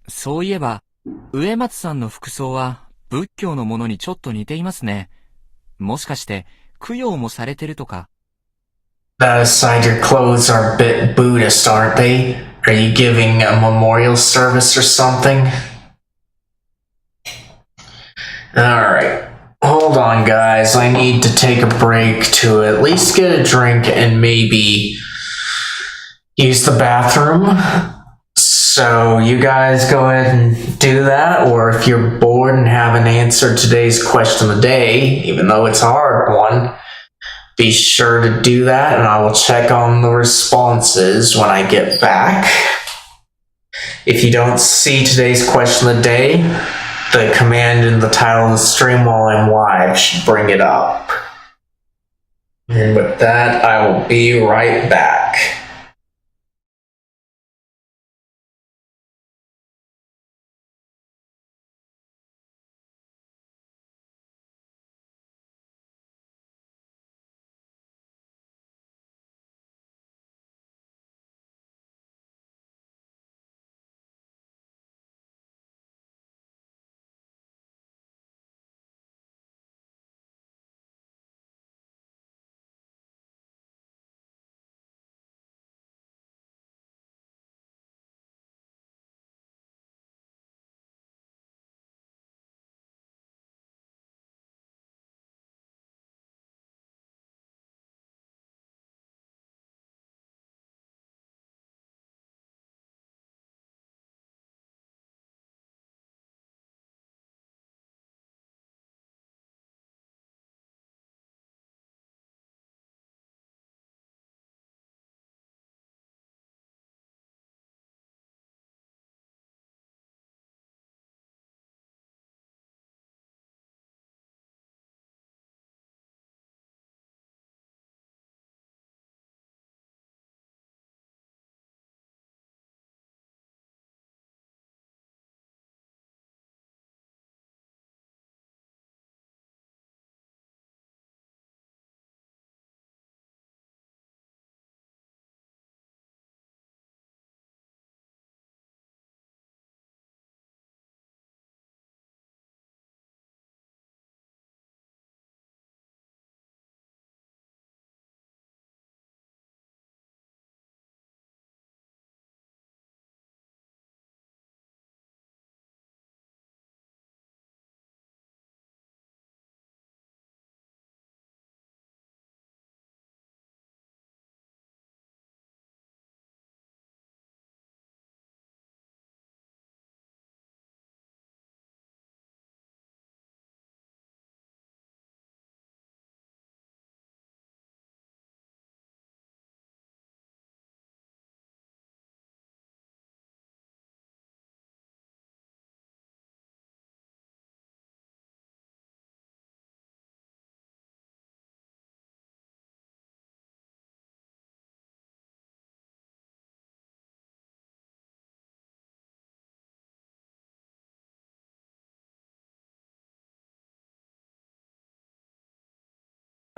そういえば、植松さんの服装は仏教のものにちょっと似ていますね。もしかして、供養もされてるとか。That aside, your clothes are a bit Buddhist, aren't they? Are you giving a memorial service or something? Alright. Hold on, guys. I need to take a break to at least get a drink and maybe use the bathroom. So you guys go ahead and do that, or if you're bored and haven't answered today's question of the day, even though it's a hard one, be sure to do that, and I will check on the responses when I get back. If you don't see today's question of the day, the command in the title of the stream while I'm live should bring it up. And with that, I will be right back.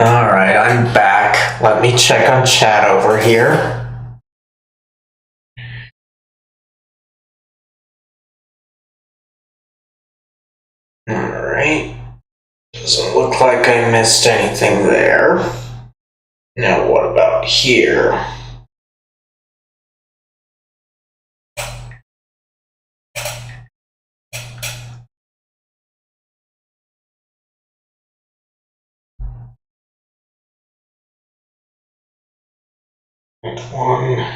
Alright, I'm back. Let me check on chat over here. Alright. Doesn't look like I missed anything there. Now what about here? One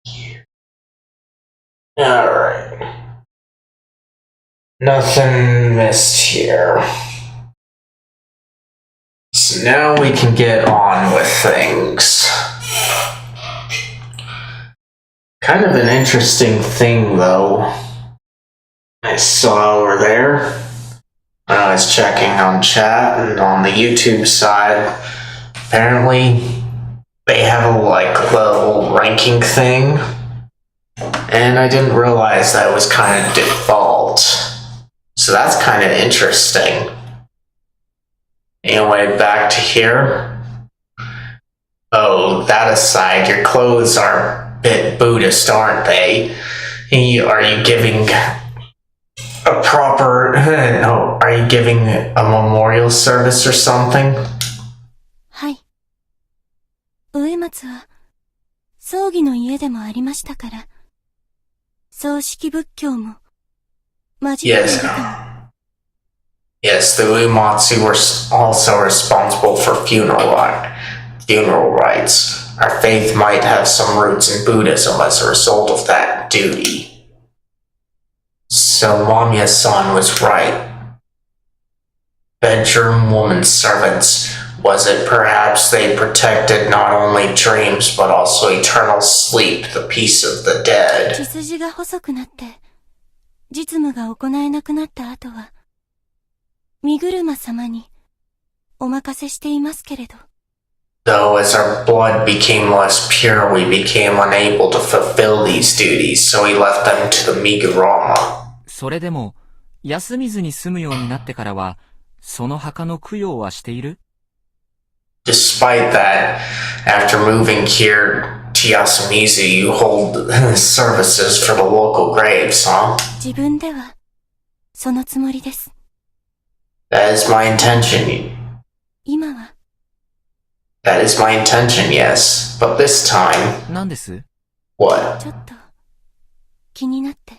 here. Alright. Nothing missed here. So now we can get on with things. Kind of an interesting thing, though, I saw over there. I was checking on chat and on the YouTube side. Apparently, they have a little ranking thing, and I didn't realize that was kind of default. So that's kind of interesting. Anyway, back to here. Oh, that aside, your clothes are a bit Buddhist, aren't they? Are you giving a proper... No, are you giving a memorial service or something? はい。植松は葬儀の家でもありましたから、葬式仏教も交えているかも。Yes, the Uematsu were also responsible for funeral rites. Our faith might have some roots in Buddhism as a result of that duty. So Mamiya-san was right. Bedroom woman servants. Was it perhaps they protected not only dreams but also eternal sleep, the peace of the dead? 血筋が細くなって、実務が行えなくなった後は、身車様にお任せしていますけれど。Though as our blood became less pure, we became unable to fulfill these duties, so we left them to the Migurama. それでも、休みずに済むようになってからは、その墓の供養はしている？ Despite that, after moving here to Yasumizu, you hold services for the local graves, huh? 自分では、そのつもりです。That is my intention. 今は、That is my intention, yes. But this time... 何です？ What? ちょっと、気になって。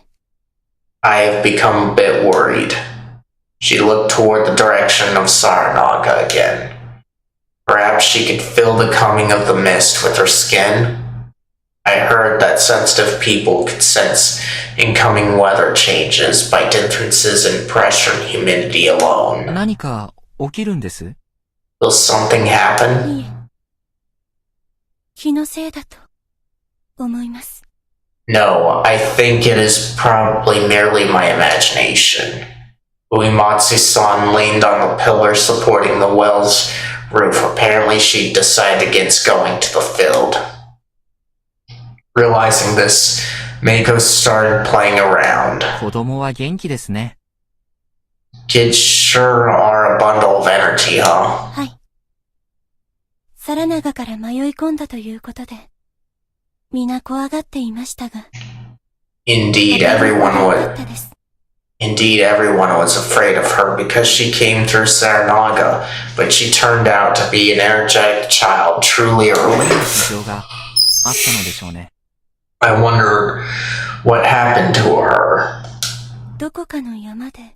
I have become a bit worried. She looked toward the direction of Saranaga again. Perhaps she could feel the coming of the mist with her skin. I heard that sensitive people could sense incoming weather changes by differences in pressure and humidity alone. 何か起きるんです？ Will something happen? いえ、気のせいだと思います。No, I think it is probably merely my imagination. Uematsu-san leaned on the pillar supporting the well's roof. Apparently she decided against going to the field. Realizing this, Mako started playing around. 子供は元気ですね。Kids sure are a bundle of energy, huh? はい。サラナガから迷い込んだということで、皆怖がっていましたが。Indeed, everyone was afraid of her because she came through Saranaga, but she turned out to be an energetic child, truly a relief. 事情があったのでしょうね。I wonder what happened to her. どこかの山で、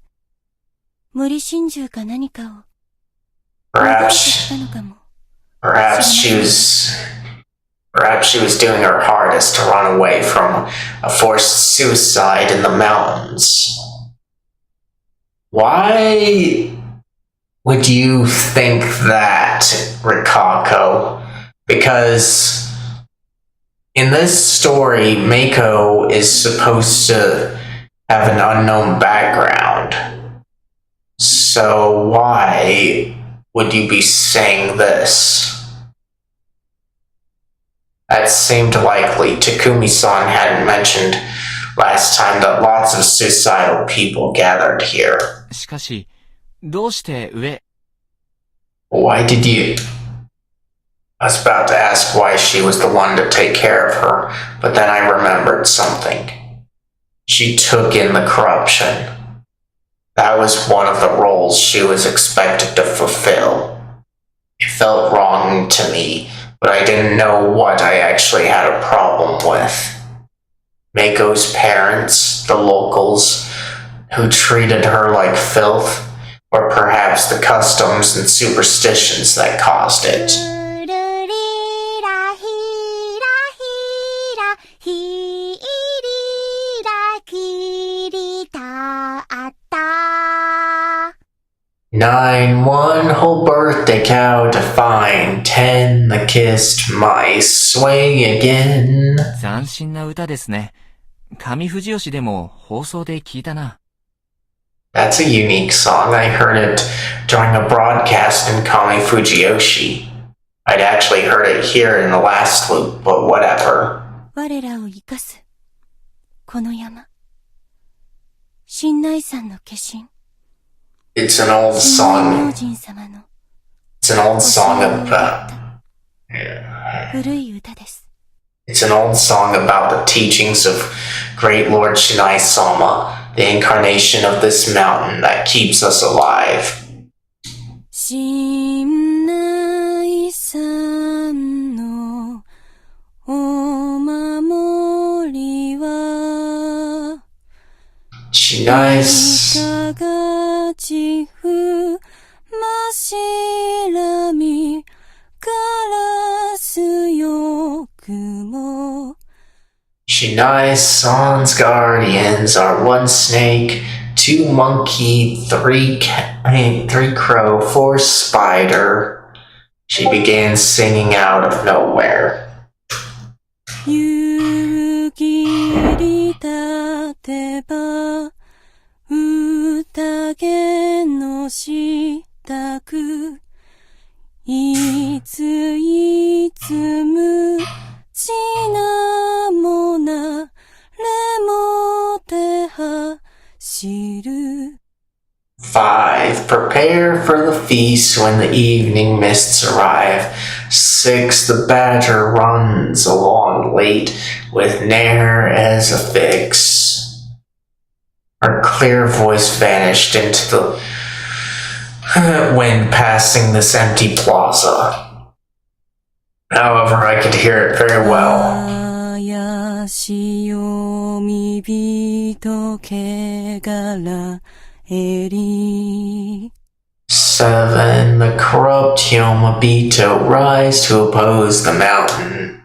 無理心中か何かを、Perhaps したのかも。Perhaps she was doing her hardest to run away from a forced suicide in the mountains. Why would you think that, Rikako? Because in this story, Mako is supposed to have an unknown background. So why would you be saying this? That seemed likely. Takumi-san hadn't mentioned last time that lots of suicidal people gathered here. しかし、どうして上？ Why did you... I was about to ask why she was the one to take care of her, but then I remembered something. She took in the corruption. That was one of the roles she was expected to fulfill. It felt wrong to me, but I didn't know what I actually had a problem with. Mako's parents, the locals, who treated her like filth, or perhaps the customs and superstitions that caused it. Nine, one whole birthday cow to find. 10, the kissed mice sway again. 斬新な歌ですね。上富士吉でも放送で聞いたな。That's a unique song. I heard it during a broadcast in Kami Fujiyoshi. I'd actually heard it here in the last loop, but whatever. 我らを生かすこの山神内山の化身 It's an old 神内 song. 明神様の It's an old 教 song えを受け about. た Yeah. 古い歌です It's an old song about the teachings of Great Lord Shinai Sama, the incarnation of this mountain that keeps us alive. 神内山のお守りは Shinai. いかがちふましらみからすよくも Shinai San's guardians are 1 snake, 2 monkey, 3 crow, 4 spider. She began singing out of nowhere. ゆきりたてば宴のしたくいついつむちなもなれもてはしる 5. Prepare for the feast when the evening mists arrive. 6. The badger runs along late with ne'er as a fix. Her clear voice vanished into the wind passing this empty plaza. However, I could hear it very well. 怪しよみびとけがらえり 7. The corrupt Yomabito rise to oppose the mountain.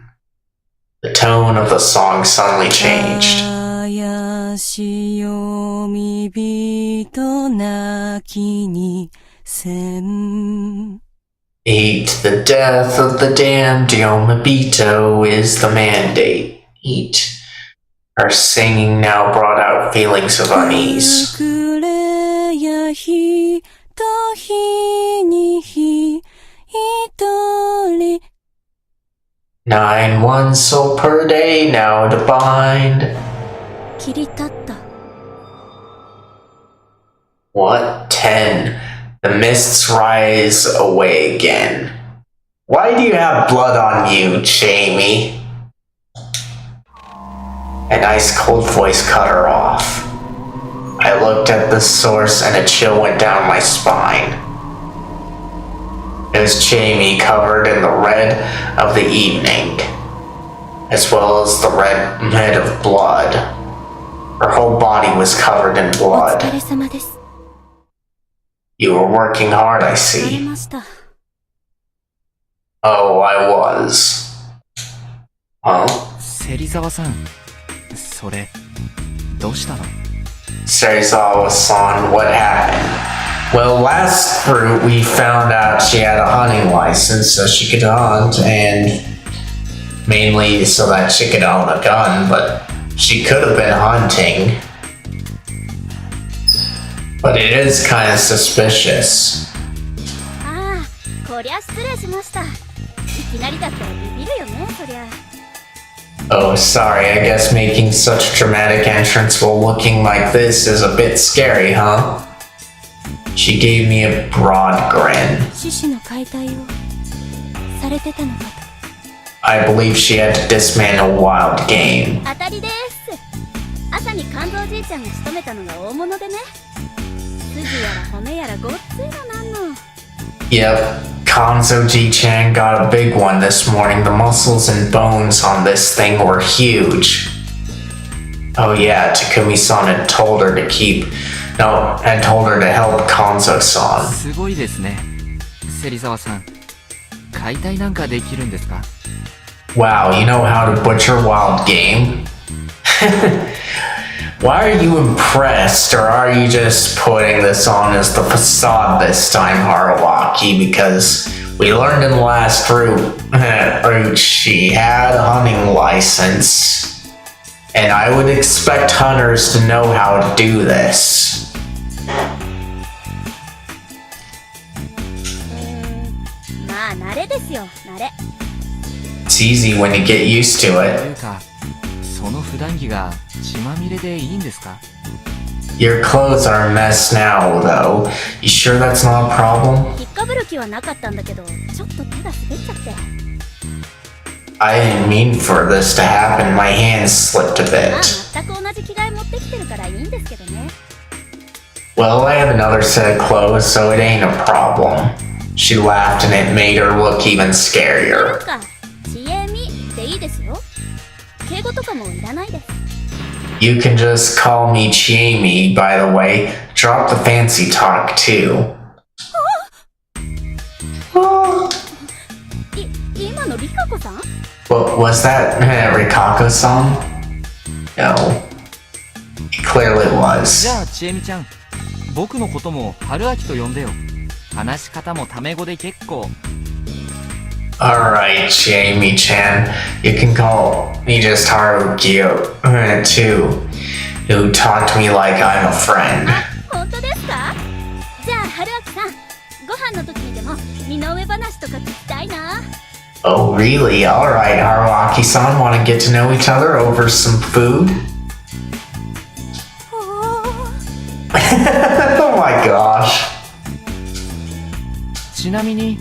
The tone of the song suddenly changed. 怪しよみびと泣きにせん 8. The death of the damned Yomabito is the mandate. 8. Her singing now brought out feelings of unease. くれやひとひにひとり 9. 1 soul per day now to bind. 切り立った What? 10. The mists rise away again. Why do you have blood on you, Jamie? An ice cold voice cut her off. I looked at the source and a chill went down my spine. It was Jamie covered in the red of the evening, as well as the red of blood. Her whole body was covered in お blood. 疲れ様です You were working hard, I 疲れ see. ました Oh, I was. Huh? 芹沢さん、それ、どうしたの？ Serizawa-san, what happened? Well, last fruit we found out she had a hunting license so she could hunt, and mainly so that she could own a gun, but she could have been hunting. But it is kind of suspicious. ああ、こりゃ失礼しました。いきなりだったらビビるよね、そりゃ。 Oh, sorry, I guess making such dramatic entrance while looking like this is a bit scary, huh? She gave me a broad grin. 獅子の解体をされてたのかと I believe she had to dismantle wild game. 当たりです。朝に肝臓じいちゃんが仕留めたのが大物でね。筋やら骨やらごっついのなんの。 Yep, Kanzo Ji-chan got a big one this morning. The muscles and bones on this thing were huge. Oh yeah, Takumi-san had told her to help Kanzo-san. すごいですね。芹沢さん、解体なんかできるんですか？ Wow, you know how to butcher wild game? Why are you impressed, or are you just putting this on as the facade this time, Haruaki? Because we learned in the last route she had a hunting license, and I would expect hunters to know how to do this. まあ慣れですよ、慣れ。 It's easy when you get used to とい it. うか、その普段着が血まみれでいいんですか？ Your clothes are a mess now, though. You sure that's not a problem? 引っかぶる気はなかったんだけど、ちょっと手が滑っちゃって。 I didn't mean for this to happen. My hands slipped a まあ bit. 全く同じ着替え持ってきてるからいいんですけどね。 Well, I have another set of clothes, so it ain't a problem. She laughed and it made her look even なん scarier. か、ちえみでいいですよ。敬語とかもいらないです。 You can just call me Jamie, by the way. Drop the fancy talk, too. 今のリカコさん？ What was that Rikako-san? No. It clearly じ was. ゃあちえみちゃん、僕のことも春秋と呼んでよ。話し方もタメ語で結構。 Alright, Jamie-chan. You can call me just Haruki, too. Who talked to me like I'm a friend. 本当ですか？じゃあ春秋さん、ご飯の時にでも身の上話とか聞きたいな。 Oh, really? Alright, Haruaki-san, want to get to know each other over some food? Oh my gosh. ちなみに、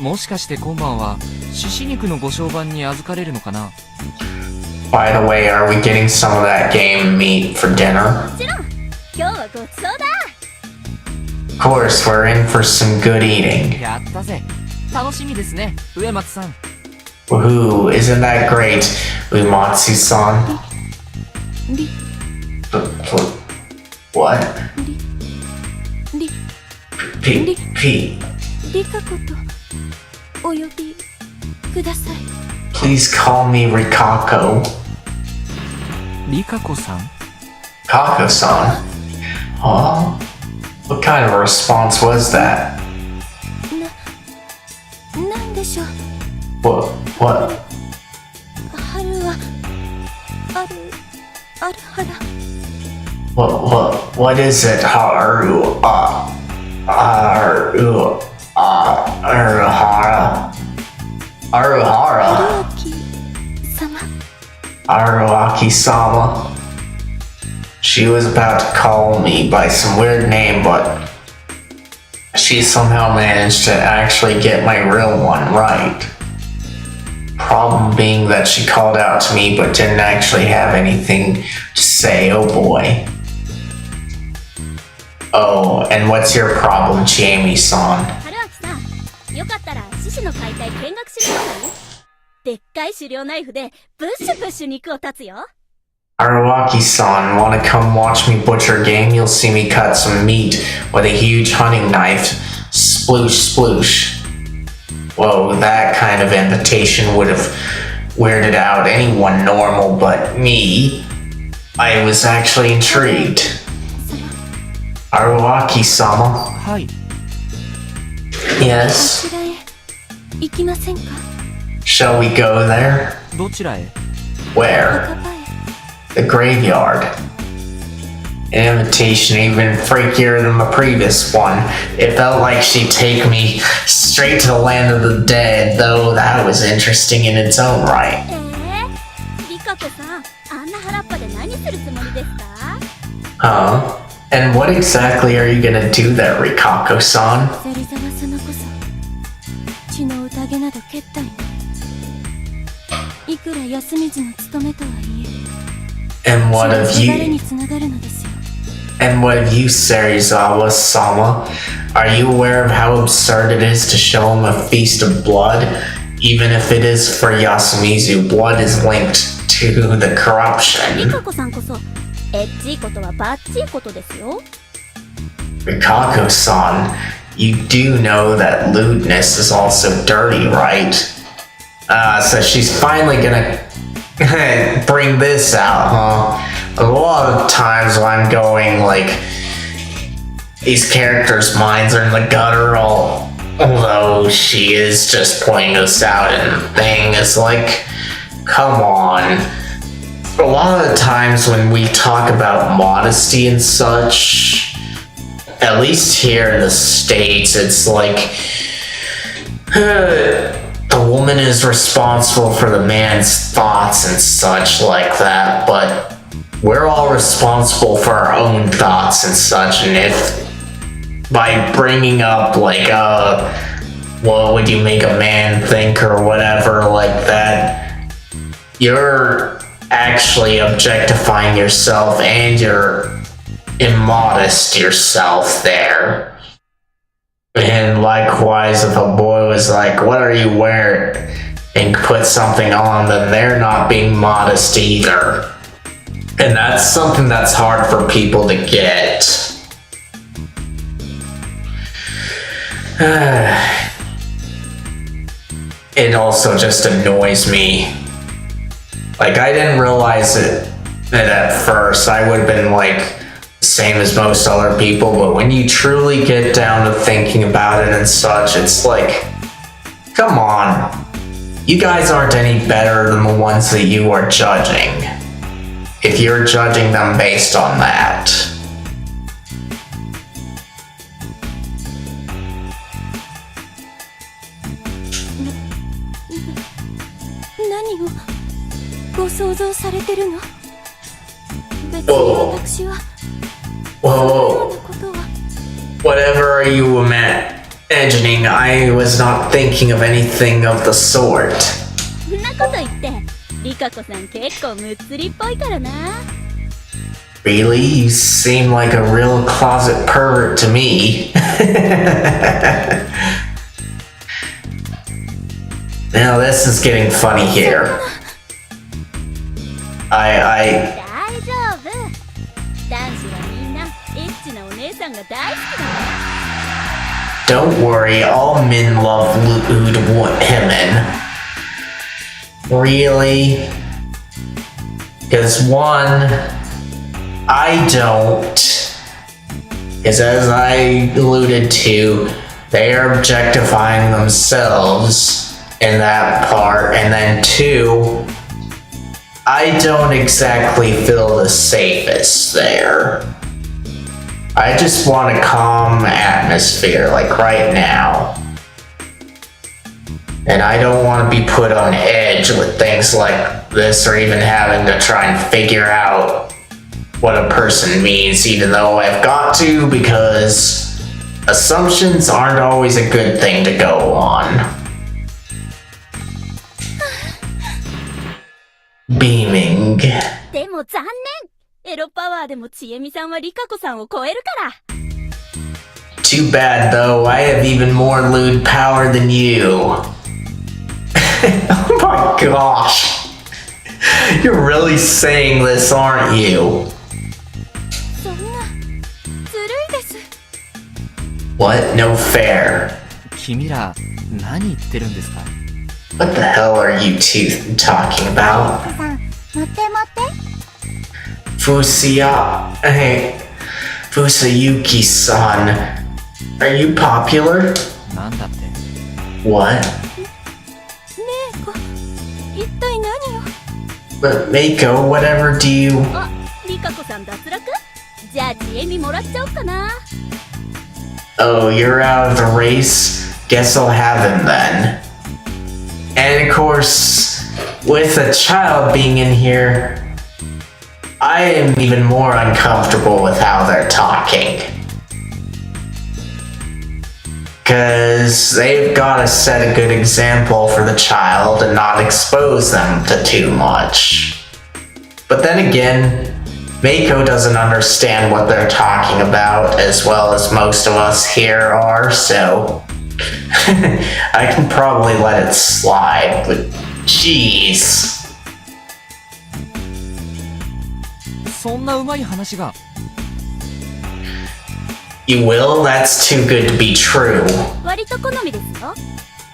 もしかして今晩は獅子肉のご商売に預かれるのかな？ By the way, are we getting some of that game meat for dinner? もちろん、今日はごちそうだ。 Of course, we're in for some good eating. やったぜ。楽しみですね、植松さん。 Woohoo, isn't that great, Uematsu-san? り、 What? り、 P. リカコとお呼びください。 Please call me Rikako. リカコさん？ Kako-san? Huh? What kind of a response was that? なんでしょう。 What? 春は、あるはら。 What is it? Aruhara? 様。 Aruaki-sama? She was about to call me by some weird name, but she somehow managed to actually get my real one right. Problem being that she called out to me but didn't actually have anything to say, oh boy. Oh, and what's your problem, Jamie-san? 春秋さん、よかったら獅子の解体見学しに来ない？でっかい狩猟ナイフでブッシュブッシュ肉を断つよ。 Aruaki-san, wanna come watch me butcher game? You'll see me cut some meat with a huge hunting knife. Sploosh, sploosh. Whoa, that kind of invitation would have weirded out anyone normal but me. I was actually intrigued. Aruaki-sama? はい。あ Yes? ちらへ行きませんか？ Shall we go there? どちらへ？ Where? 墓場へ。 The graveyard. An invitation even freakier than the previous one. It felt like she'd take me straight to the land of the dead, though that was interesting in its own right. リカコさん、あんな原っぱで何するつもりですか？ Huh? And what exactly are you gonna do there, Rikako-san? 芹沢様こそ血の宴など決体。いくら休みずの務めとはいえ、 And what of 血の流れ you? につながるのですよ。 And what of you, Serizawa-sama? Are you aware of how absurd it is to show him a feast of blood? Even if it is for Yasumizu, blood is linked to the リ corruption. カコさんこそエッチいことはバッチいことですよ。 Rikako-san, you do know that lewdness is also dirty, right? So she's finally gonna bring this out, huh? A lot of times when I'm going, like, these characters' minds are in the gutter, although she is just pointing this out, and the thing is like, come on. A lot of the times when we talk about modesty and such, at least here in the States, it's like the woman is responsible for the man's thoughts and such like that, but we're all responsible for our own thoughts and such, and if by bringing up like, what would you make a man think or whatever like that, you're actually objectifying yourself and you're immodest yourself there. And likewise, if a boy was like, what are you wearing? And put something on, then they're not being modest either. And that's something that's hard for people to get. It also just annoys me. Like, I didn't realize it at first. I would have been like, same as most other people, but when you truly get down to thinking about it and such, it's like, come on, you guys aren't any better than the ones that you are judging, if you're judging them based on that.何をご想像されてるの？別に私は Whoa, whatever you were imagining, I was not thinking of anything of the sort. そんなこと言って、リカ子さん結構むっつりっぽいからな。Really? You seem like a real closet pervert to me. Now this is getting funny here. 大丈夫。男子はみんなエッチなお姉さんが大好きだよ。 Don't worry, all men love lewd women. Really? Because one, I don't. Because as I alluded to, they are objectifying themselves in that part. And then two, I don't exactly feel the safest there. I just want a calm atmosphere, like right now. And I don't want to be put on edge with things like this, or even having to try and figure out what a person means, even though I've got to, because assumptions aren't always a good thing to go on. Beaming. でも残念。エロパワーでもちえみさんはリカ子さんを超えるから。Too bad though, I have even more lewd power than you. Oh my gosh. You're really saying this, aren't you? そんな、ずるいです。 What? No fair. 君ら何言ってるんですか？ What the hell are you two talking about? さん、持って持って。 Fusiya... Hey, Fusayuki-san. Are you popular? なんだって。 What? ねえこ、一体何を。 But Mako, whatever do you... あ、リカ子さん脱落？じゃあちえみもらっちゃおうかな。 Oh, you're out of the race? Guess I'll have him then. And of course, with a child being in here, I am even more uncomfortable with how they're talking. Because they've got to set a good example for the child and not expose them to too much. But then again, Mako doesn't understand what they're talking about as well as most of us here are, so I can probably let it slide, but jeez. そんなうまい話が。 You will? That's too good to be true. 割と好みですよ。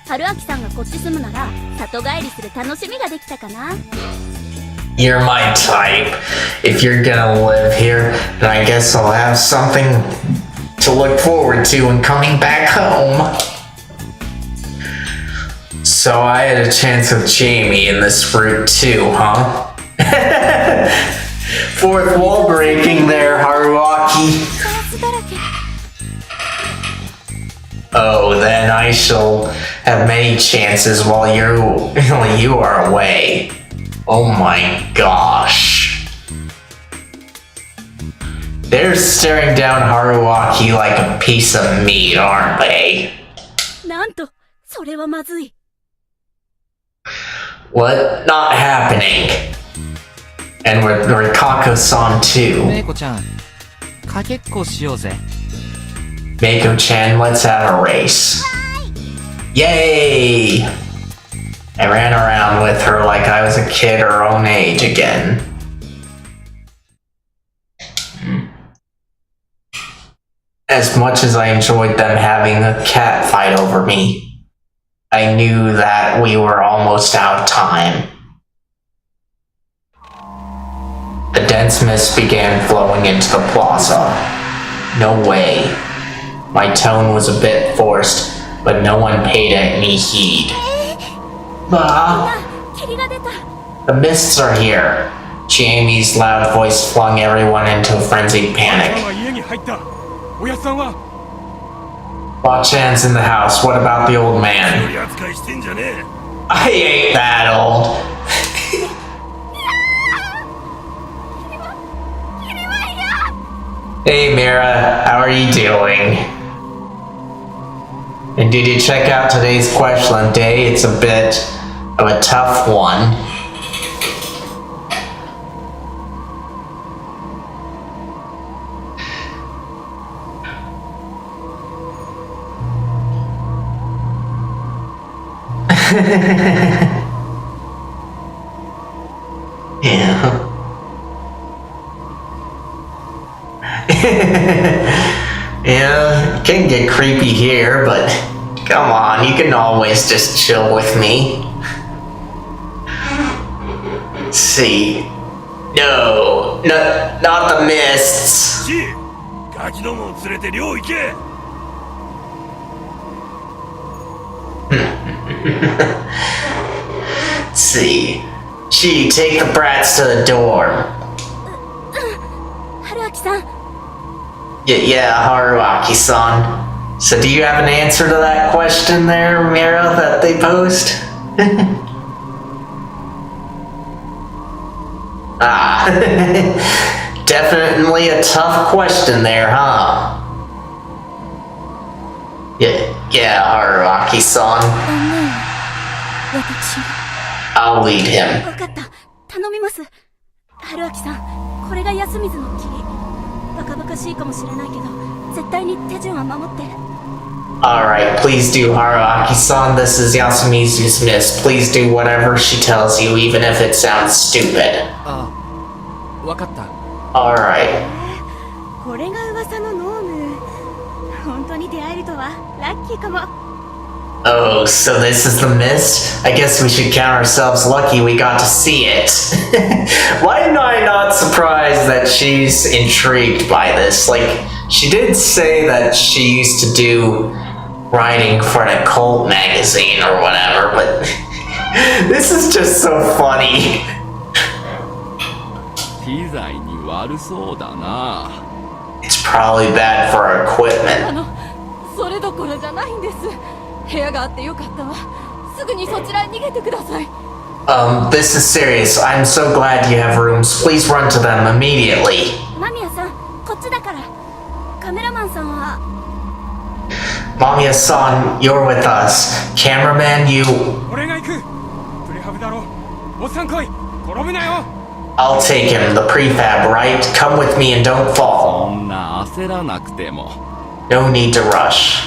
春明さんがこっち住むなら里帰りする楽しみができたかな。 You're my type. If you're gonna live here, then I guess I'll have something to look forward to when coming back home. So I had a chance with Jamie in this route too, huh? Fourth wall breaking there, Haruaki. チャンスだらけ。 Oh, then I shall have many chances while you are away. Oh my gosh. They're staring down Haruaki like a piece of meat, aren't they? なんと、それはまずい。 What? Not happening. And with Rikako-san メイ too. コちゃん、かけっこしようぜ。 Mako-chan, let's have a race. Yay! I ran around with her like I was a kid her own age again. As much as I enjoyed them having a cat fight over me, I knew that we were almost out of time. The dense mist began flowing into the plaza. No way. My tone was a bit forced, but no one paid any heed. Ah, 霧が出た。 the mists are here. Jamie's loud voice flung everyone into a frenzied さん panic. は家に入った。おやつさんは Bachan's in the house. What about the old man? 扱いしてんじゃねえ。 I ain't that old. Hey Mira, how are you doing? And did you check out today's Questland Day? It's a bit of a tough one. Yeah. Yeah, it can get creepy here, but come on, you can always just chill with me. Let's see. No, not the mists. チー、ガキどもを連れて寮行け。 Let's see. Gee, take the brats to the door. 春明さん、 Yeah, Haruaki-san. So do you have an answer to that question there, Mira, that they posed? Ah, definitely a tough question there, huh? Yeah, Haruaki-san. 私 I'll lead him. わかった。頼みます。春明さん、これが安水の霧。バカバカしいかもしれないけど、絶対に手順は守って。 Alright, please do, Haruaki-san. This is Yasumizu's miss. Please do whatever she tells you, even if it sounds stupid. あ、わかった。 Alright. これが噂のノーム。本当に出会えるとはラッキーかも。 Oh, so this is the mist? I guess we should count ourselves lucky we got to see it. Why am I not surprised that she's intrigued by this? Like, she did say that she used to do writing for an occult magazine or whatever, but this is just so funny. 機材に悪そうだな。 It's probably bad for our equipment. それどころじゃないんです。部屋があってよかったわ。すぐにそちらに逃げてください。This is serious. I'm so glad you have rooms. Please run to them immediately. 間宮さん、こっちだから。カメラマンさんは。 Mamiya-san, you're with us. Cameraman, you... 俺が行く。プレハブだろ。おっさん来い。転ぶなよ。 I'll take him. The prefab, right? Come with me and don't そ fall. んな焦らなくても。 No need to rush.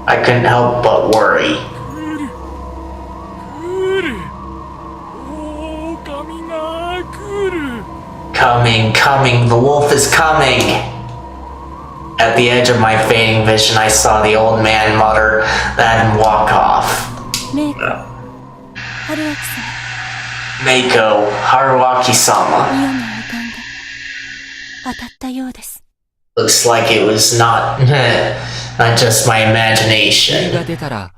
I couldn't help but worry. 来る。狼が来る。 Coming. The wolf is coming. At the edge of my fading vision, I saw the old man mutter that and walk off. メイコ春明さ Mako, ん Haruaki-sama. 嫌な予感が当たったようです。 Looks like it was not just my 霧 imagination. が出たら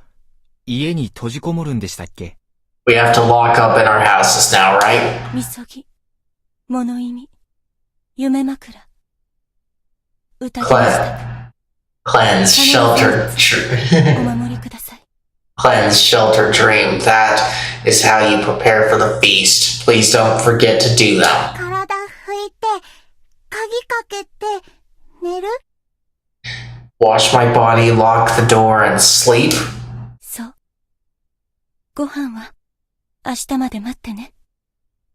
家に閉じこもるんでしたっけ？ We have to lock up in our houses now, right? みそぎ物意味夢枕疑いした Cleanse, shelter, お守りください。Cleanse, shelter, dream. That is how you prepare for the feast. Please don't forget to do them. 体拭いて、鍵かけて、寝る？ Wash my body, lock the door, and sleep? そう。ご飯は明日まで待ってね。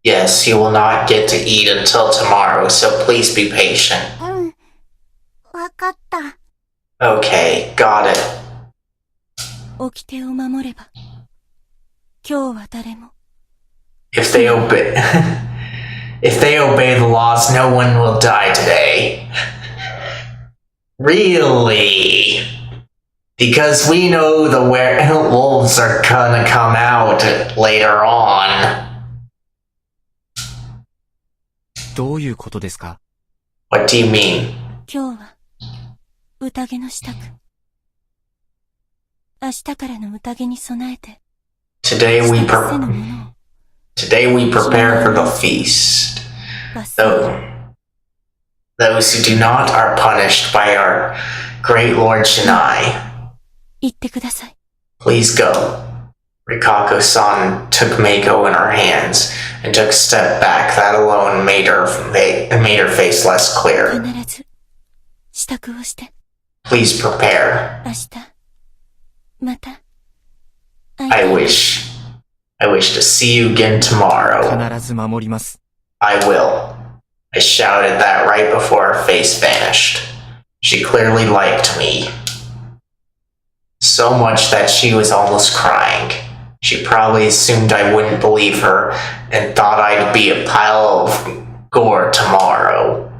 Yes, you will not get to eat until tomorrow, so please be patient. うん。わかった。 Okay, got it. 掟を守れば、今日は誰も。 If they obey if they obey the laws, no one will die today. Really? Because we know the werewolves are gonna come out later on. どういうことですか？ What do you mean? 今日は、宴の支度。明日からの宴に備えて、 Today we せぬものを Today we prepare for the feast. 罰せる。 Those who do not are punished by our great Lord Shinai. 言ってください。 Please go. Rikako-san took Mako in her hands and took a step back. That alone made her face less clear. 必ず、支度をして、 Please prepare. 明日、また、I wish to see you again tomorrow. 必ず守ります。 I will. I shouted that right before her face vanished. She clearly liked me. So much that she was almost crying. She probably assumed I wouldn't believe her and thought I'd be a pile of gore tomorrow.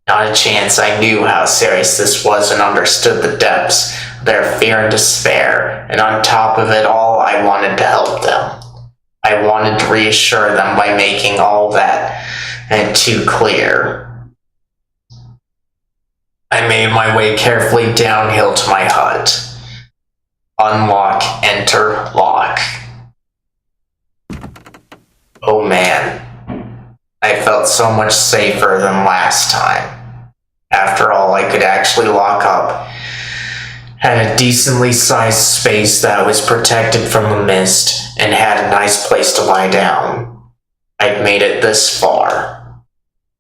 Not a chance. I knew how serious this was and understood the depths of their fear and despair. And on top of it all, I wanted to help them. I wanted to reassure them by making all that and too clear. I made my way carefully downhill to my hut. Unlock, enter, lock. Oh man. I felt so much safer than last time. After all, I could actually lock up. Had a decently sized space that was protected from the mist and had a nice place to lie down. I'd made it this far.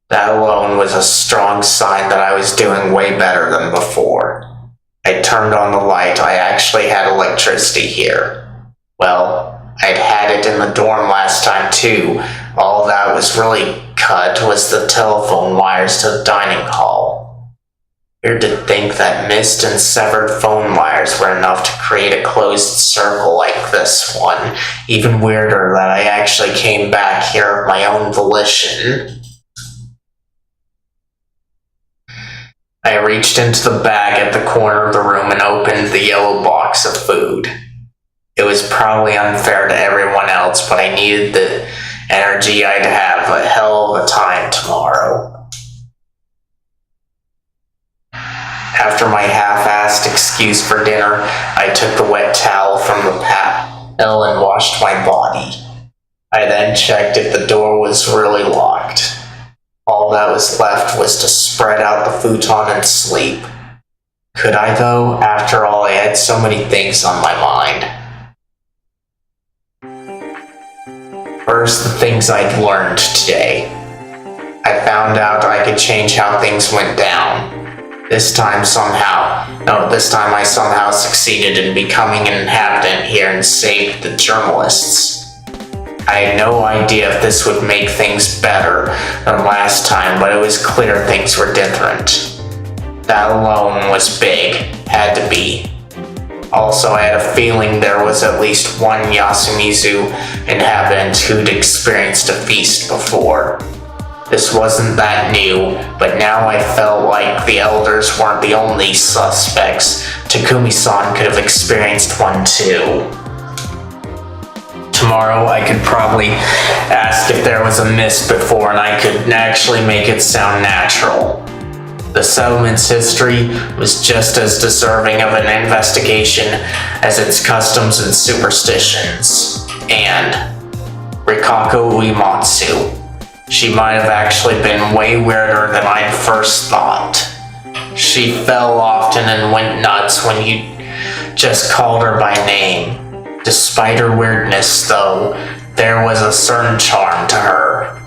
That alone was a strong sign that I was doing way better than before. I turned on the light. I actually had electricity here. Well, I'd had it in the dorm last time too. All that was really cut was the telephone wires to the dining hall. Weird to think that mist and severed phone wires were enough to create a closed circle like this one. Even weirder that I actually came back here of my own volition. I reached into the bag at the corner of the room and opened the yellow box of food. It was probably unfair to everyone else, but I needed the energy. I'd have a hell of a time tomorrow. After my half-assed excuse for dinner, I took the wet towel from the pail and washed my body. I then checked if the door was really locked. All that was left was to spread out the futon and sleep. Could I, though? After all, I had so many things on my mind. First, the things I'd learned today. I found out I could change how things went down. This time I somehow succeeded in becoming an inhabitant here and saved the journalists. I had no idea if this would make things better than last time, but it was clear things were different. That alone was big. Had to be. Also, I had a feeling there was at least one Yasumizu inhabitant who'd experienced a feast before. This wasn't that new, but now I felt like the elders weren't the only suspects. Takumi-san could have experienced one too. Tomorrow I could probably ask if there was a mist before and I could actually make it sound natural. The settlement's history was just as deserving of an investigation as its customs and superstitions. And Rikako Uematsu. She might have actually been way weirder than I'd first thought. She fell often and went nuts when you just called her by name. Despite her weirdness, though, there was a certain charm to her.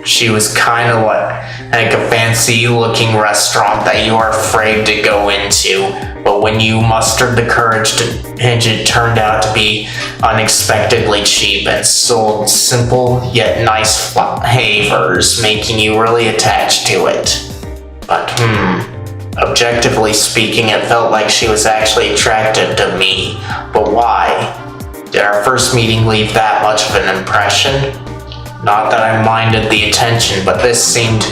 She was kind of like a fancy-looking restaurant that you are afraid to go into, but when you mustered the courage to pitch, it turned out to be unexpectedly cheap and sold simple yet nice flavors, making you really attached to it. But objectively speaking, it felt like she was actually attractive to me. But why? Did our first meeting leave that much of an impression? Not that I minded the attention, but this seemed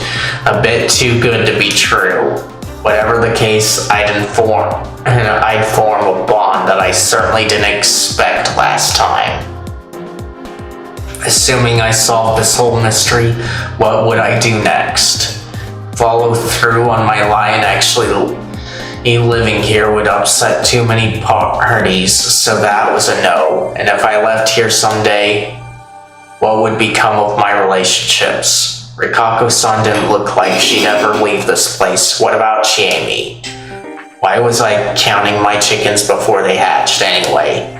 a bit too good to be true. Whatever the case, I'd form a bond that I certainly didn't expect last time. Assuming I solved this whole mystery, what would I do next? Follow through on my line? Actually, living here would upset too many parties, so that was a no. And if I left here someday, what would become of my relationships? Rikako-san didn't look like she'd ever leave this place. What about Chiemi? Why was I counting my chickens before they hatched anyway?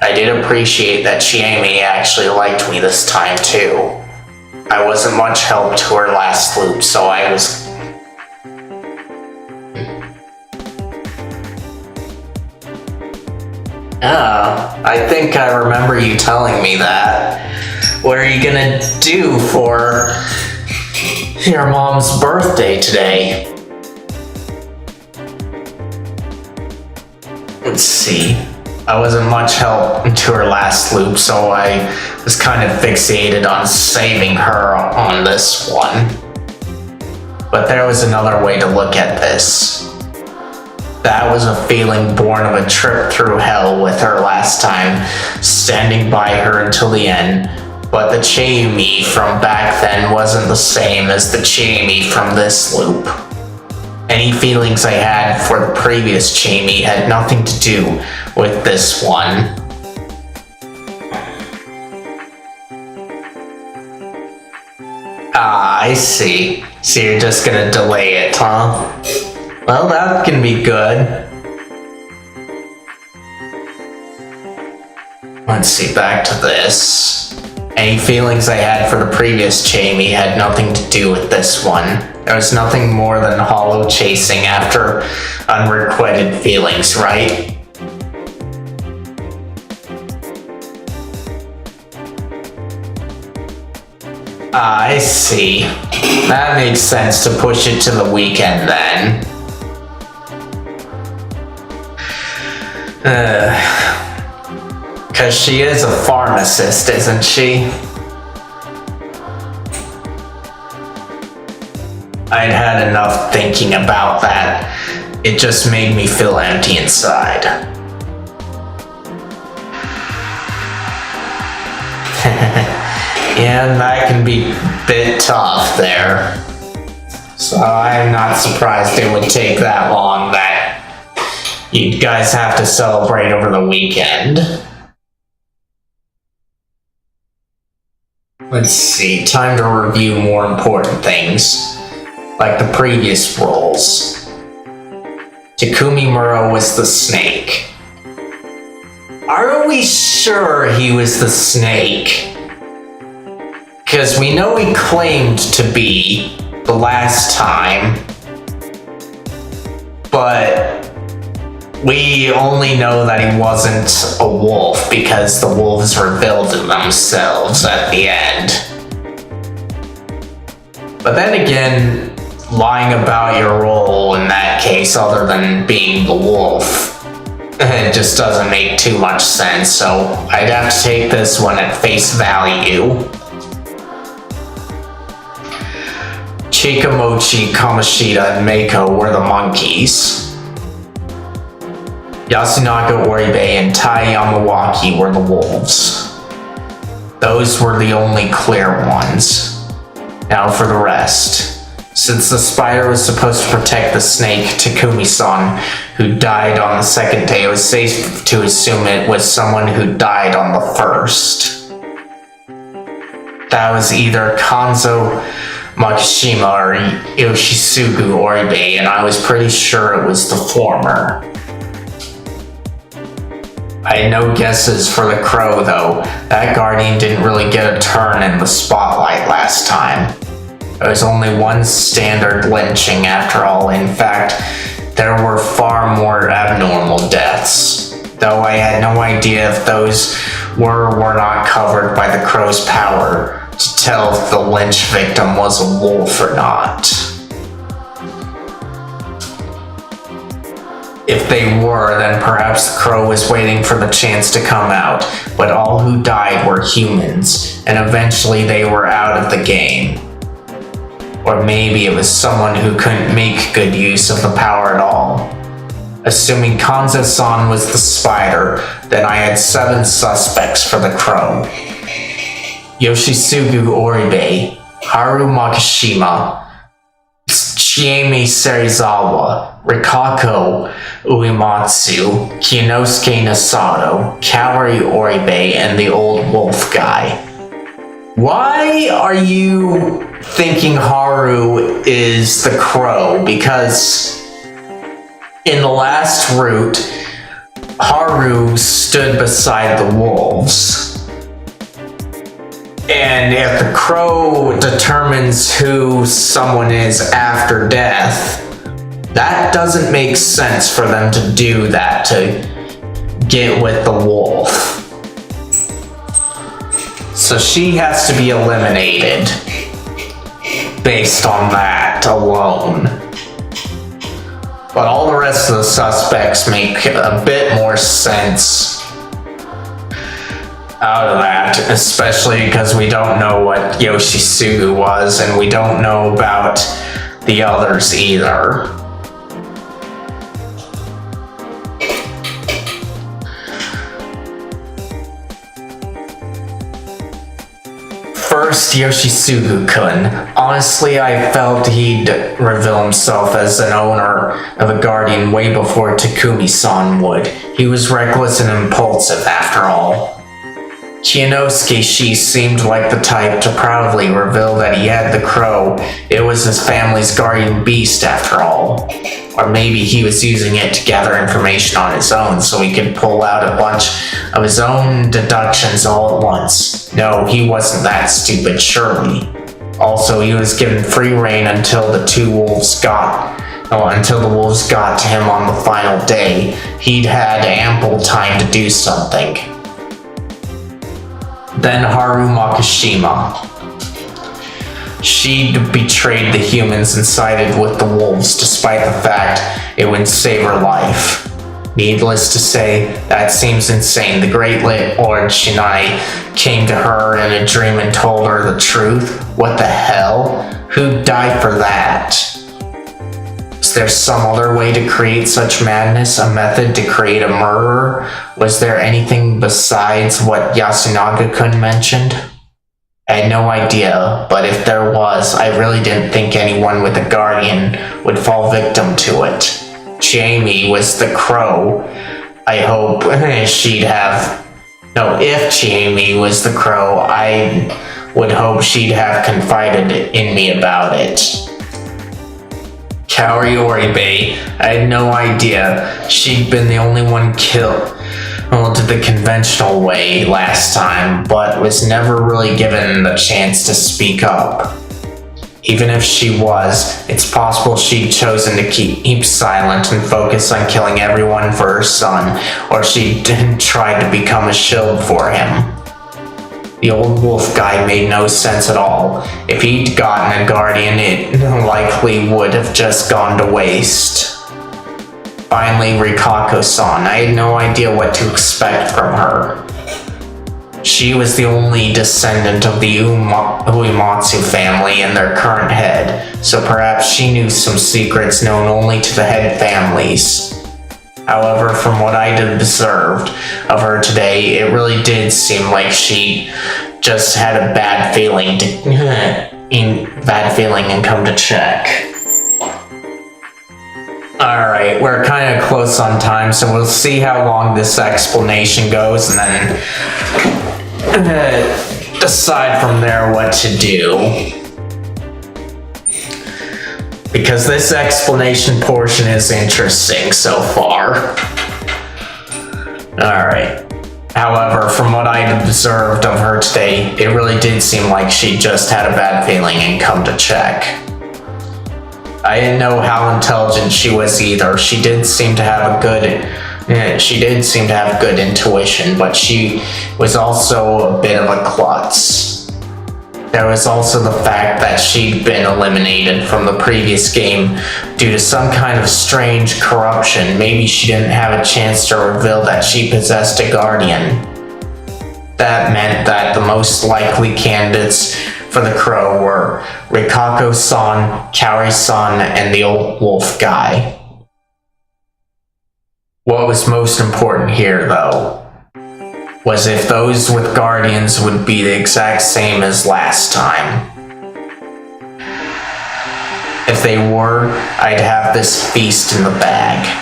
I did appreciate that Chiemi actually liked me this time too. I wasn't much help to her last loop, so I was... I think I remember you telling me that. What are you gonna do for your mom's birthday today? Let's see. I wasn't much help to her last loop, so I was kind of fixated on saving her on this one. But there was another way to look at this. That was a feeling born of a trip through hell with her last time, standing by her until the end. But the Chiemi from back then wasn't the same as the Chiemi from this loop. Any feelings I had for the previous Chiemi had nothing to do with this one. I see. So you're just gonna delay it, huh? Well, that can be good. Let's see, back to this. Any feelings I had for the previous Chiemi had nothing to do with this one. There was nothing more than hollow chasing after unrequited feelings, right? I see. That makes sense to push it to the weekend then. Cause she is a pharmacist, isn't she? I'd had enough thinking about that. It just made me feel empty inside. Yeah, that can be a bit tough there. So I'm not surprised it would take that long that you guys have to celebrate over the weekend. Let's see, time to review more important things, like the previous roles. Takumi Muro was the snake. Are we sure he was the snake? Because we know he claimed to be the last time, but we only know that he wasn't a wolf because the wolves revealed themselves at the end. But then again, lying about your role in that case, other than being the wolf, it just doesn't make too much sense, so I'd have to take this one at face value. Chikamochi, Kamoshida, and Meiko were the monkeys. Yasunaga Oribe and Tai Yamawaki were the wolves. Those were the only clear ones. Now for the rest. Since the spider was supposed to protect the snake, Takumi-san, who died on the second day, it was safe to assume it was someone who died on the first. That was either Kanzo Makishima or Yoshisugu Oribe, and I was pretty sure it was the former. I had no guesses for the crow, though. That guardian didn't really get a turn in the spotlight last time. It was only one standard lynching after all. In fact, there were far more abnormal deaths, though I had no idea if those were or were not covered by the crow's power to tell if the lynch victim was a wolf or not. If they were, then perhaps the crow was waiting for the chance to come out, but all who died were humans, and eventually they were out of the game. Or maybe it was someone who couldn't make good use of the power at all. Assuming Kanza-san was the spider, then I had 7 suspects for the crow. Yoshisugu Oribe, Haru Makishima, Chiemi Serizawa, Rikako Uematsu, Kiyonosuke Nasato, Kaori Oribe, and the old wolf guy. Why are you thinking Haru is the crow? Because in the last route, Haru stood beside the wolves. And if the crow determines who someone is after death, that doesn't make sense for them to do that, to get with the wolf. So she has to be eliminated based on that alone. But all the rest of the suspects make a bit more sense out of that, especially because we don't know what Yoshisugu was, and we don't know about the others either. First, Yoshisugu-kun. Honestly, I felt he'd reveal himself as an owner of a guardian way before Takumi-san would. He was reckless and impulsive after all. Kiyonosuke Shi seemed like the type to proudly reveal that he had the crow. It was his family's guardian beast after all. Or maybe he was using it to gather information on his own so he could pull out a bunch of his own deductions all at once. No, he wasn't that stupid, surely. Also, he was given free rein until the wolves got to him on the final day. He'd had ample time to do something. Then Haru Makishima. She'd betrayed the humans and sided with the wolves despite the fact it would save her life. Needless to say, that seems insane. The Great Lord Shinai came to her in a dream and told her the truth. What the hell? Who'd die for that? Is there some other way to create such madness? A method to create a murderer? Was there anything besides what Yasunaga-kun mentioned? I had no idea, but if there was, I really didn't think anyone with a guardian would fall victim to it. Chiemi was the crow. I hope she'd have... No, if Chiemi was the crow, I would hope she'd have confided in me about it. Kaori Oribe, I had no idea. She'd been the only one killed the conventional way last time, but was never really given the chance to speak up. Even if she was, it's possible she'd chosen to keep silent and focus on killing everyone for her son, or she tried to become a shield for him. The old wolf guy made no sense at all. If he'd gotten a guardian, it likely would have just gone to waste. Finally, Rikako-san. I had no idea what to expect from her. She was the only descendant of the Uematsu family and their current head, so perhaps she knew some secrets known only to the head families. However, from what I'd observed of her today, it really did seem like she just had a bad feeling and come to check. Alright, we're kind of close on time, so we'll see how long this explanation goes and then decide from there what to do. Because this explanation portion is interesting so far. Alright. However, from what I observed of her today, it really did seem like she just had a bad feeling and come to check. I didn't know how intelligent she was either. She did seem to have good intuition, but she was also a bit of a klutz. There was also the fact that she'd been eliminated from the previous game due to some kind of strange corruption. Maybe she didn't have a chance to reveal that she possessed a guardian. That meant that the most likely candidates for the crow were Rikako-san, Kaori-san, and the old wolf guy. What was most important here, though, was if those with guardians would be the exact same as last time. If they were, I'd have this feast in the bag.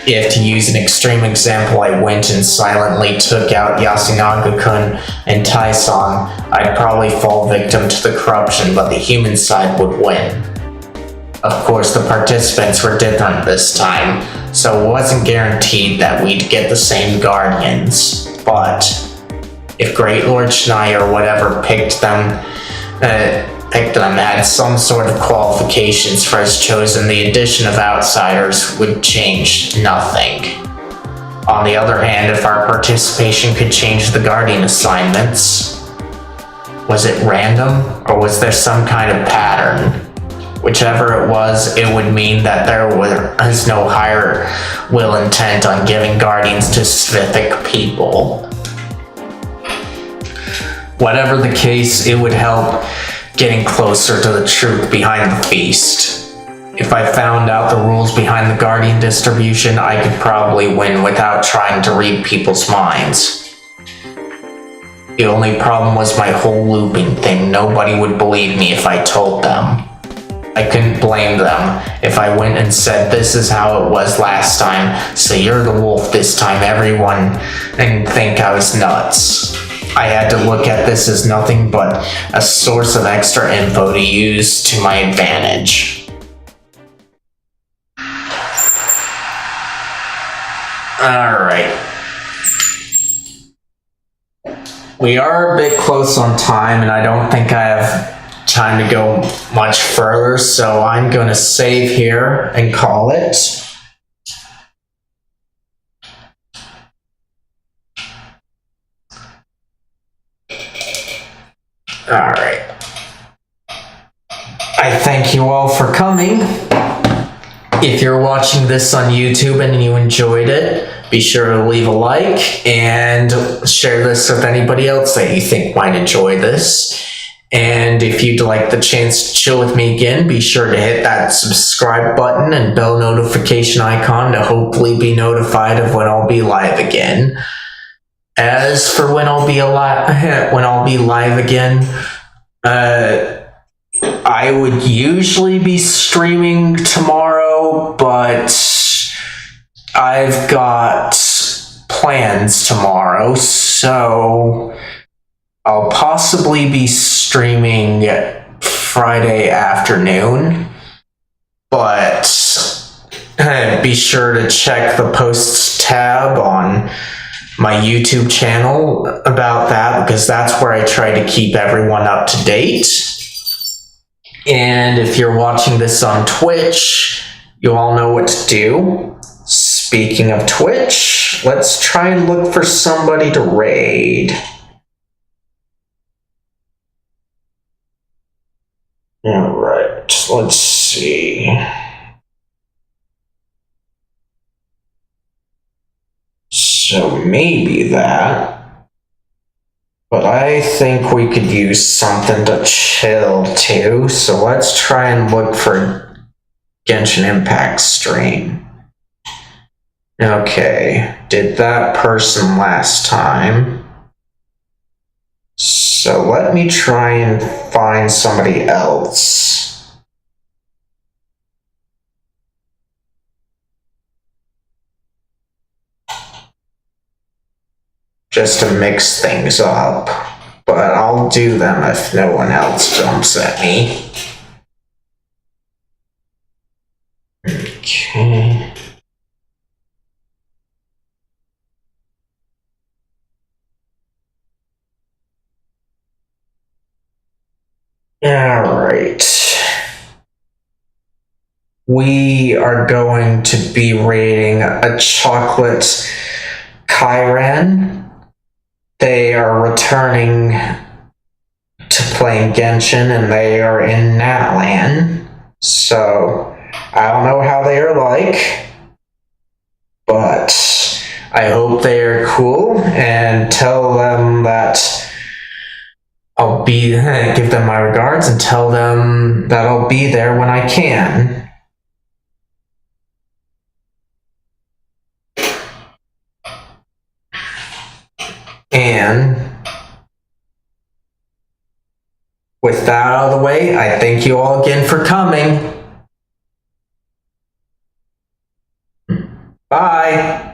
If, to use an extreme example, I went and silently took out Yasunaga-kun and Tai-san, I'd probably fall victim to the corruption, but the human side would win. Of course, the participants were different this time, so it wasn't guaranteed that we'd get the same guardians. But if Great Lord Schneider or whatever picked them had some sort of qualifications for his chosen, the addition of outsiders would change nothing. On the other hand, if our participation could change the guardian assignments, was it random or was there some kind of pattern? Whichever it was, it would mean that there was no higher will intent on giving guardians to specific people. Whatever the case, it would help getting closer to the truth behind the feast. If I found out the rules behind the guardian distribution, I could probably win without trying to read people's minds. The only problem was my whole looping thing. Nobody would believe me if I told them. I couldn't blame them if I went and said this is how it was last time, so you're the wolf this time, everyone, and think I was nuts. I had to look at this as nothing but a source of extra info to use to my advantage. Alright. We are a bit close on time, and I don't think I have time to go much further, so I'm going to save here and call it. Alright. I thank you all for coming. If you're watching this on YouTube and you enjoyed it, be sure to leave a like and share this with anybody else that you think might enjoy this. And if you'd like the chance to chill with me again, be sure to hit that subscribe button and bell notification icon to hopefully be notified of when I'll be live again. As for when I'll be live again, I would usually be streaming tomorrow, but I've got plans tomorrow, so I'll possibly be streaming Friday afternoon, but be sure to check the posts tab on my YouTube channel about that, because that's where I try to keep everyone up to date. And if you're watching this on Twitch, you all know what to do. Speaking of Twitch, let's try and look for somebody to raid. Alright, let's see. So maybe that. But I think we could use something to chill too. So let's try and look for Genshin Impact stream. Okay, did that person last time. So let me try and find somebody else. Just to mix things up. But I'll do them if no one else jumps at me. Okay. Alright. We are going to be rating a chocolate Kyren. They are returning to playing Genshin, and they are in Natlan. So, I don't know how they are like, but I hope they are cool, and tell them that I'll be, give them my regards and tell them that I'll be there when I can. And with that out of the way, I thank you all again for coming. Bye.